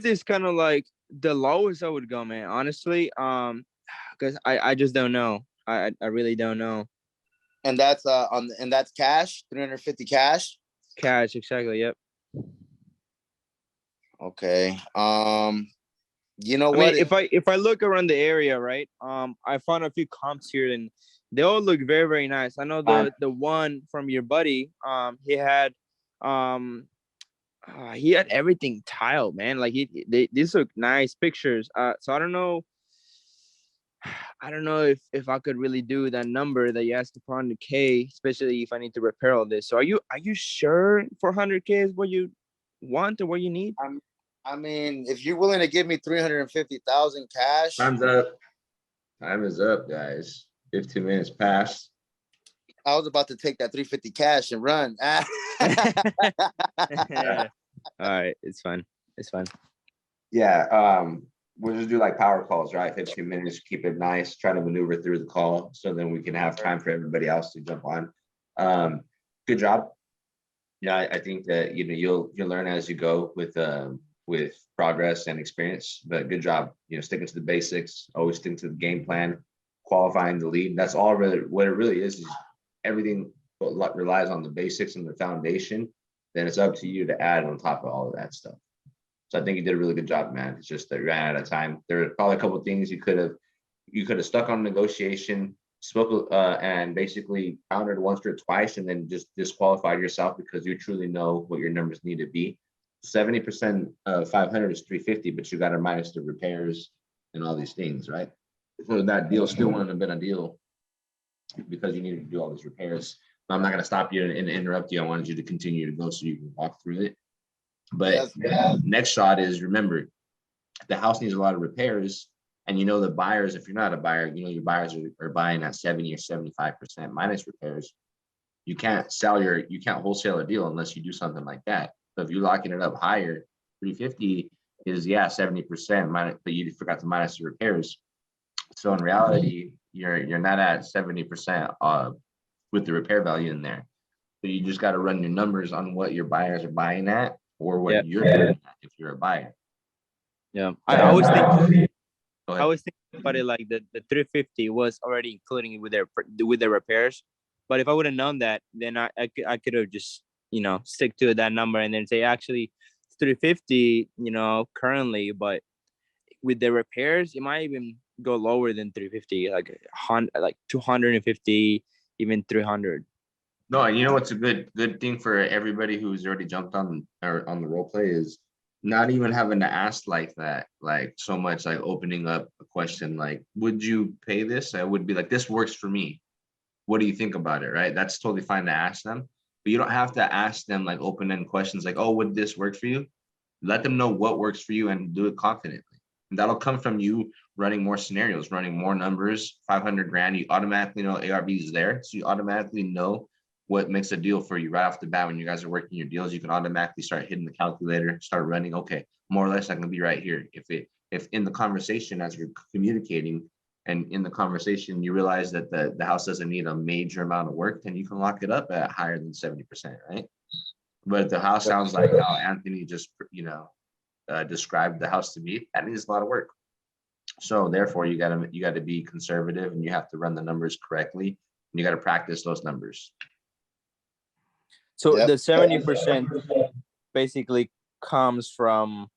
is kind of like the lowest I would go, man, honestly. Because I just don't know. I really don't know. And that's that's cash, 350 cash. Cash, exactly. Yep. Okay. You know I what? mean, if I look around the area, right? I found a few comps here, and they all look very, very nice. I know the one from your buddy, he had everything tiled, man. Like these look nice pictures. So I don't know. I don't know if I could really do that number that you asked upon the K, especially if I need to repair all this. So are you sure 400K is what you want or what you need? I mean, if you're willing to give me 350,000 cash, Time's up. Time is up, guys. 15 minutes passed. I was about to take that 350 cash and run. All right, it's fine. It's fine. Yeah, we'll just do like power calls, right? 15 minutes, keep it nice, try to maneuver through the call so then we can have time for everybody else to jump on. Good job. Yeah, I think that you'll learn as you go with progress and experience, but good job, sticking to the basics, always sticking to the game plan, qualifying the lead. That's all really what it really is everything relies on the basics and the foundation. Then it's up to you to add on top of all of that stuff. So I think you did a really good job, man. It's just that you ran out of time. There are probably a couple of things you could have stuck on negotiation, spoke and basically countered once or twice, and then just disqualified yourself because you truly know what your numbers need to be. 70% of 500 is 350, but you got to minus the repairs and all these things, right? So that deal still wouldn't have been a deal because you needed to do all these repairs. But I'm not going to stop you and interrupt you. I wanted you to continue to go so you can walk through it. But next shot is, remember, the house needs a lot of repairs, and the buyers, if you're not a buyer, your buyers are buying at 70 or 75% minus repairs. You can't wholesale a deal unless you do something like that. So if you're locking it up higher, 350 is 70% minus, but you forgot to minus the repairs. So in reality, you're not at 70% with the repair value in there. So you just got to run your numbers on what your buyers are buying at or what you're doing if you're a buyer. Yeah, I was thinking about it like the 350 was already including it with their repairs. But if I would have known that, then I could have just stick to that number and then say actually it's 350 currently, but with the repairs it might even go lower than 350, like 250, even 300. No, and you know what's a good thing for everybody who's already jumped on the role play is not even having to ask like that, like so much, like opening up a question like, would you pay this? I would be like, this works for me. What do you think about it? Right? That's totally fine to ask them, but you don't have to ask them like open-ended questions like, oh, would this work for you? Let them know what works for you and do it confidently. And that'll come from you running more scenarios, running more numbers. 500 grand, you automatically know ARV is there, so you automatically know what makes a deal for you right off the bat. When you guys are working your deals, you can automatically start hitting the calculator, start running, okay, more or less I can be right here. If in the conversation as you're communicating and in the conversation you realize that the house doesn't need a major amount of work, then you can lock it up at higher than 70%, right? But if the house sounds like how Anthony just described the house to me, that needs a lot of work. So therefore you got to be conservative and you have to run the numbers correctly, and you got to practice those numbers. So the 70% basically comes from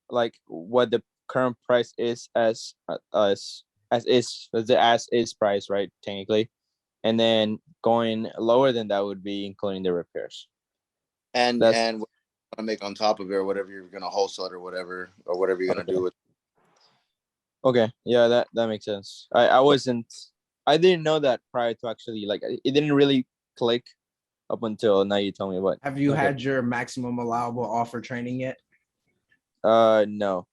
like what the current price is as is price, right? Technically, and then going lower than that would be including the repairs. And what you want to make on top of it, or whatever you're gonna wholesale it or whatever you're gonna do with. Okay, yeah, that makes sense. I didn't know that prior to actually, like, it didn't really click up until now you told me what. Have you had your maximum allowable offer training yet? No.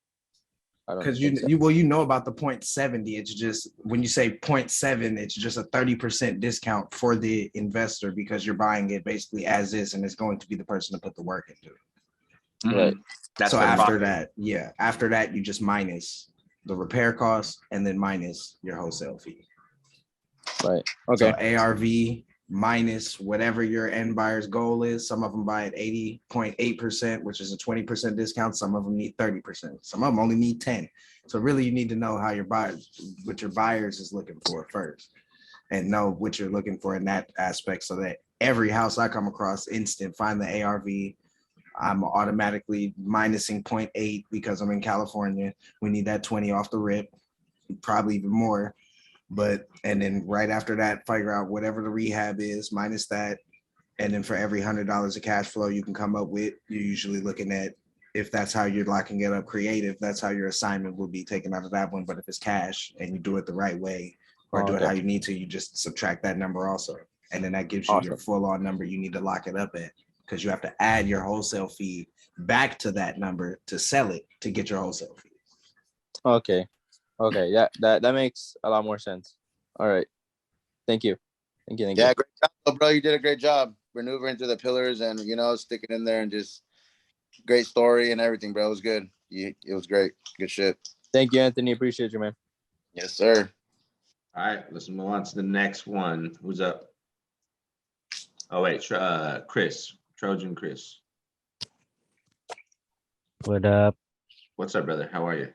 Because you know about the 0.70. It's just when you say 0.7, it's just a 30% discount for the investor because you're buying it basically as is, and it's going to be the person to put the work into it. Right. So after that, you just minus the repair cost and then minus your wholesale fee. Right. Okay. So ARV minus whatever your end buyer's goal is. Some of them buy at 80.8%, which is a 20% discount. Some of them need 30%. Some of them only need 10. So really you need to know how what your buyers is looking for first, and know what you're looking for in that aspect, so that every house I come across instant, find the ARV, I'm automatically minusing 0.8 because I'm in California. We need that 20 off the rip, probably even more. And then right after that, figure out whatever the rehab is, minus that. And then for every $100 of cash flow you can come up with, you're usually looking at, if that's how you're locking it up creative, that's how your assignment will be taken out of that one. But if it's cash and you do it the right way, or do it Okay. how you need to. You just subtract that number also. And then that gives you your Awesome. full on number you need to lock it up at, because you have to add your wholesale fee back to that number to sell it to get your wholesale fee. Okay. Okay. Yeah, that makes a lot more sense. All right. Thank you. Thank you. Thank Yeah, you. great job, though, bro. You did a great job maneuvering through the pillars and sticking in there and just great story and everything, bro. It was good. It was great. Good shit. Thank you, Anthony. Appreciate you, man. Yes, sir. All right, let's move on to the next one. Who's up? Oh wait, Chris, Trojan Chris. What up? What's up, brother? How are you?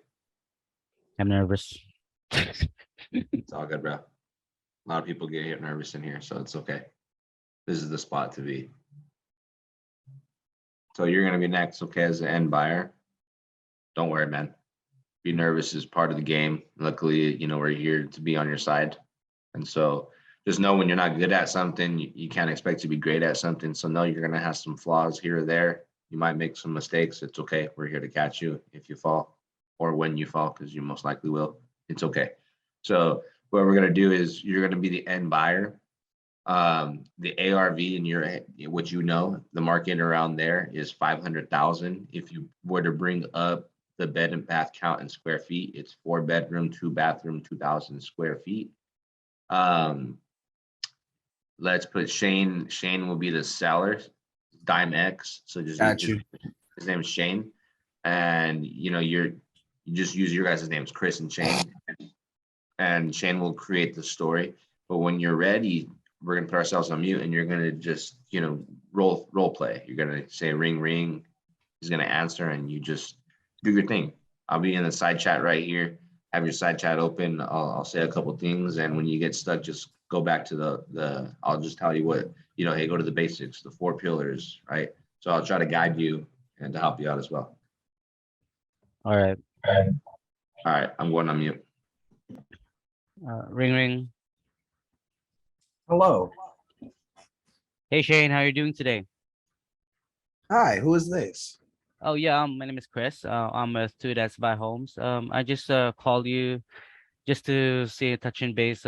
I'm nervous. It's all good, bro. A lot of people get nervous in here, so it's okay. This is the spot to be. So you're gonna be next, okay, as an end buyer. Don't worry, man. Be nervous is part of the game. Luckily, we're here to be on your side. And so just know when you're not good at something, you can't expect to be great at something. So know you're gonna have some flaws here or there. You might make some mistakes. It's okay. We're here to catch you if you fall or when you fall, because you most likely will. It's okay. So what we're gonna do is you're gonna be the end buyer. The ARV in what the market around there is 500,000. If you were to bring up the bed and bath count in square feet, it's 4 bedroom, 2 bathroom, 2,000 square feet. Let's put Shane. Shane will be the seller. Dime X. So just Got you. his name is Shane, and you just use your guys' names, Chris and Shane, and Shane will create the story. But when you're ready, we're gonna put ourselves on mute, and you're gonna just role play. You're gonna say ring ring. He's gonna answer, and you just do your thing. I'll be in the side chat right here. Have your side chat open. I'll say a couple things, and when you get stuck, just go back to the. I'll just tell you what hey, go to the basics, the 4 pillars, right? So I'll try to guide you and to help you out as well. All right. All right, I'm going on mute. Ring ring. Hello. Hey Shane, how are you doing today? Hi, who is this? Oh yeah, my name is Chris. I'm a student at Buy Homes. I just called you just to see touching base.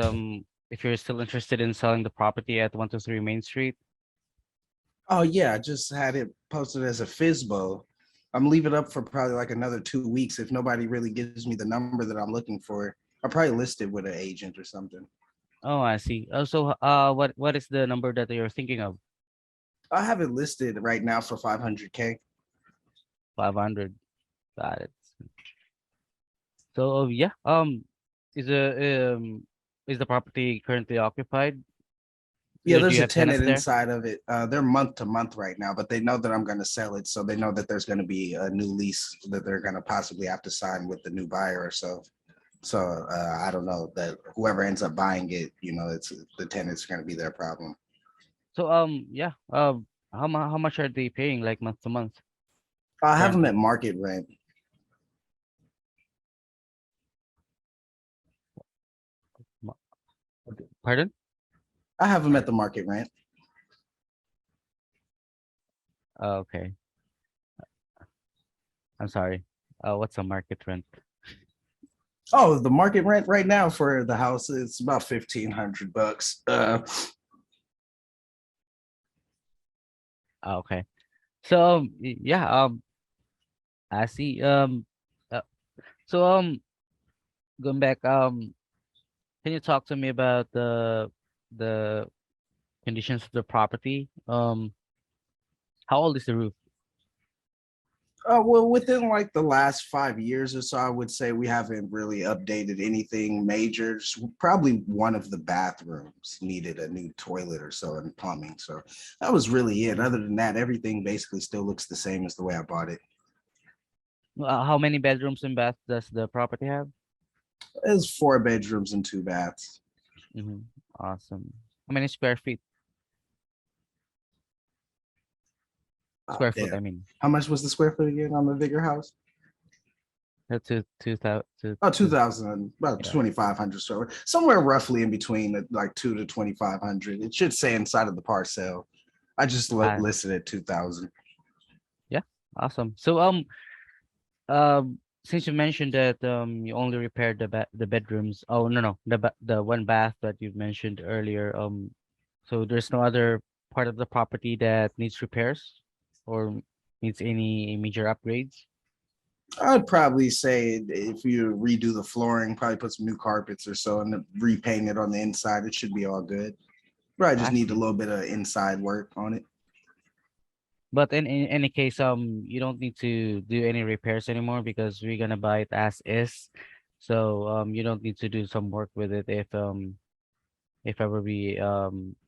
If you're still interested in selling the property at 123 Main Street. Oh yeah, I just had it posted as a FISBO. I'm leaving it up for probably like another 2 weeks. If nobody really gives me the number that I'm looking for, I'll probably list it with an agent or something. Oh, I see. Also, what is the number that you're thinking of? I have it listed right now for 500K. 500. Got it. So yeah, is the property currently occupied? Yeah, Do there's you a have tenants tenant there? inside of it. They're month to month right now, but they know that I'm going to sell it. So they know that there's going to be a new lease that they're going to possibly have to sign with the new buyer or so. So I don't know that whoever ends up buying it, it's the tenant's going to be their problem. So yeah, how much are they paying like month to month? I have them Currently. at market rent. Pardon? I have them at the market rent. Oh, okay. I'm sorry. What's a market rent? Oh, the market rent right now for the house is about $1,500. Okay. So yeah, I see. So going back, can you talk to me about the conditions of the property? How old is the roof? Well, within like the last 5 years or so, I would say we haven't really updated anything major. Probably one of the bathrooms needed a new toilet or so and plumbing. So that was really it. Other than that, everything basically still looks the same as the way I bought it. How many bedrooms and baths does the property have? It's 4 bedrooms and 2 baths. Awesome. How many square feet? Square foot, I Damn. mean. How much was the square foot again on the bigger house? Two thousand. Oh, 2,000, about Yeah. 2,500 square, somewhere roughly in between like 2 to 2,500. It should say inside of the parcel. I just Ah. listed at 2,000. Awesome. So since you mentioned that you only repaired the bedrooms. Oh, no, the one bath that you mentioned earlier. So there's no other part of the property that needs repairs or needs any major upgrades? I'd probably say if you redo the flooring, probably put some new carpets or so and then repaint it on the inside, it should be all good. Probably just I need a see. little bit of inside work on it. But in any case, you don't need to do any repairs anymore because we're gonna buy it as is. So you don't need to do some work with it if ever we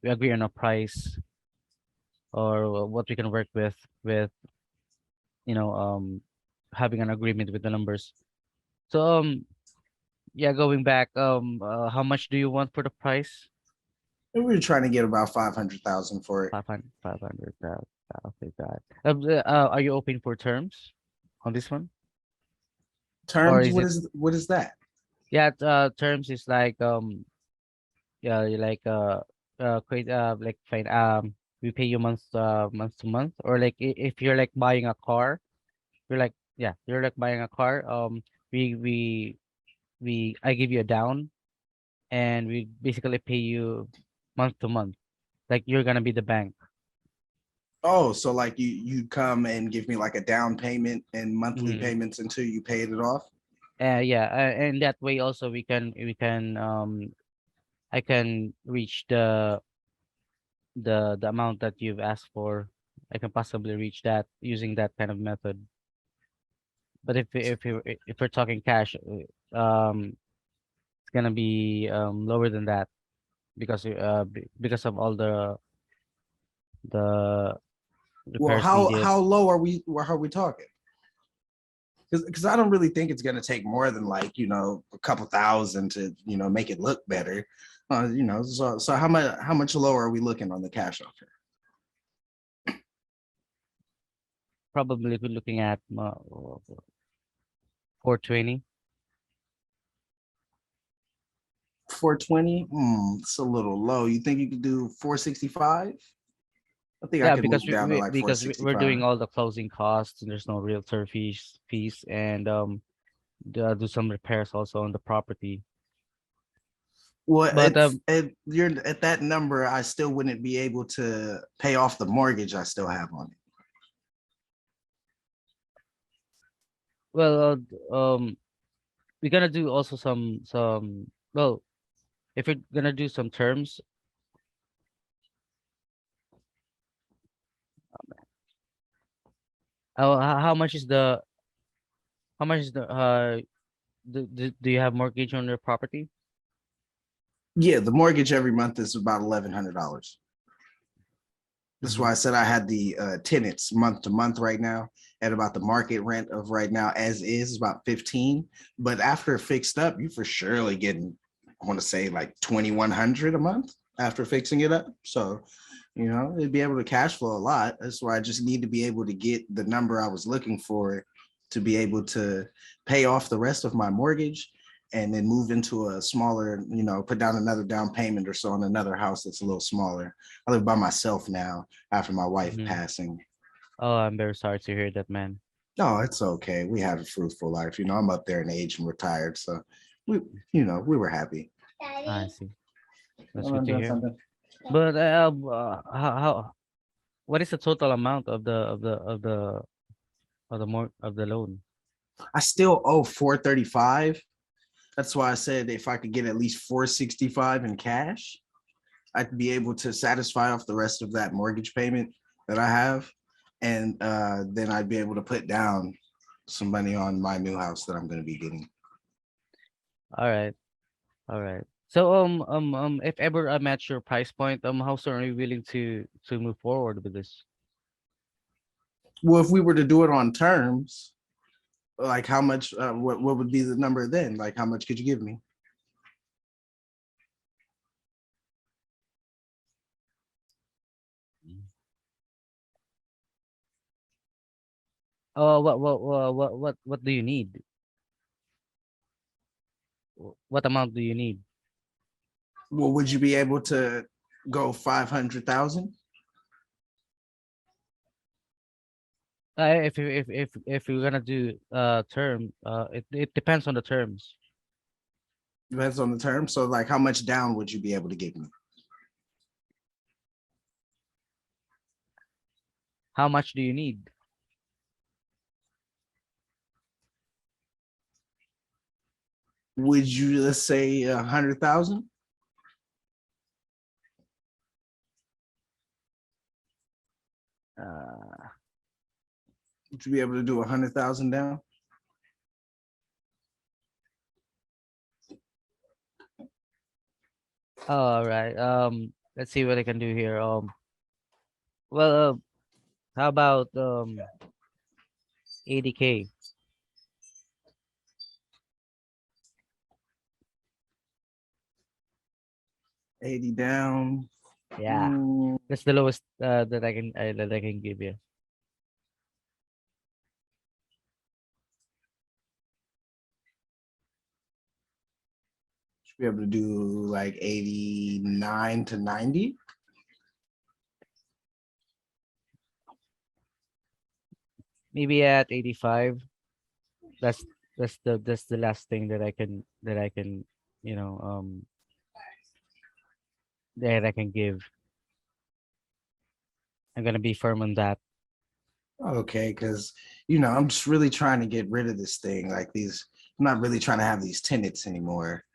agree on a price or what we can work with you know having an agreement with the numbers. So yeah, going back, how much do you want for the price? And we were trying to get about 500,000 for it. 500. Okay, got it. Are you open for terms on this one? Or Terms, is it, what is that? yeah, terms is like, yeah, you like, create, like, fine, we pay you month to month, or like if you're like buying a car, you're like, yeah, you're like buying a car, we, we, I give you a down and we basically pay you month to month, like you're gonna be the bank. Oh, so like you come and give me like a down payment and monthly Mhm. payments until you paid it off? Yeah, and that way also we can I can reach the amount that you've asked for. I can possibly reach that using that kind of method. But if we're talking cash, it's gonna be lower than that because because of all the Well, repairs needed. how low are we talking? Because I don't really think it's gonna take more than like, a couple thousand to, make it look better. So how much lower are we looking on the cash offer? Probably we're looking at 420. 420? It's a little low. You think you could do 465? I think I Yeah, could because move down to like we're 465. doing all the closing costs and there's no realtor fees and do some repairs also on the property. Well, But you're at that number, I still wouldn't be able to pay off the mortgage I still have on it. well, we're gonna do also well, if we're gonna do some terms, how much is the do you have mortgage on your property? Yeah, the mortgage every month is about $1,100. That's why I said I had the tenants month to month right now at about the market rent of right now as is about 15. But after fixed up, you for surely getting, I want to say like 2,100 a month after fixing it up. So, it'd be able to cash flow a lot. That's why I just need to be able to get the number I was looking for to be able to pay off the rest of my mortgage and then move into a smaller, put down another down payment or so on another house that's a little smaller. I live by myself now after my wife Mhm. passing. Oh, I'm very sorry to hear that, man. No, it's okay. We had a fruitful life. I'm up there in age and retired. So we were happy. I see. That's Hold good on, to doing hear. something. But how what is the total amount of the loan? I still owe 435. That's why I said if I could get at least 465 in cash, I'd be able to satisfy off the rest of that mortgage payment that I have. And then I'd be able to put down some money on my new house that I'm going to be getting. All right. All right. So if ever I match your price point, how soon are you willing to move forward with this? Well, if we were to do it on terms, like how much, what would be the number then? Like how much could you give me? Oh, what do you need? What amount do you need? Well, would you be able to go 500,000? If you're gonna do term, it depends on the terms. Depends on the term. So like how much down would you be able to give me? How much do you need? Would you, let's say 100,000? Would you be able to do 100,000 down? All right. Let's see what I can do here. Well, how about 80K? 80 down. Yeah, that's the lowest that I can give you. Should be able to do like 89 to 90. Maybe at 85. That's the last thing that I can you know that I can give. I'm gonna be firm on that. Okay, because I'm just really trying to get rid of this thing. Like these, I'm not really trying to have these tenants anymore.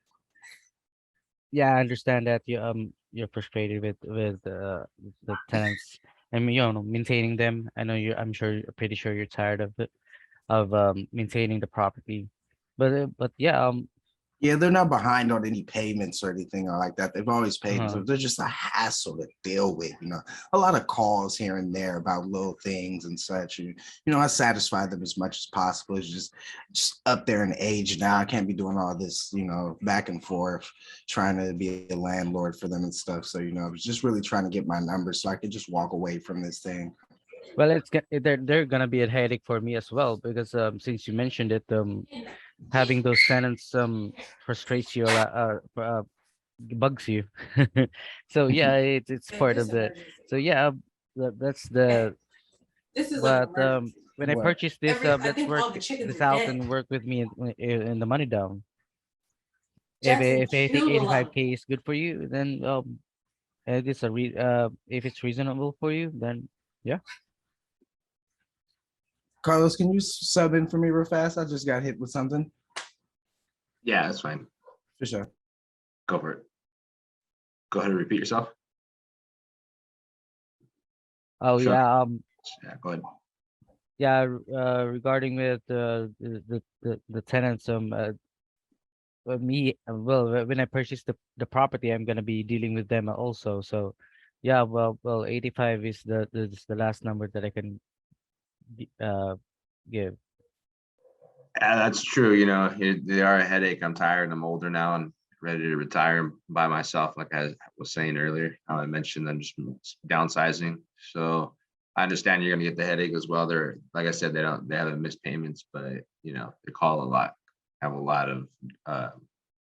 Yeah, I understand that you're frustrated with the tenants and maintaining them. I know I'm pretty sure you're tired of it, of maintaining the property. But yeah, Yeah, they're not behind on any payments or anything like that. They've always paid. So uh-huh. they're just a hassle to deal with, a lot of calls here and there about little things and such. And, I satisfy them as much as possible. It's just up there in age now. I can't be doing all this, back and forth, trying to be a landlord for them and stuff. So, I was just really trying to get my numbers so I could just walk away from this thing. Well, they're gonna be a headache for me as well because since you mentioned it, having those tenants frustrates you a lot, bugs you. So yeah, it's part of the. So yeah, that's the. But when I What? purchased this, let's work this out and work with me in the money down. If I think 85K is good for you, then if it's reasonable for you, then yeah. Carlos, can you sub in for me real fast? I just got hit with something. Yeah, that's fine. For sure. Go for it. Go ahead and repeat yourself. Oh Sure. yeah. Yeah, go ahead. Yeah. Regarding with the tenants, when I purchased the property, I'm gonna be dealing with them also. So, yeah. Well, 85 is the last number that I can give. Yeah, that's true. They are a headache. I'm tired. I'm older now and ready to retire by myself. Like I was saying earlier, how I mentioned I'm just downsizing. So I understand you're gonna get the headache as well. They're, like I said, they haven't missed payments, but they call a lot, have a lot of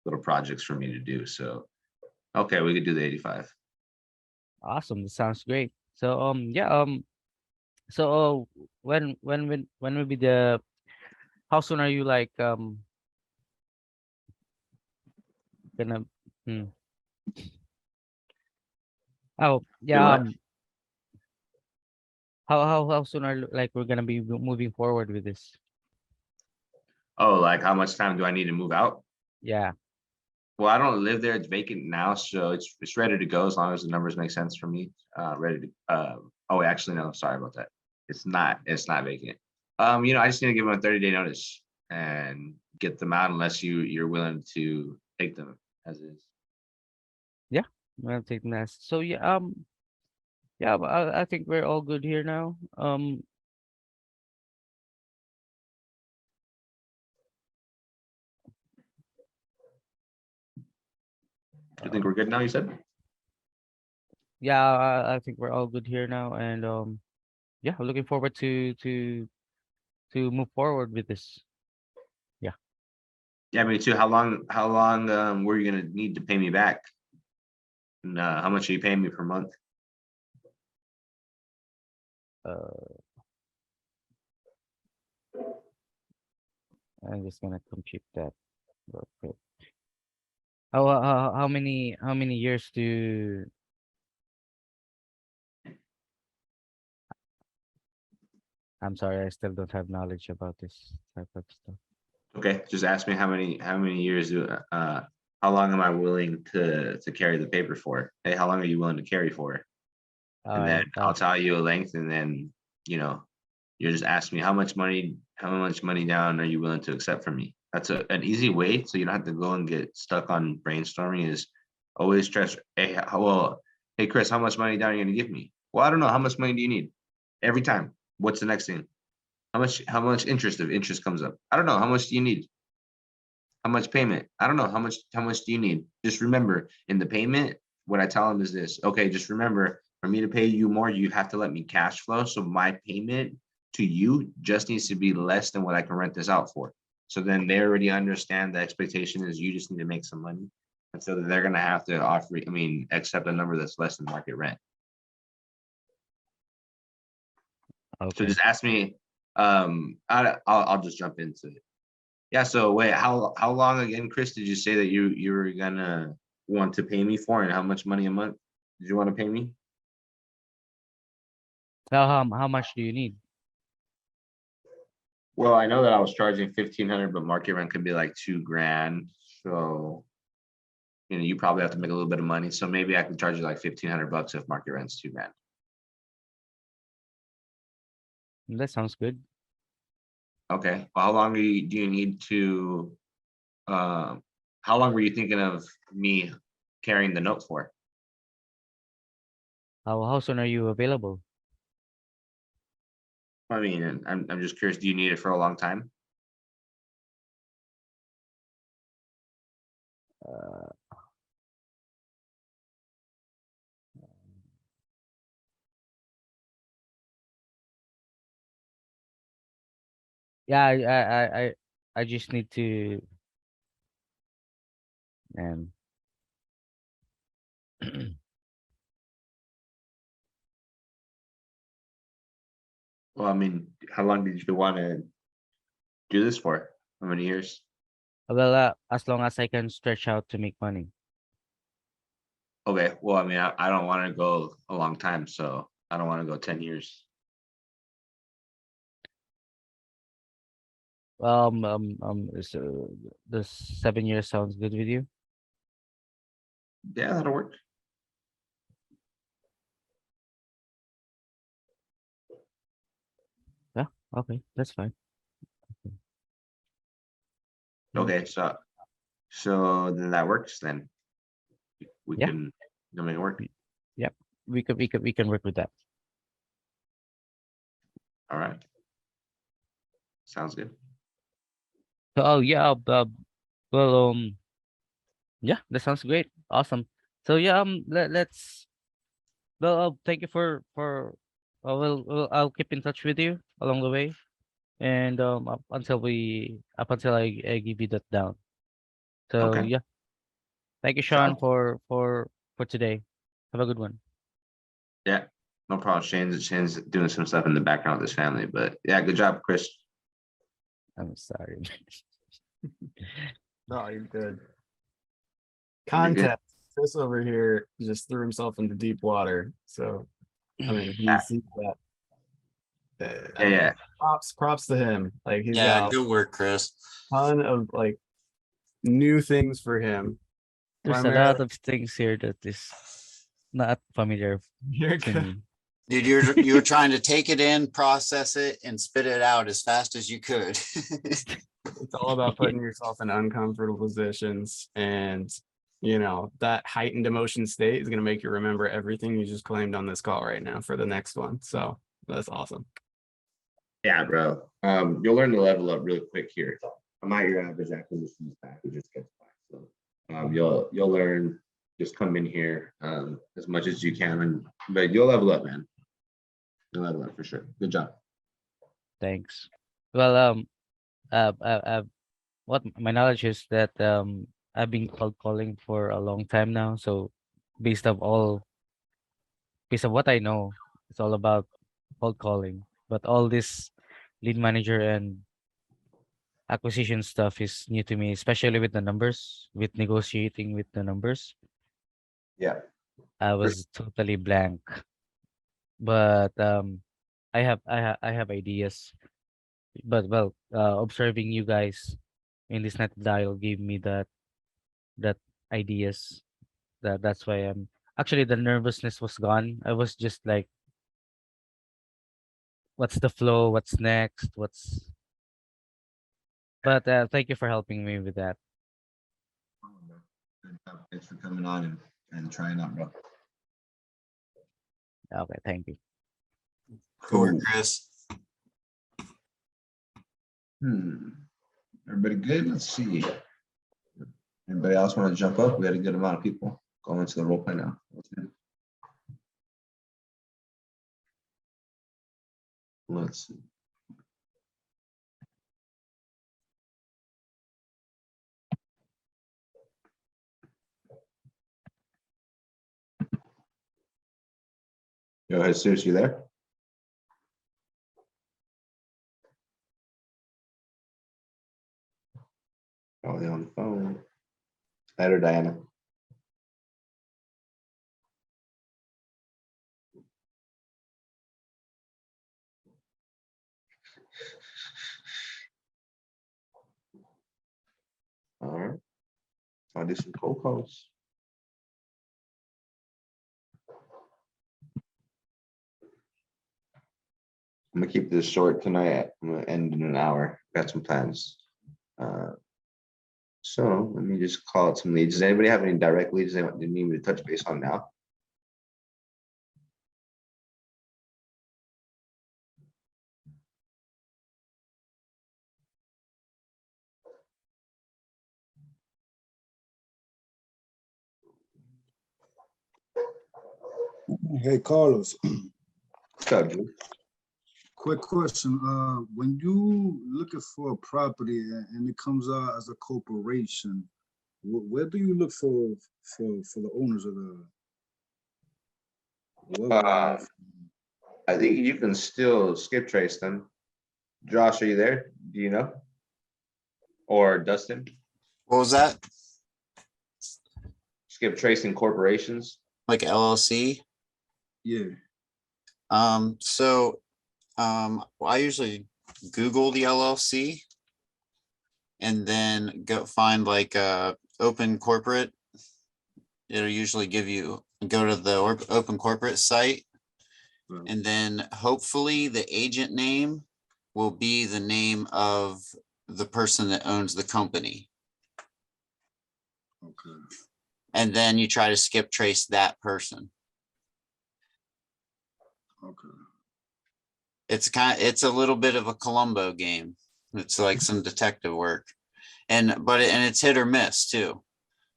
little projects for me to do. So okay, we could do the 85. Awesome. That sounds great. So yeah. So when will be the how soon are you like gonna oh Do yeah, what? how soon are like we're gonna be moving forward with this? Oh, like how much time do I need to move out? Yeah. Well, I don't live there. It's vacant now, so it's ready to go as long as the numbers make sense for me. Ready to. Oh, actually, no. Sorry about that. It's not. It's not vacant. I just need to give them a 30-day notice and get them out unless you're willing to take them as is. Yeah, I'm gonna take that. So yeah, yeah, but I think we're all good here now. You think we're good now? You said. Yeah, I think we're all good here now, and yeah, looking forward to move forward with this. Yeah. Yeah, me too. How long were you gonna need to pay me back? And how much are you paying me per month? I'm just gonna compute that real quick. How many years do I'm sorry, I still don't have knowledge about this type of stuff. Okay, just ask me how many years do, how long am I willing to carry the paper for? Hey, how long are you willing to carry for? And then I'll tell you a length and then, you know, you're just asking me how much money down are you willing to accept from me? That's an easy way, so you don't have to go and get stuck on brainstorming is always stress, hey, hey, Chris, how much money down are you gonna give me? Well, I don't know. How much money do you need? Every time. What's the next thing? How much interest if interest comes up? I don't know. How much do you need? How much payment? I don't know. How much do you need? Just remember in the payment, what I tell them is this. Okay, just remember for me to pay you more, you have to let me cash flow. So my payment to you just needs to be less than what I can rent this out for. So then they already understand the expectation is you just need to make some money. And so they're gonna have to accept a number that's less than market rent. So Okay. just ask me, I'll just jump into it. Yeah, so wait, how long again, Chris, did you say that you were gonna want to pay me for and how much money a month did you want to pay me? Now, how much do you need? Well, I know that I was charging 1,500, but market rent could be like 2 grand. So, you know, you probably have to make a little bit of money. So maybe I can charge you like 1,500 bucks if market rent's 2 grand. That sounds good. Okay, well, how long do you need to, how long were you thinking of me carrying the note for? How soon are you available? I mean, I'm just curious, do you need it for a long time? Uh, yeah, I just need to and Well, I mean, how long did you want to do this for? How many years? well, as long as I can stretch out to make money. Okay, well, I mean, I don't want to go a long time, so I don't want to go 10 years. So the 7 years sounds good with you? Yeah, that'll work. Yeah, okay, that's fine. Okay, so then that works then. We Yeah. can make it work. Yep, we can work with that. All right. Sounds good. So, oh yeah, well, yeah, that sounds great. Awesome. So yeah, let's. Well, thank you I'll keep in touch with you along the way, and up until I give you that down. So Okay. yeah, thank you, Sean, Sounds- for today. Have a good one. Yeah, no problem. Shane's doing some stuff in the background with his family, but yeah, good job, Chris. I'm sorry. No, you're good. You're good. Context. Chris over here just threw himself into deep water. So, I mean, he's that. Yeah. Props to him. Like he's Yeah, got good work, Chris. a ton of like new things for him. There's a Primarily- lot of things here that is not familiar You're to good. me. Dude, you're trying to take it in, process it, and spit it out as fast as you could. It's all about putting yourself in uncomfortable positions, and you know that heightened emotion state is going to make you remember everything you just claimed on this call right now for the next one. So that's awesome. Yeah, bro. You'll learn to level up really quick here. I'm not your average acquisitions package just gets back. So you'll learn, just come in here as much as you can, but you'll level up, man. You'll level up for sure. Good job. Thanks. Well, what my knowledge is that I've been cold calling for a long time now. So based of what I know, it's all about cold calling. But all this lead manager and acquisition stuff is new to me, especially with the numbers, with negotiating with the numbers. Yeah. I was totally blank. But I have ideas. But well, observing you guys in this net dial gave me that ideas. That's why I'm actually the nervousness was gone. I was just like, what's the flow? What's next? What's but thank you for helping me with that. Good job. Thanks for coming on and trying out, bro. Okay, thank you. Good work, Cool. Chris. Everybody good? Let's see. Anybody else want to jump up? We had a good amount of people going into the role play now. Let's see. Yo, Jesus, you there? Oh, they're on the phone. Ed or Diana? All right. I'll do some cold calls. I'm gonna keep this short tonight. I'm gonna end in an hour. Got some plans. So let me just call out some leads. Does anybody have any direct leads they need me to touch base on now? Hey, Carlos, What's up, dude? quick question. When you looking for a property and it comes out as a corporation, where do you look for the owners of the? I think you can still skip trace them. Josh, are you there? Do you know? Or Dustin? What was that? Skip tracing corporations? Like LLC? Yeah. I usually Google the LLC and then go find like open corporate. It'll usually give you, go to the open corporate site. And then hopefully the agent name will be the name of the person that owns the company. Okay. And then you try to skip trace that person. Okay. It's a little bit of a Columbo game. It's like some detective work. And it's hit or miss too.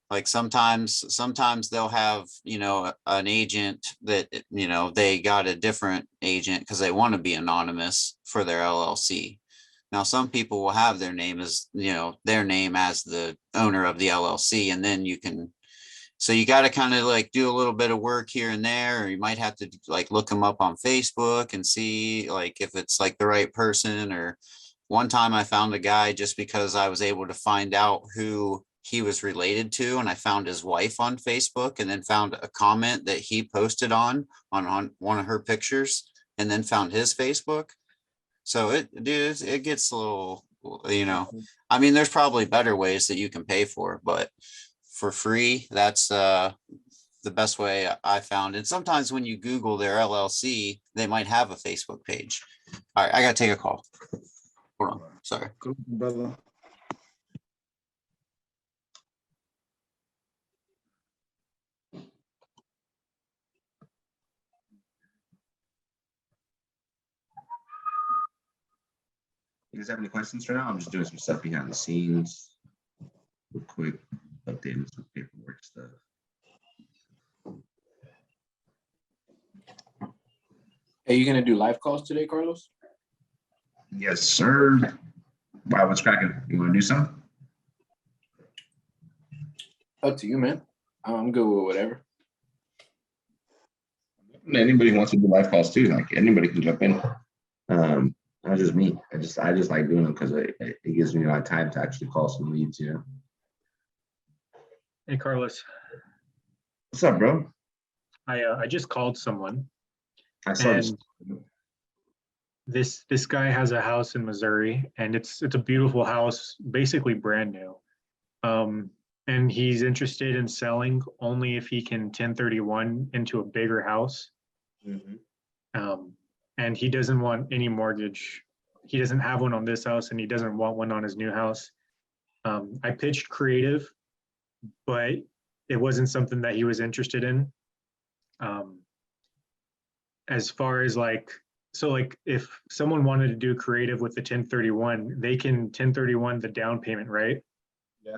Like sometimes they'll have, an agent that, they got a different agent because they want to be anonymous for their LLC. Now, some people will have their name as, their name as the owner of the LLC, and then so you got to kind of like do a little bit of work here and there, or you might have to like look them up on Facebook and see like if it's like the right person. Or one time I found a guy just because I was able to find out who he was related to, and I found his wife on Facebook and then found a comment that he posted on one of her pictures and then found his Facebook. So it gets a little, I mean, there's probably better ways that you can pay for it, but for free, that's the best way I found. And sometimes when you Google their LLC, they might have a Facebook page. All right, I gotta take a call. Hold on, sorry. Good, brother. You guys have any questions for now? I'm just doing some stuff behind the scenes. Real quick, updating some paperwork stuff. Are you gonna do live calls today, Carlos? Yes, sir. Wow, what's cracking? You want to do something? Up to you, man. I'm good with whatever. Anybody wants to do live calls too. Like anybody can jump in. That's just me. I just like doing them because it gives me a lot of time to actually call some leads, you know. Hey, Carlos, What's up, bro? I just called someone, I saw this. and this guy has a house in Missouri, and it's a beautiful house, basically brand new. And he's interested in selling only if he can 1031 into a bigger house. Mhm. And he doesn't want any mortgage. He doesn't have one on this house, and he doesn't want one on his new house. I pitched creative, but it wasn't something that he was interested in. As far as like, so like if someone wanted to do creative with the 1031, they can 1031 the down payment, right? Yeah.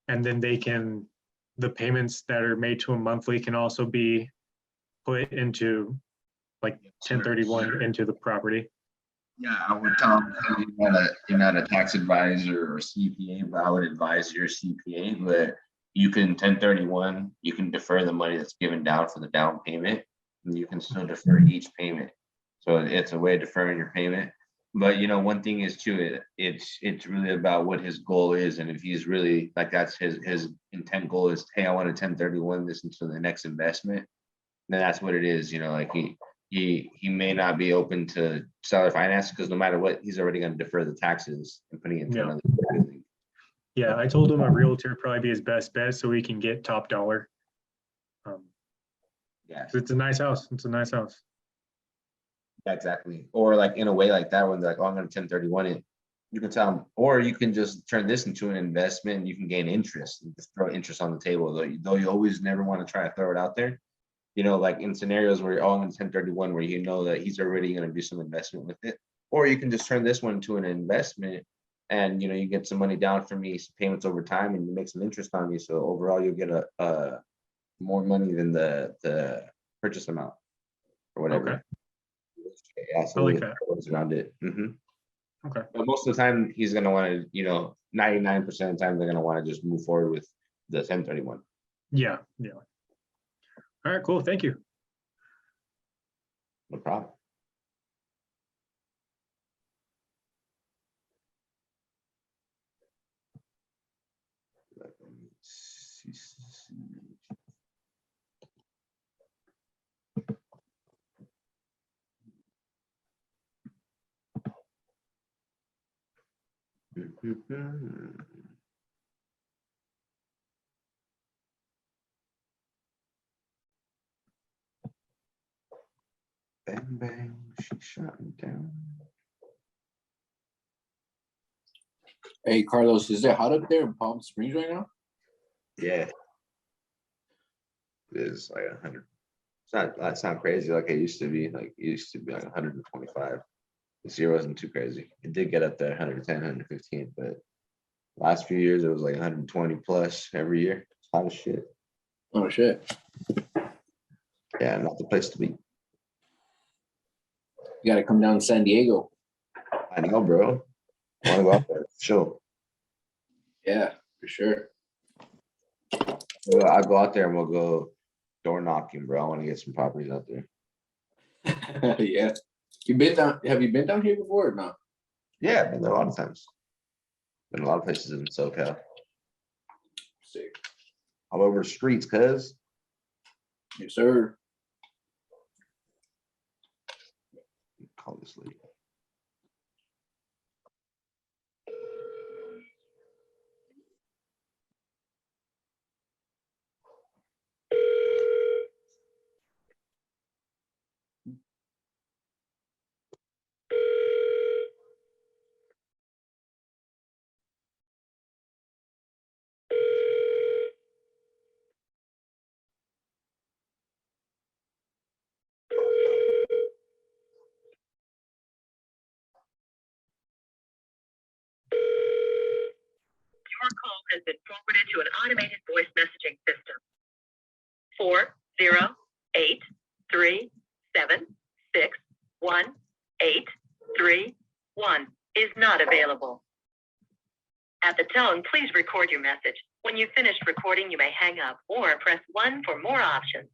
And then the payments that are made to him monthly can also be put into like 1031 into the property. Yeah, I would tell them you're not a tax advisor or CPA, but I would advise your CPA. But you can 1031, you can defer the money that's given down for the down payment, and you can still defer each payment. So it's a way of deferring your payment. But you know, one thing is too, it's really about what his goal is, and if he's really like that's his intent goal is, hey, I want to 1031 this into the next investment, then that's what it is. You know, like he may not be open to seller finance because no matter what, he's already going to defer the taxes and putting it into Yeah. another building. Yeah, I told him a realtor would probably be his best bet so he can get top dollar. Yeah, It's a nice house. It's a nice house. exactly. Or like in a way like that, when they're like, oh, I'm going to 1031 it, you can tell them, or you can just turn this into an investment and you can gain interest and just throw interest on the table. Though you always never want to try to throw it out there. You know, like in scenarios where you're all in 1031, where you know that he's already going to do some investment with it, or you can just turn this one to an investment, and you know you get some money down from me, some payments over time, and you make some interest on me. So overall, you'll get a more money than the purchase amount or whatever. Okay. Yeah, so I like it that. goes around it. Okay. But most of the time, he's going to want to, you know, 99% of the time, they're going to want to just move forward with the 1031. Yeah. Yeah. All right, cool. Thank you. No problem. Let me see. Bang, bang, she shot me down. Hey, Carlos, is it hot up there in Palm Springs right now? Yeah. It is like 100. That's not crazy like it used to be. Like it used to be like 125. This year wasn't too crazy. It did get up there 110, 115, but last few years it was like 120 plus every year. It's hot as shit. Oh shit. Yeah, not the place to be. You gotta come down to San Diego. I know, bro. I want to go out there. Sure. Yeah, for sure. Well, I'll go out there and we'll go door knocking, bro. I want to get some properties out there. Yeah. You been down? Have you been down here before or not? Yeah, I've been there a lot of times. Been a lot of places in SoCal. Sick. All over the streets, cuz. Yes, sir. Call this lady. Your call has been forwarded to an automated voice messaging system. 40837618131 is not available. At the tone, please record your message. When you've finished recording, you may hang up or press 1 for more options.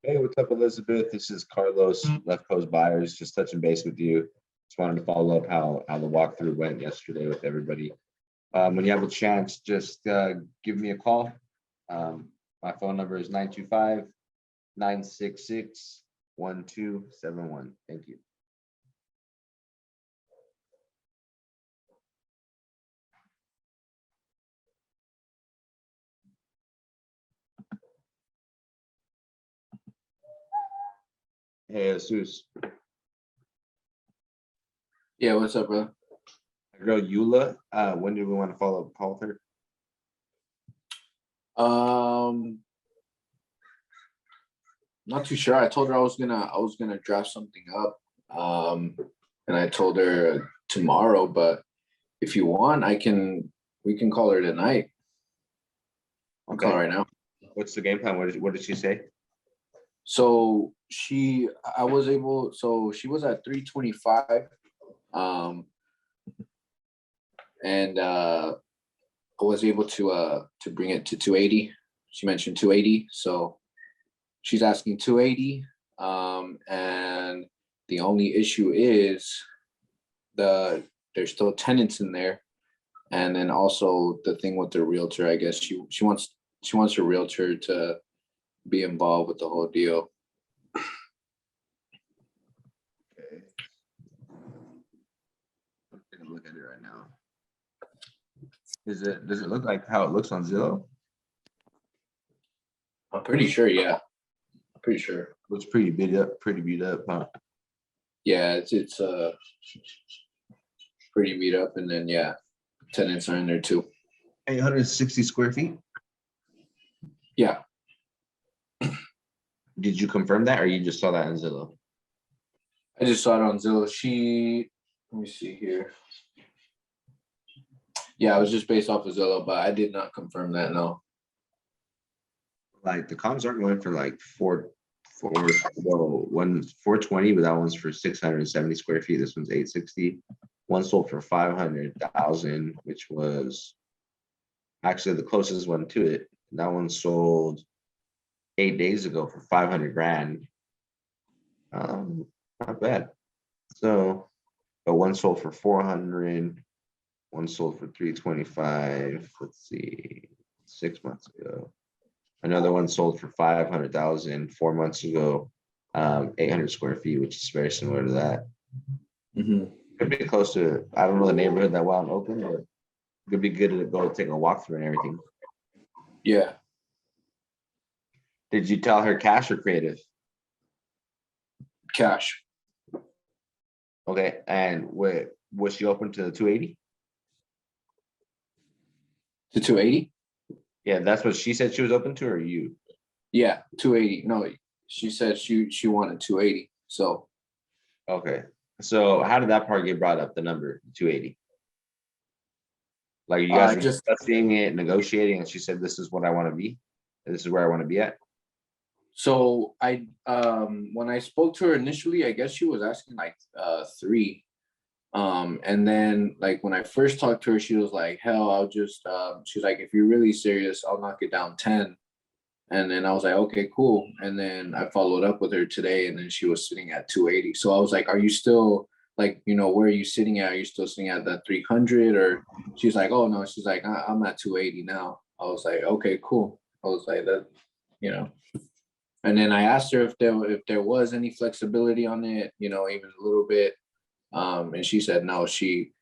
Hey, what's up, Elizabeth? This is Carlos, Left Coast Buyers, just touching base with you. Just wanted to follow up how the walkthrough went yesterday with everybody. When you have a chance, just give me a call. My phone number is 925-966-1271. Thank you. Hey, Jesus. Yeah, what's up, bro? Girl, Eula, when do we want to follow up call with her? Not too sure. I told her I was gonna draft something up. And I told her tomorrow, but if you want, we can call her tonight. I'll call her right now. What's the game plan? What did she say? So she was at 325. And I was able to bring it to 280. She mentioned 280, so she's asking 280. And the only issue is there's still tenants in there, and then also the thing with the realtor. I guess she wants her realtor to be involved with the whole deal. Okay. I'm gonna look at it right now. Does it look like how it looks on Zillow? I'm pretty sure, yeah. I'm pretty sure. Looks pretty beat up, huh? Yeah, it's pretty beat up, and then yeah, tenants are in there too. 860 square feet. Yeah. Did you confirm that, or you just saw that on Zillow? I just saw it on Zillow. Let me see here. Yeah, it was just based off of Zillow, but I did not confirm that, no. Like the comps aren't going for like 420, but that one's for 670 square feet. This one's 860. One sold for 500,000, which was actually the closest one to it. That one sold 8 days ago for 500 grand. Not bad. So, but one sold for 400. One sold for 325. Let's see, 6 months ago. Another one sold for 500,000 4 months ago. 800 square feet, which is very similar to that. Could be close to. I don't know the neighborhood that well in Oakland, but it could be good to go take a walk through and everything. Yeah. Did you tell her cash or creative? Cash. Okay, and was she open to the 280? To 280? Yeah, that's what she said she was open to, or you? Yeah, 280. No, she said she wanted 280. So okay. So how did that part get brought up? The number 280. Like you guys were just discussing it, negotiating, and she said, "This is what I want to be. This is where I want to be at." So when I spoke to her initially, I guess she was asking like 3. And then like when I first talked to her, she was like, hell, I'll just she's like, if you're really serious, I'll knock it down 10. And then I was like, okay, cool. And then I followed up with her today, and then she was sitting at 280. So I was like, are you still like, where are you sitting at? Are you still sitting at that 300? Or she's like, oh no, she's like, I'm at 280 now. I was like, okay, cool. I was like that, And then I asked her if there was any flexibility on it, even a little bit. And she said no. She's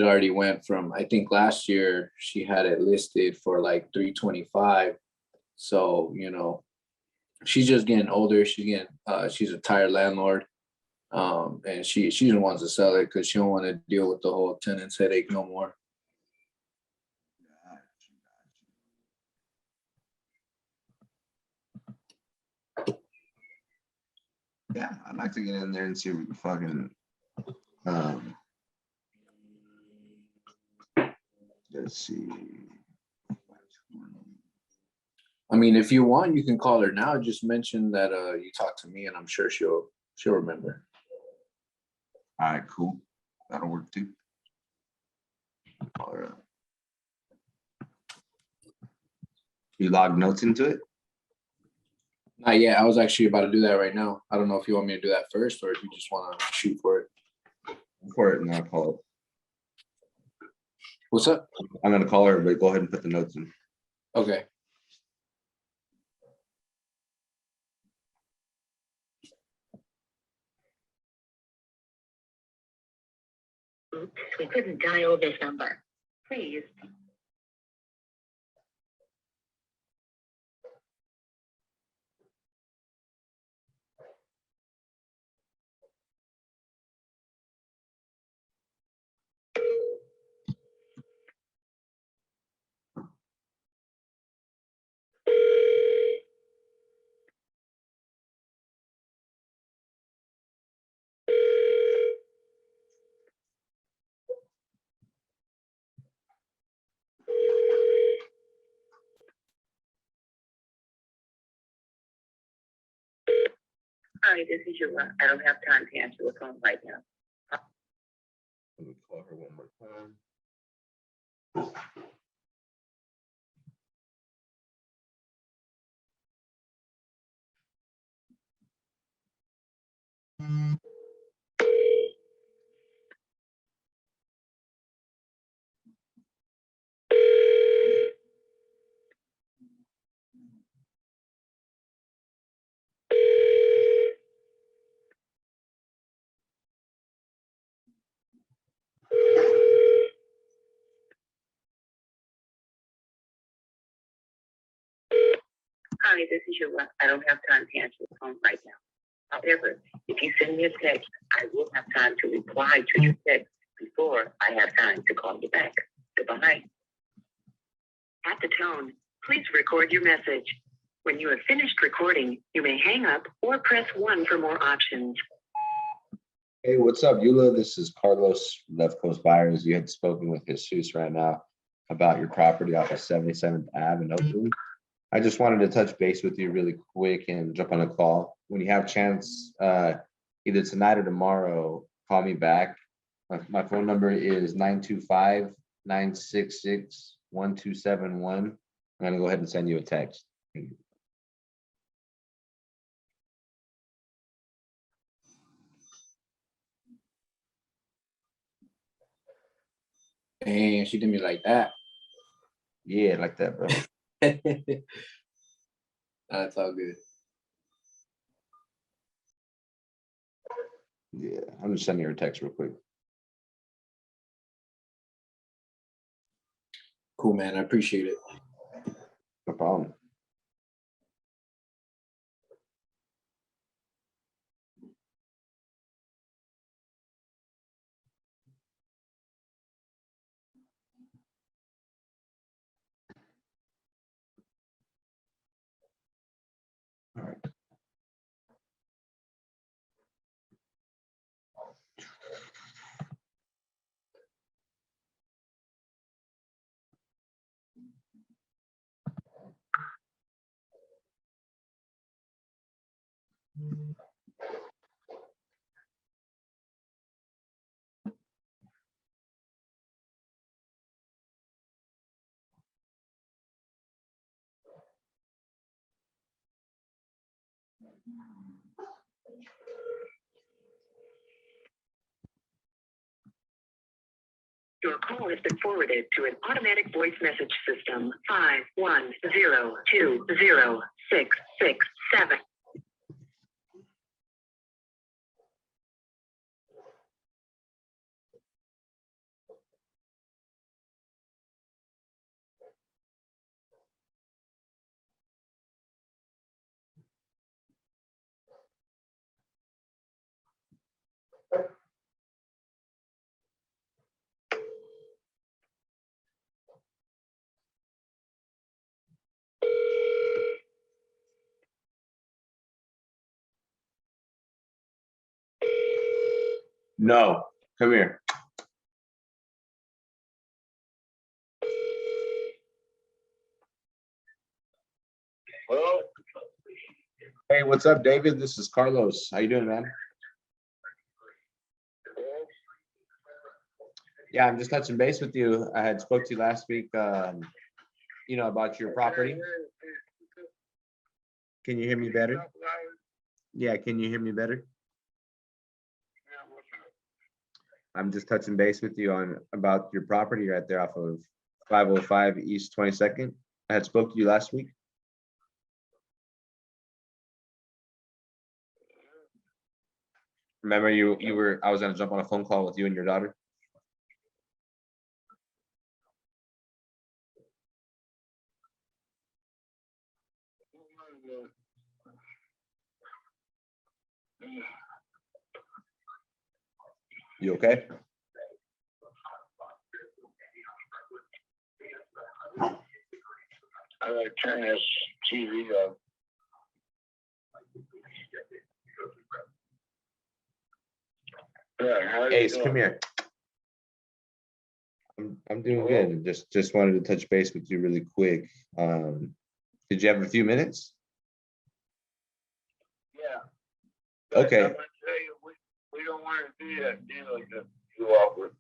already went from, I think last year she had it listed for like 325. So she's just getting older. She's a tired landlord, and she just wants to sell it because she don't want to deal with the whole tenants headache no more. Yeah, I'd like to get in there and see if we can fucking let's see. I mean, if you want, you can call her now. Just mention that you talked to me, and I'm sure she'll remember. All right, cool. That'll work too. Call her up. You log notes into it? Not yet. I was actually about to do that right now. I don't know if you want me to do that first or if you just want to shoot for it. For it and I'll call it. What's up? I'm gonna call her, but go ahead and put the notes in. Okay. Oops, we couldn't dial this number. Please. Hi, this is Yula. I don't have time to answer the phone right now. Let me call her one more time. Hi, this is Yula. I don't have time to answer the phone right now. However, if you send me a text, I will have time to reply to your text before I have time to call you back. Goodbye. At the tone, please record your message. When you have finished recording, you may hang up or press 1 for more options. Hey, what's up, Eula? This is Carlos, Left Coast Buyers. You had spoken with Jesus right now about your property off of 77th Ave in Oakland. I just wanted to touch base with you really quick and jump on a call. When you have a chance, either tonight or tomorrow, call me back. My phone number is 925-966-1271. I'm gonna go ahead and send you a text. And she did me like that. Yeah, like that, bro. That's all good. Yeah, I'm just sending her a text real quick. Cool, man. I appreciate it. No problem. All right. Your call has been forwarded to an automatic voice message system. 510206667. No, come here. Hello? Hey, what's up, David? This is Carlos. How you doing, man? Yeah, I'm just touching base with you. I had spoke to you last week, about your property. Can you hear me better? Yeah, can you hear me better? I'm just touching base with you on about your property right there off of 505 East 22nd. I had spoke to you last week. Remember I was gonna jump on a phone call with you and your daughter. You okay? I gotta turn this TV off. Yeah, how you Ace, doing? come here. I'm doing good. Just wanted to touch base with you really quick. Did you have a few minutes? Yeah. Okay. I'm gonna tell you, we don't wanna do that deal like that too awkward.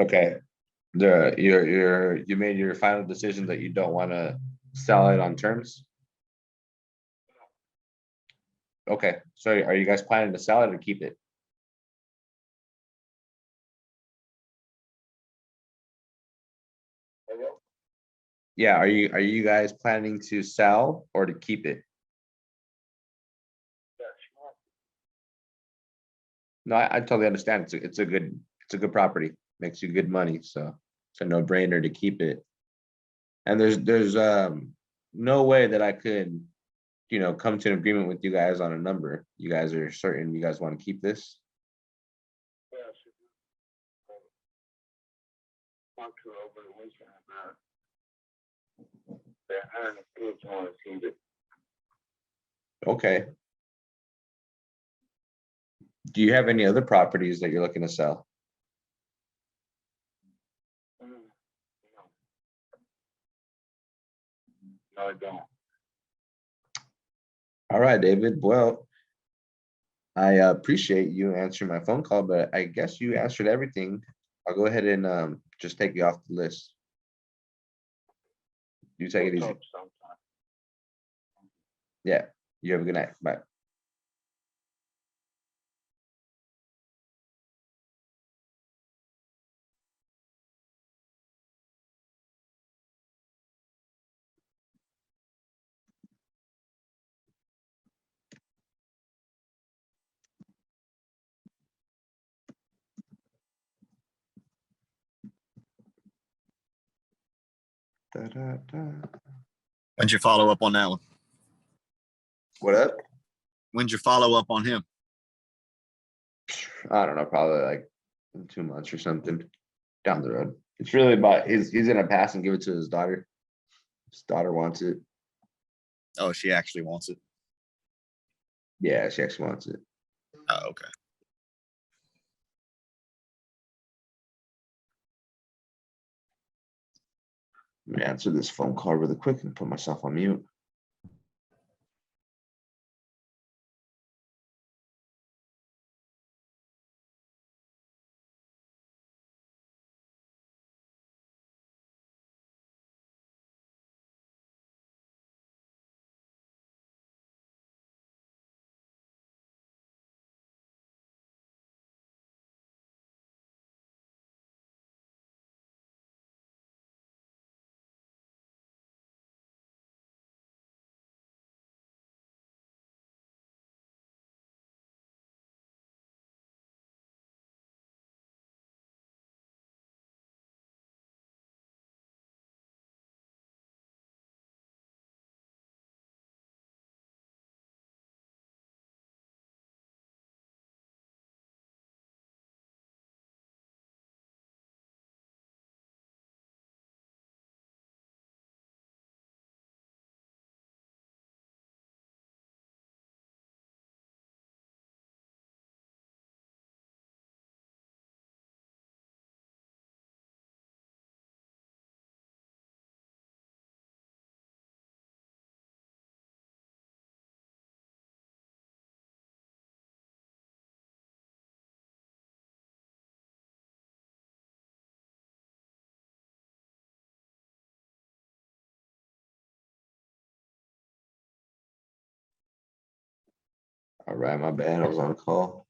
Okay. You made your final decision that you don't want to sell it on terms? Okay, so are you guys planning to sell it or keep it? Hello? Yeah, are you guys planning to sell or to keep it? Yeah, sure. No, I totally understand. It's a good property. Makes you good money, so it's a no-brainer to keep it. And there's no way that I could, come to an agreement with you guys on a number. You guys are certain you guys want to keep this? Yeah, sure. Talk to her over the weekend about that. Her and the kids wanna see it. Okay. Do you have any other properties that you're looking to sell? No, I don't. All right, David. Well, I appreciate you answering my phone call, but I guess you answered everything. I'll go ahead and just take you off the list. You take it We'll easy. talk sometime. Yeah. You have a good night. Bye. Da-da-da. When's your follow up on that one? What up? When's your follow up on him? I don't know, probably like in 2 months or something down the road. It's really about he's gonna pass and give it to his daughter. His daughter wants it. Oh, she actually wants it. Yeah, she actually wants it. Oh, okay. Let me answer this phone call really quick and put myself on mute. All right, my bad. I was on a call.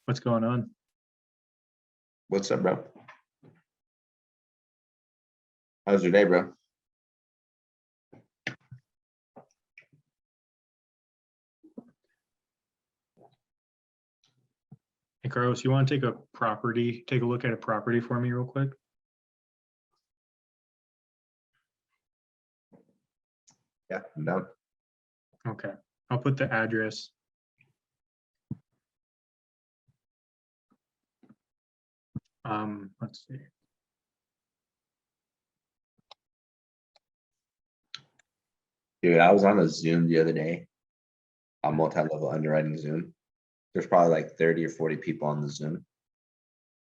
What's going on? What's up, bro? How's your day, bro? Hey, Carlos, you want to take a look at a property for me real quick? Yeah, I'm down. Okay, I'll put the address. Let's see. Dude, I was on a Zoom the other day, a multi-level underwriting Zoom. There's probably like 30 or 40 people on the Zoom.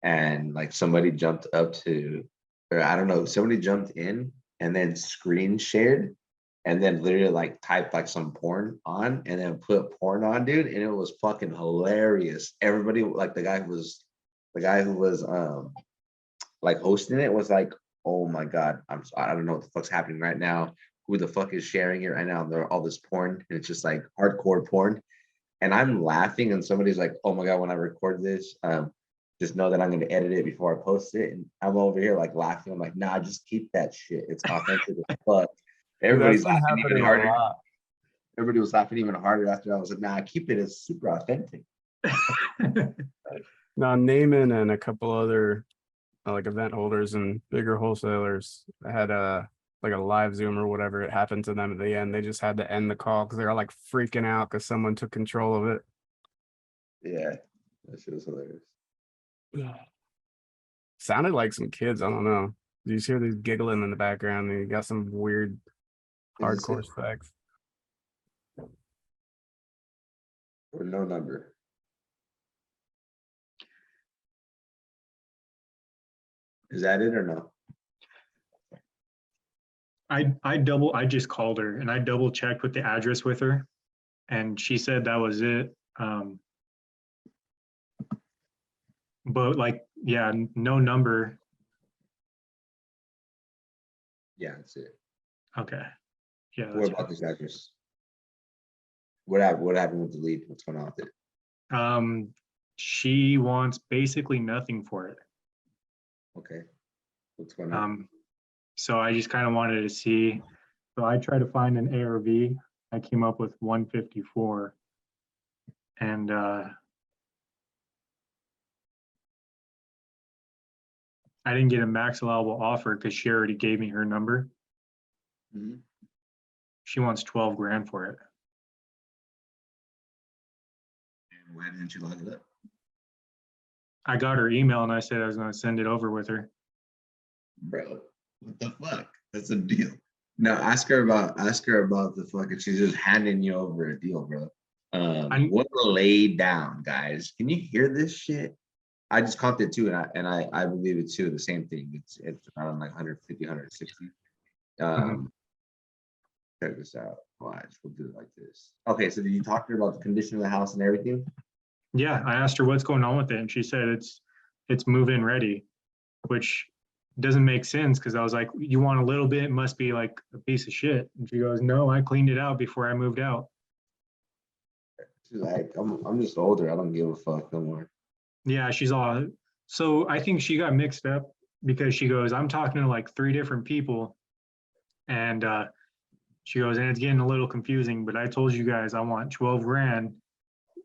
And like somebody jumped up to, or I don't know, somebody jumped in and then screen shared and then literally like typed like some porn on and then put porn on, dude. And it was fucking hilarious. Everybody, like the guy who was like hosting it was like, oh my God, I don't know what the fuck's happening right now. Who the fuck is sharing it right now? And there are all this porn and it's just like hardcore porn. And I'm laughing and somebody's like, oh my God, when I record this, just know that I'm going to edit it before I post it. And I'm over here like laughing. I'm like, nah, just keep that shit. It's authentic as fuck. Everybody's That's been laughing even happening a harder. lot. Everybody was laughing even harder after I was like, nah, keep it as super authentic. Now, Naaman and a couple other like event holders and bigger wholesalers had a like a live Zoom or whatever. It happened to them at the end. They just had to end the call because they were like freaking out because someone took control of it. Yeah, that shit was hilarious. Sounded like some kids. I don't know. You just hear these giggling in the background. And you got some weird hardcore specs. Or no number. Is that it or no? I just called her and I double checked with the address with her and she said that was it. But like, yeah, no number. Yeah, that's it. Okay. Yeah. What about this address? What happened with the lead? What's going on with it? She wants basically nothing for it. Okay. What's going on? So I just kind of wanted to see. So I tried to find an ARV. I came up with 154. And I didn't get a max allowable offer because she already gave me her number. Mhm. She wants 12 grand for it. And why didn't you lock it up? I got her email and I said I was going to send it over with her. Bro, what the fuck? That's a deal. No, ask her about the fucking, she's just handing you over a deal, bro. What a lay down, guys. Can you hear this shit? I just comped it too, and I believe it too. The same thing. It's around like 150, 160. Check this out. Watch, we'll do it like this. Okay, so did you talk to her about the condition of the house and everything? Yeah, I asked her what's going on with it, and she said it's move-in ready, which doesn't make sense because I was like, you want a little bit, it must be like a piece of shit. And she goes, no, I cleaned it out before I moved out. She's like, I'm just older. I don't give a fuck no more. Yeah, she's all, so I think she got mixed up because she goes, I'm talking to like 3 different people. And she goes, and it's getting a little confusing, but I told you guys I want 12 grand,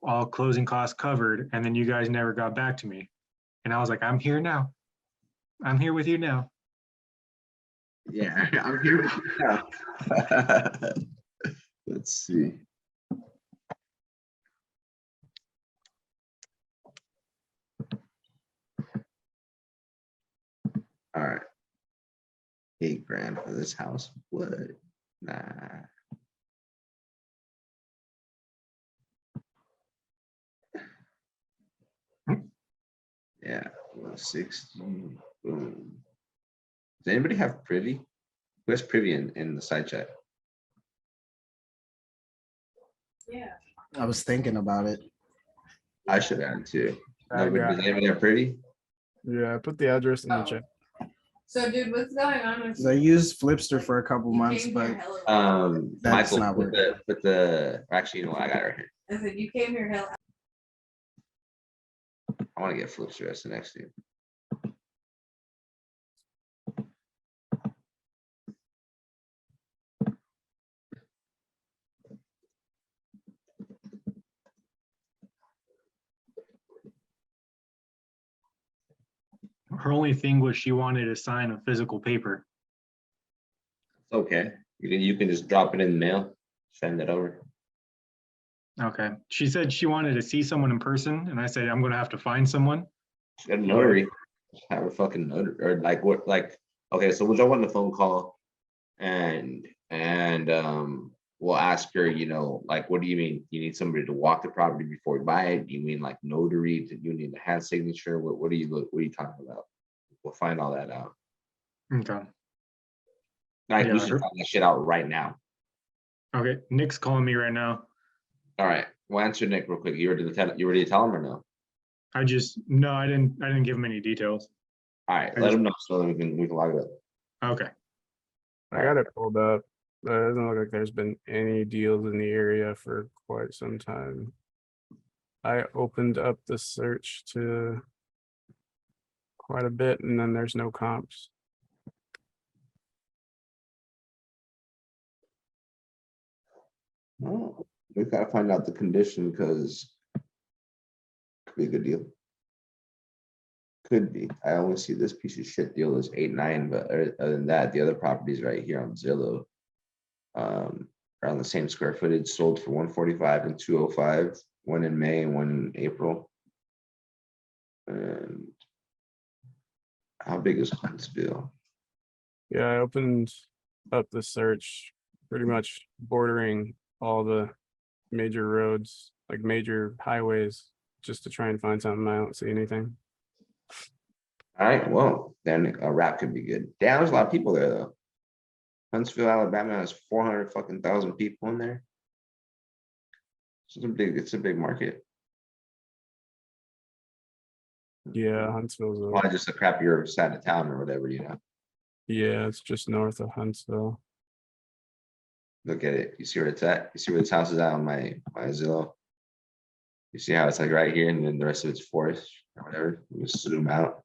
all closing costs covered. And then you guys never got back to me. And I was like, I'm here now. I'm here with you now. Yeah, I'm here with you now. Let's see. All right. 8 grand for this house. What? Nah. Yeah, 160. Boom. Does anybody have privy? Who has privy in the side chat? I was thinking about it. I should add too. I Nobody got was it. living there pretty. Yeah, I put the address in the chat. So dude, what's going on with 'Cause I used Flipster for a couple months, but that's Michael, not working. put the, actually, you know what, I got it right here. I said, you came here hell. I want to get Flipster as the next dude. Her only thing was she wanted to sign a physical paper. It's okay. You can just drop it in the mail, send it over. Okay. She said she wanted to see someone in person, and I said, I'm gonna have to find someone. Just get a notary. Just have a fucking notary, or like what, like, okay, so we'll jump on the phone call and we'll ask her, you know, like, what do you mean? You need somebody to walk the property before you buy it? Do you mean like notary? Do you need a hand signature? What are you talking about? We'll find all that out. Okay. Like, we Yeah, should her- find that shit out right now. Okay, Nick's calling me right now. All right, we'll answer Nick real quick. You ready to tell him or no? I didn't give him any details. All right, I let just- him know so that we can log it up. Okay. I got it pulled up. But it doesn't look like there's been any deals in the area for quite some time. I opened up the search to quite a bit and then there's no comps. Oh, we've got to find out the condition because could be a good deal. Could be. I only see this piece of shit deal is 8.9, but other than that, the other properties right here on Zillow are on the same square footage, sold for 145 and 205, one in May and one in April. And how big is Huntsville? Yeah, I opened up the search pretty much bordering all the major roads, like major highways, just to try and find something. I don't see anything. All right, well, then a wrap could be good. Damn, there's a lot of people there though. Huntsville, Alabama has 400 fucking thousand people in there. It's a big market. Yeah, Huntsville's Well, just a crappier side of town or whatever, you know. yeah, it's just north of Huntsville. Look at it. You see where it's at? You see where this house is at on my Zillow? You see how it's like right here and then the rest of it's forest or whatever. You just zoom out.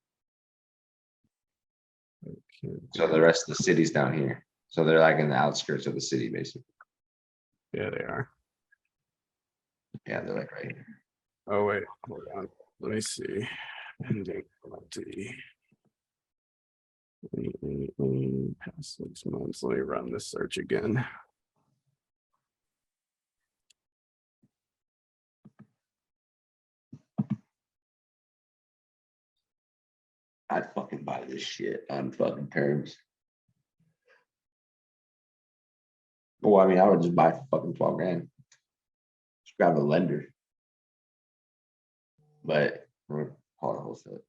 So the rest of the city's down here. So they're like in the outskirts of the city, basically. Yeah, they are. Yeah, they're like right here. Oh wait, hold on. Let me see. Pending penalty. Past 6 months. Let me run this search again. I'd fucking buy this shit on fucking terms. Well, I mean, I would just buy for fucking 12 grand. Just grab a lender. But we're call it wholesale.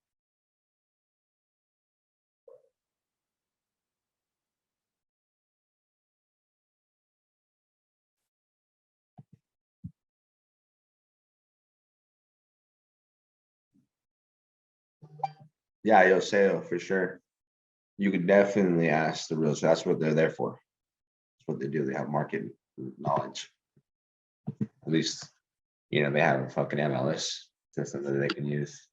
Yeah, yo, sale for sure. You could definitely ask the realtor. That's what they're there for. That's what they do. They have market knowledge. At least, you know, they have a fucking MLS system that they can use.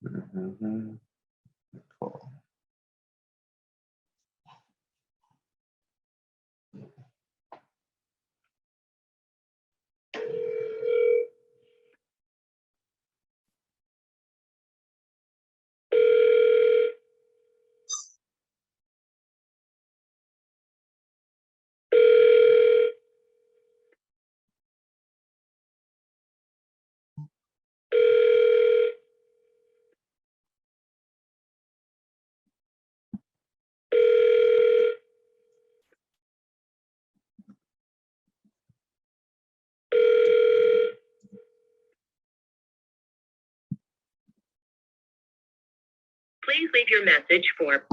Mhm. Cool. Please leave your message for.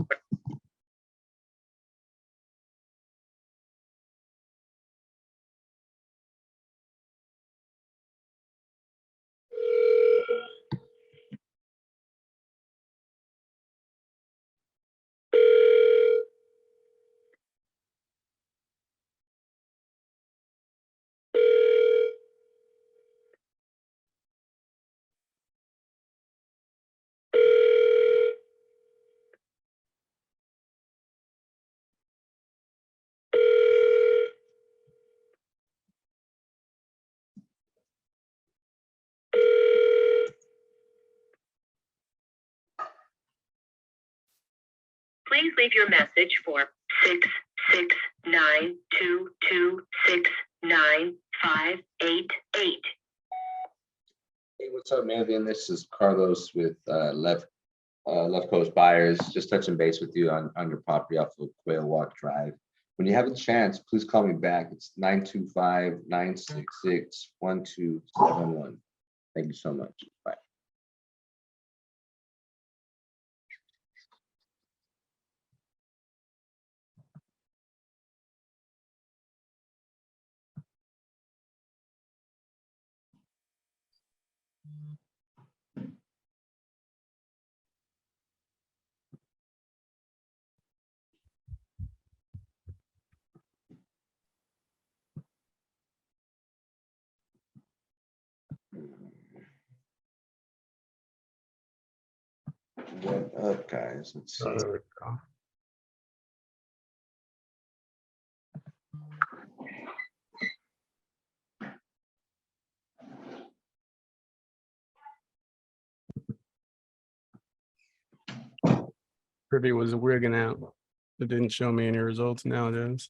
Please leave your message for 669-226-9588. Hey, what's up, Manvian? This is Carlos with Left Coast Buyers. Just touching base with you on your property off of Quail Walk Drive. When you have a chance, please call me back. It's 925-966-1271. Thank you so much. Bye. What up, guys? Let's see. There we go. Privy was wigging out. It didn't show me any results nowadays.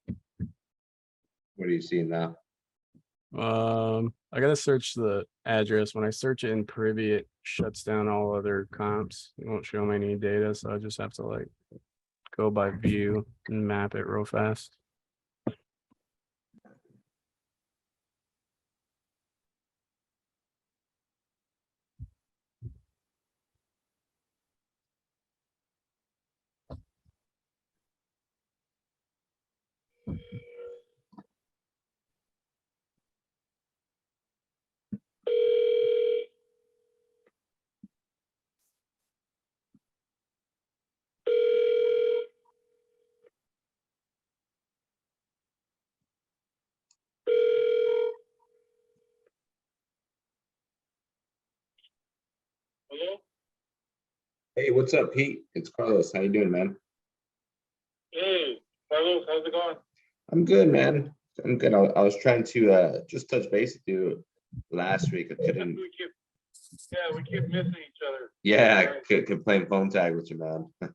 What are you seeing now? I gotta search the address. When I search it in Privy, it shuts down all other comps. It won't show me any data, so I just have to like go by view and map it real fast. Hello? Hey, what's up, Pete? It's Carlos. How you doing, man? Hey, Carlos, how's it going? I'm good, man. I'm good. I was trying to just touch base with you last week. I couldn't. We keep missing each other. Yeah, I could play phone tag with you, man. Yeah,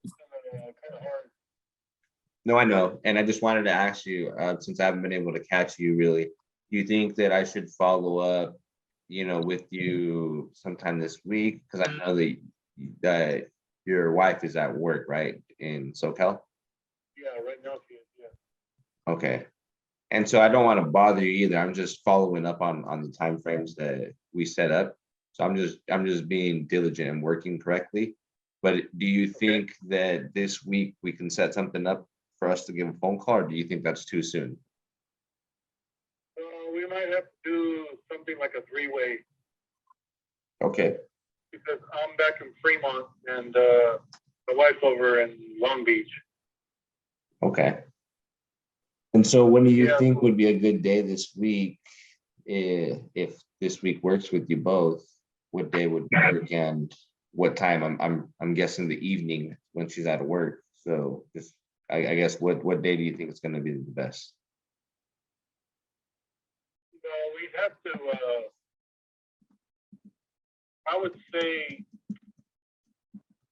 it's kind of hard. No, I know. And I just wanted to ask you, since I haven't been able to catch you really, do you think that I should follow up, with you sometime this week? Because I know that your wife is at work, right, in SoCal? Yeah, right now she is, yeah. Okay. And so I don't want to bother you either. I'm just following up on the timeframes that we set up. So I'm just being diligent and working correctly. But do you think that this week we can set something up for us to give a phone call, or do you think that's too soon? We might have to do something like a three-way, Okay. because I'm back in Fremont and the wife over in Long Beach. Okay. And so when do you Yeah. think would be a good day this week, if this week works with you both, what day would work and what time. I'm guessing the evening when she's out of work. So just, I guess, what day do you think is gonna be the best? We'd have to, I would say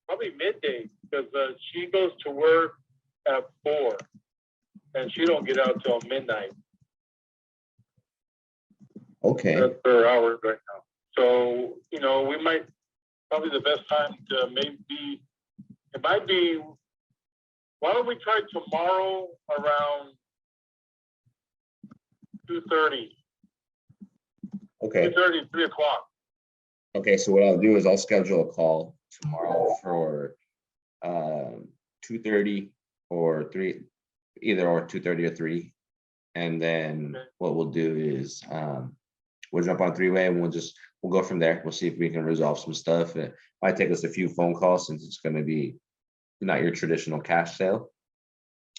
probably midday, because she goes to work at 4 and she don't get out till midnight. Okay, That's her hours right now. So, we might, probably the best time to maybe, it might be, why don't we try tomorrow around 2:30, okay. 2:30, 3 o'clock. Okay, so what I'll do is I'll schedule a call tomorrow for 2:30 or 3, either or 2:30 or 3. And then what we'll do is we'll jump on three-way and we'll go from there. We'll see if we can resolve some stuff. It might take us a few phone calls since it's gonna be not your traditional cash sale,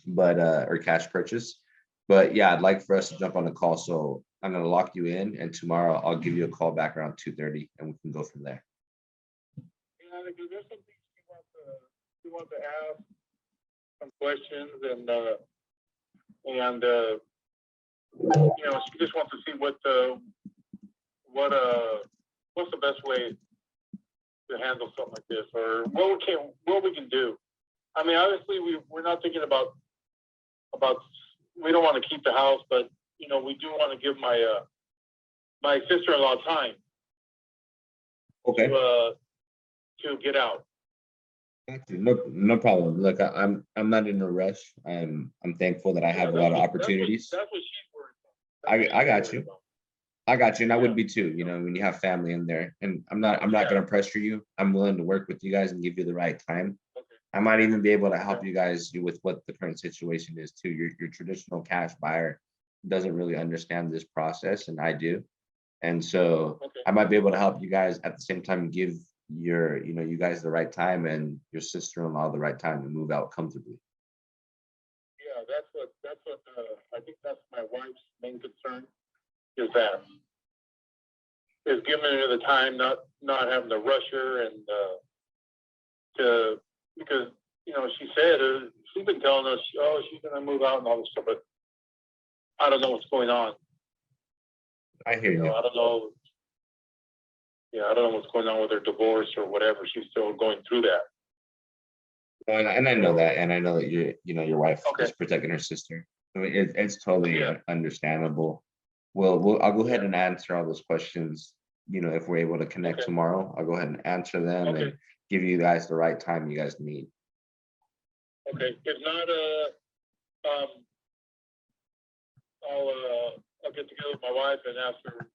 but or cash purchase. But yeah, I'd like for us to jump on the call. So I'm gonna lock you in, and tomorrow I'll give you a call back around 2:30 and we can go from there. Yeah, because there's some things she wants to ask, some questions, and she just wants to see what's the best way to handle something like this, or what we can do. I mean, obviously we're not thinking about we don't want to keep the house, but we do want to give my my sister-in-law time Okay. to get out. No problem. Look, I'm not in a rush. I'm thankful that I have a lot of opportunities. That's what she's worried about. I got you. I got you, and I would be too, when you have family in there. And I'm not gonna pressure you. I'm willing to work with you guys and give you the right time. I might even be able to help you guys with what the current situation is too. Your traditional cash buyer doesn't really understand this process, and I do. And so I might be able to help you guys at the same time, give you guys the right time and your sister-in-law the right time to move out comfortably. Yeah, that's what I think that's my wife's main concern, is that is giving her the time, not having to rush her, and because she said she's been telling us, she's gonna move out and all this stuff, but I don't know what's going on. I hear you. I don't know. Yeah, I don't know what's going on with her divorce or whatever. She's still going through that. And I know that, and I know that your wife is protecting her sister. So it's totally understandable. I'll go ahead and answer all those questions. If we're able to connect tomorrow, I'll go ahead and answer them and give you guys the right time you guys need. Okay, if not, I'll get together with my wife and ask her,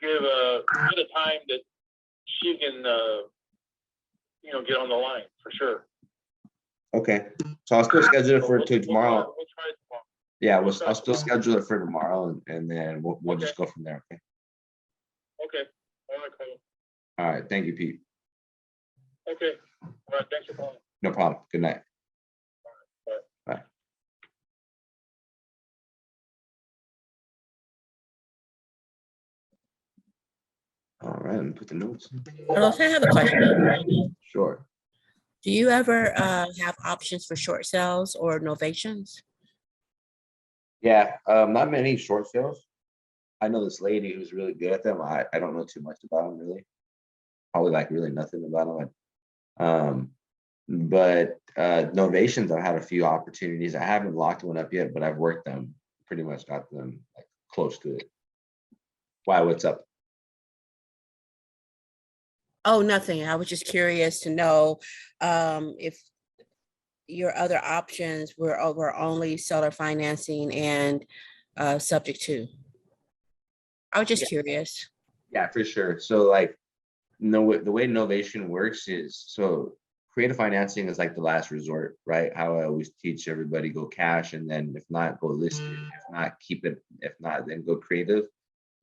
give a time that she can get on the line for sure. Okay, so I'll still schedule it for tomorrow. We'll try it tomorrow. Yeah, I'll still schedule it for tomorrow, and then we'll just go from there. Okay. Okay. All right, Carlos. All right. Thank you, Pete. Okay. All right. Thanks for calling. No problem. Good night. Bye. Bye. All right. Let me put the notes. Carlos, I have a question. Sure. Do you ever have options for short sales or novations? Yeah. Not many short sales. I know this lady who's really good at them. I don't know too much about them really. Probably like really nothing about them. But novations, I've had a few opportunities. I haven't locked one up yet, but I've worked them, pretty much got them like close to it. Why? What's up? Oh, nothing. I was just curious to know if your other options were only seller financing and subject to. I was just curious. Yeah, for sure. So like, no, the way Novation works is, so creative financing is like the last resort, right? How I always teach everybody, go cash, and then if not, go listed. If not, keep it. If not, then go creative.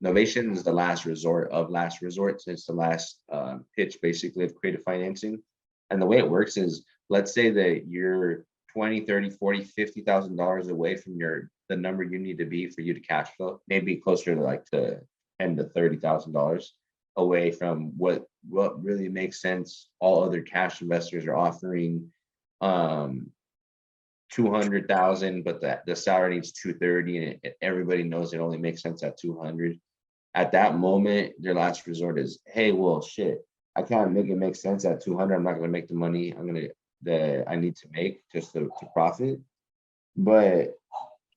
Novation is the last resort of last resorts. It's the last pitch basically of creative financing. And the way it works is, let's say that you're 20, 30, 40, $50,000 away from the number you need to be for you to cash flow, maybe closer to like to $10,000 to $30,000. away from what really makes sense. All other cash investors are offering 200,000, but the salary needs 230, and everybody knows it only makes sense at 200. At that moment, their last resort is, hey, well, shit, I can't make it make sense at 200. I'm not going to make the money that I need to make just to profit. But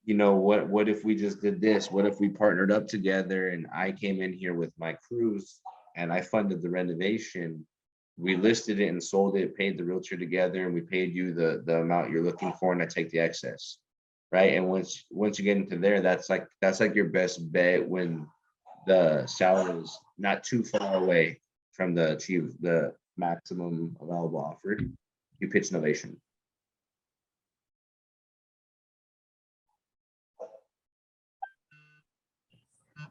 you know what if we just did this? What if we partnered up together and I came in here with my crews and I funded the renovation? We listed it and sold it, paid the realtor together, and we paid you the amount you're looking for, and I take the excess, right? And once you get into there, that's like your best bet when the salary is not too far away from the achieve the maximum available offer. You pitch innovation.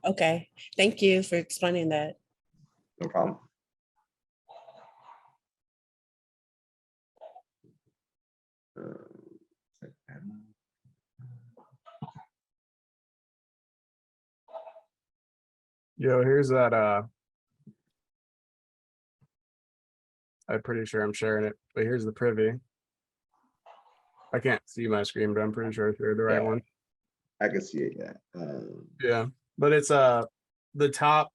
Okay, thank you for explaining that. No problem. Yo, here's that, I'm pretty sure I'm sharing it, but here's the privy. I can't see my screen, but I'm pretty sure I shared the right Yeah. one. I can see it, yeah. Yeah, but it's the top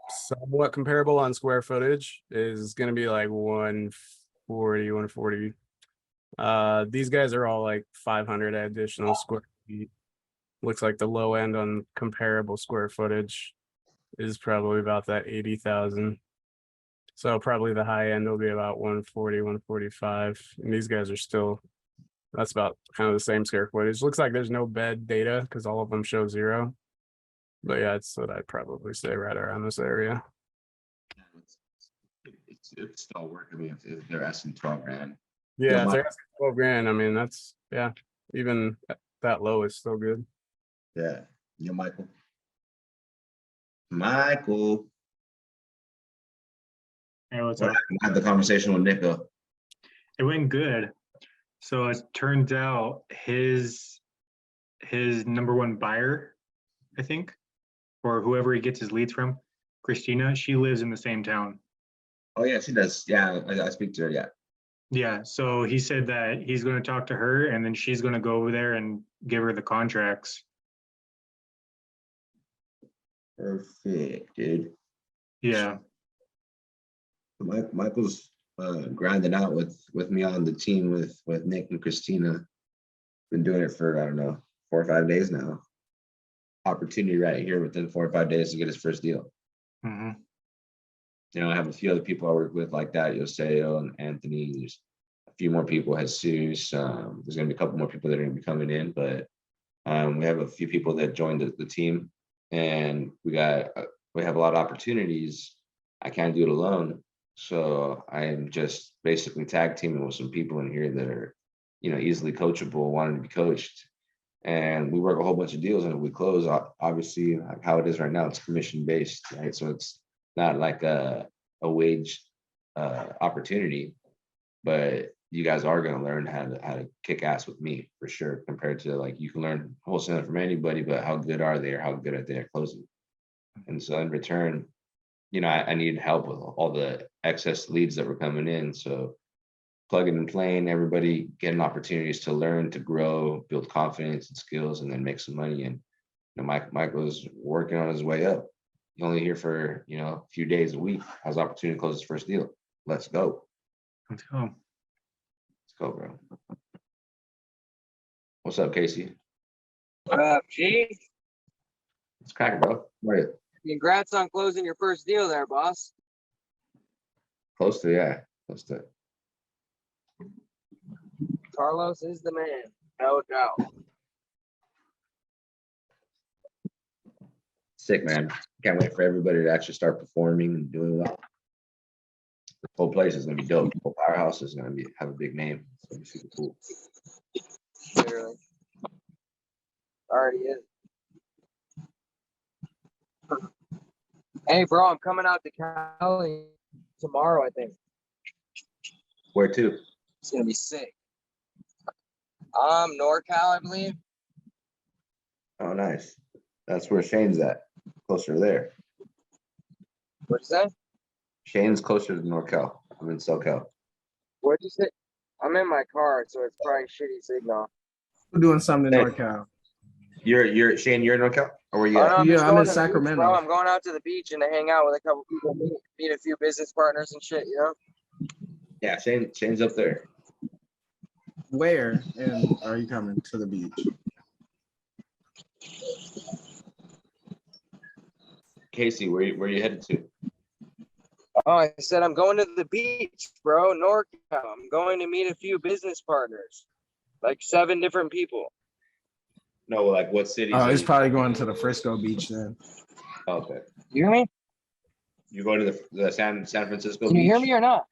somewhat comparable on square footage is gonna be like 140, 140. These guys are all like 500 additional square feet. Looks like the low end on comparable square footage is probably about that 80,000. So probably the high end will be about 140, 145. And these guys are still, that's about kind of the same square footage. Looks like there's no bed data because all of them show 0. But yeah, it's what I'd probably say right around this area. It's still working. I mean, if they're asking 12 grand. Yeah, if they're asking 12 grand, I mean, that's, yeah, even that low is still good. Yeah. You, Michael. Michael. Hey, what's What up? happened? I had the conversation with Nico. It went good. So it turns out his number one buyer, I think, or whoever he gets his leads from, Christina, she lives in the same town. Oh yeah, she does. Yeah, I speak to her. Yeah. Yeah, so he said that he's going to talk to her and then she's going to go over there and give her the contracts. Perfect, dude. Yeah. Michael's grinding out with me on the team with Nick and Christina. Been doing it for, I don't know, 4 or 5 days now. Opportunity right here within 4 or 5 days to get his first deal. Mm-hmm. You know, I have a few other people I work with like that, Yoseo and Anthony. There's a few more people, Jesus. There's gonna be a couple more people that are gonna be coming in, but we have a few people that joined the team, and we have a lot of opportunities. I can't do it alone, so I am just basically tag teaming with some people in here that are, you know, easily coachable, wanting to be coached, and we work a whole bunch of deals, and we close. Obviously, like how it is right now, it's commission based, right? So it's not like a wage opportunity, but you guys are going to learn how to kick ass with me for sure, compared to like you can learn wholesaling from anybody, but how good are they, or how good are they at closing? And so in return, you know, I need help with all the excess leads that were coming in. So plugging and playing, everybody getting opportunities to learn, to grow, build confidence and skills, and then make some money. And you know, Michael's working on his way up. He's only here for, you know, a few days a week. Has opportunity to close his first deal. Let's go. Let's go. Let's go, bro. What's up, Casey? What up, Chief? It's cracking, bro. How are you? Congrats on closing your first deal there, boss. Close to, yeah. Close to. Carlos is the man, no doubt. Sick, man. Can't wait for everybody to actually start performing and doing well. The whole place is gonna be dope. The whole powerhouse is gonna have a big name. It's gonna be super cool. Literally. Already is. Hey, bro, I'm coming out to Cali tomorrow, I think. Where to? It's gonna be sick. NorCal, I believe. Oh, nice. That's where Shane's at. Closer there. What'd you say? Shane's closer to NorCal. I'm in SoCal. What'd you say? I'm in my car, so it's probably shitty signal. We're doing something in Hey. NorCal. You're Shane, you're in NorCal? Or where you Oh, at? no, I'm Yeah, just I'm going in to the beach, Sacramento. bro. I'm going out to the beach and to hang out with a couple people, meet a few business partners and shit, you know? Yeah, Shane's up there. Where and are you coming to the beach? Casey, where you headed to? Oh, I said I'm going to the beach, bro. NorCal. I'm going to meet a few business partners, like 7 different people. No, like what cities? Oh, are he's you- probably going to the Frisco beach then. Okay. You hear me? You going to the San Francisco Can you beach? hear me or not?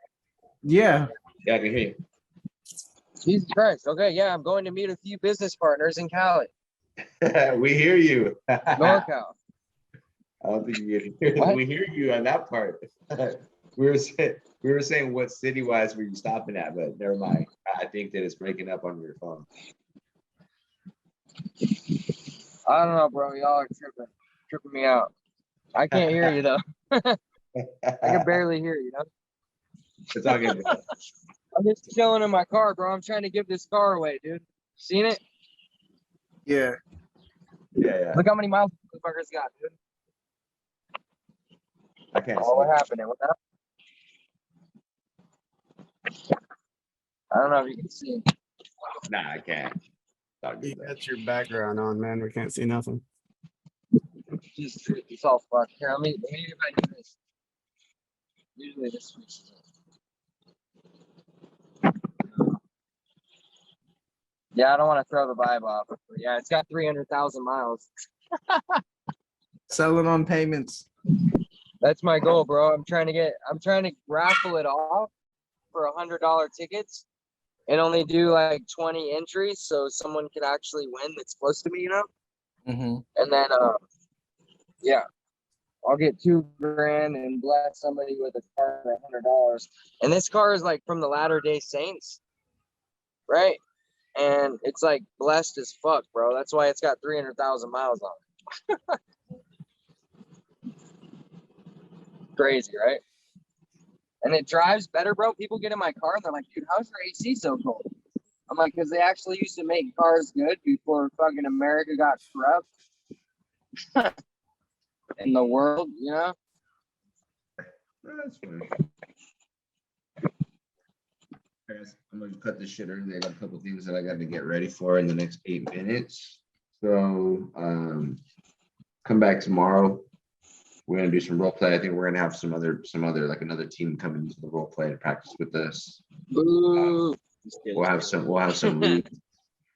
Yeah. Yeah, I can hear you. Jesus Christ. Okay, yeah, I'm going to meet a few business partners in Cali, We hear you. NorCal. I don't think you hear. What? We hear you on that part. we were saying what city wise were you stopping at, but never mind. I think that it's breaking up on your phone. I don't know, bro. Y'all are tripping me out. I can't hear you though. I can barely hear you. It's all good. I'm just chilling in my car, bro. I'm trying to give this car away, dude. Seen it? Yeah. Yeah. Look how many miles the fucker's got, dude. I can't. Oh, what happened? What happened? I don't know if you can see. Nah, I can't. It's all good, bro. That's your background on, man. We can't see nothing. It's all fucked. Here, let me if I do this. Usually this switches it. Yeah, I don't want to throw the vibe off. But yeah, it's got 300,000 miles. Sell it on payments. That's my goal, bro. I'm trying to raffle it off for $100 tickets and only do like 20 entries so someone could actually win that's close to me, you know? Mm-hmm. And then, yeah, I'll get $2,000 and bless somebody with a car for $100. And this car is like from the Latter-day Saints, right? And it's like blessed as fuck, bro. That's why it's got 300,000 miles on it. Crazy, right? And it drives better, bro. People get in my car and they're like, dude, how's your AC so cold? I'm like, because they actually used to make cars good before fucking America got corrupt in the world, you know? That's fine. Guys, I'm gonna cut this shit early. I got a couple things that I got to get ready for in the next 8 minutes. So come back tomorrow. We're gonna do some role play. I think we're gonna have some other like another team come into the role play to practice with us. Ooh. We'll have some leads.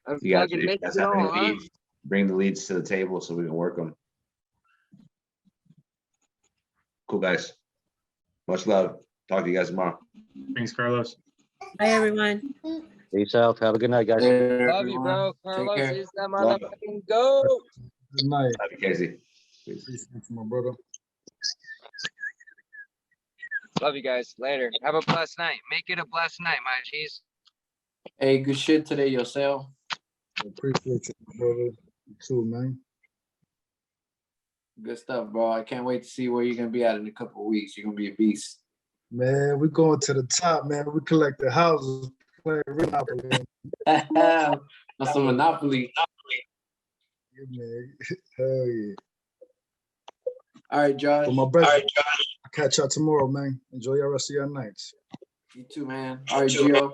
I'm You guys, fucking if you guys mixing have any all, huh? leads, bring the leads to the table so we can work them. Cool, guys. Much love. Talk to you guys tomorrow. Thanks, Carlos. Bye, everyone. Peace out. Have a good night, guys. Love you, bro. Carlos care. is that Love motherfucking goat. Good night. Love you, Casey. Peace. Appreciate you, my brother. Love you guys. Later. Have a blessed night. Make it a blessed night, my G's. Hey, good shit today, yourself. Appreciate you, my brother. You too, man. Good stuff, bro. I can't wait to see where you're gonna be at in a couple of weeks. You're gonna be a beast. Man, we going to the top, man. We collect the houses, play Monopoly. That's some Monopoly. Yeah, man. Hell yeah. All right, Josh. Well, my brother, I'll catch y'all tomorrow, man. Enjoy your rest of your nights. You too, man. All right, Gio.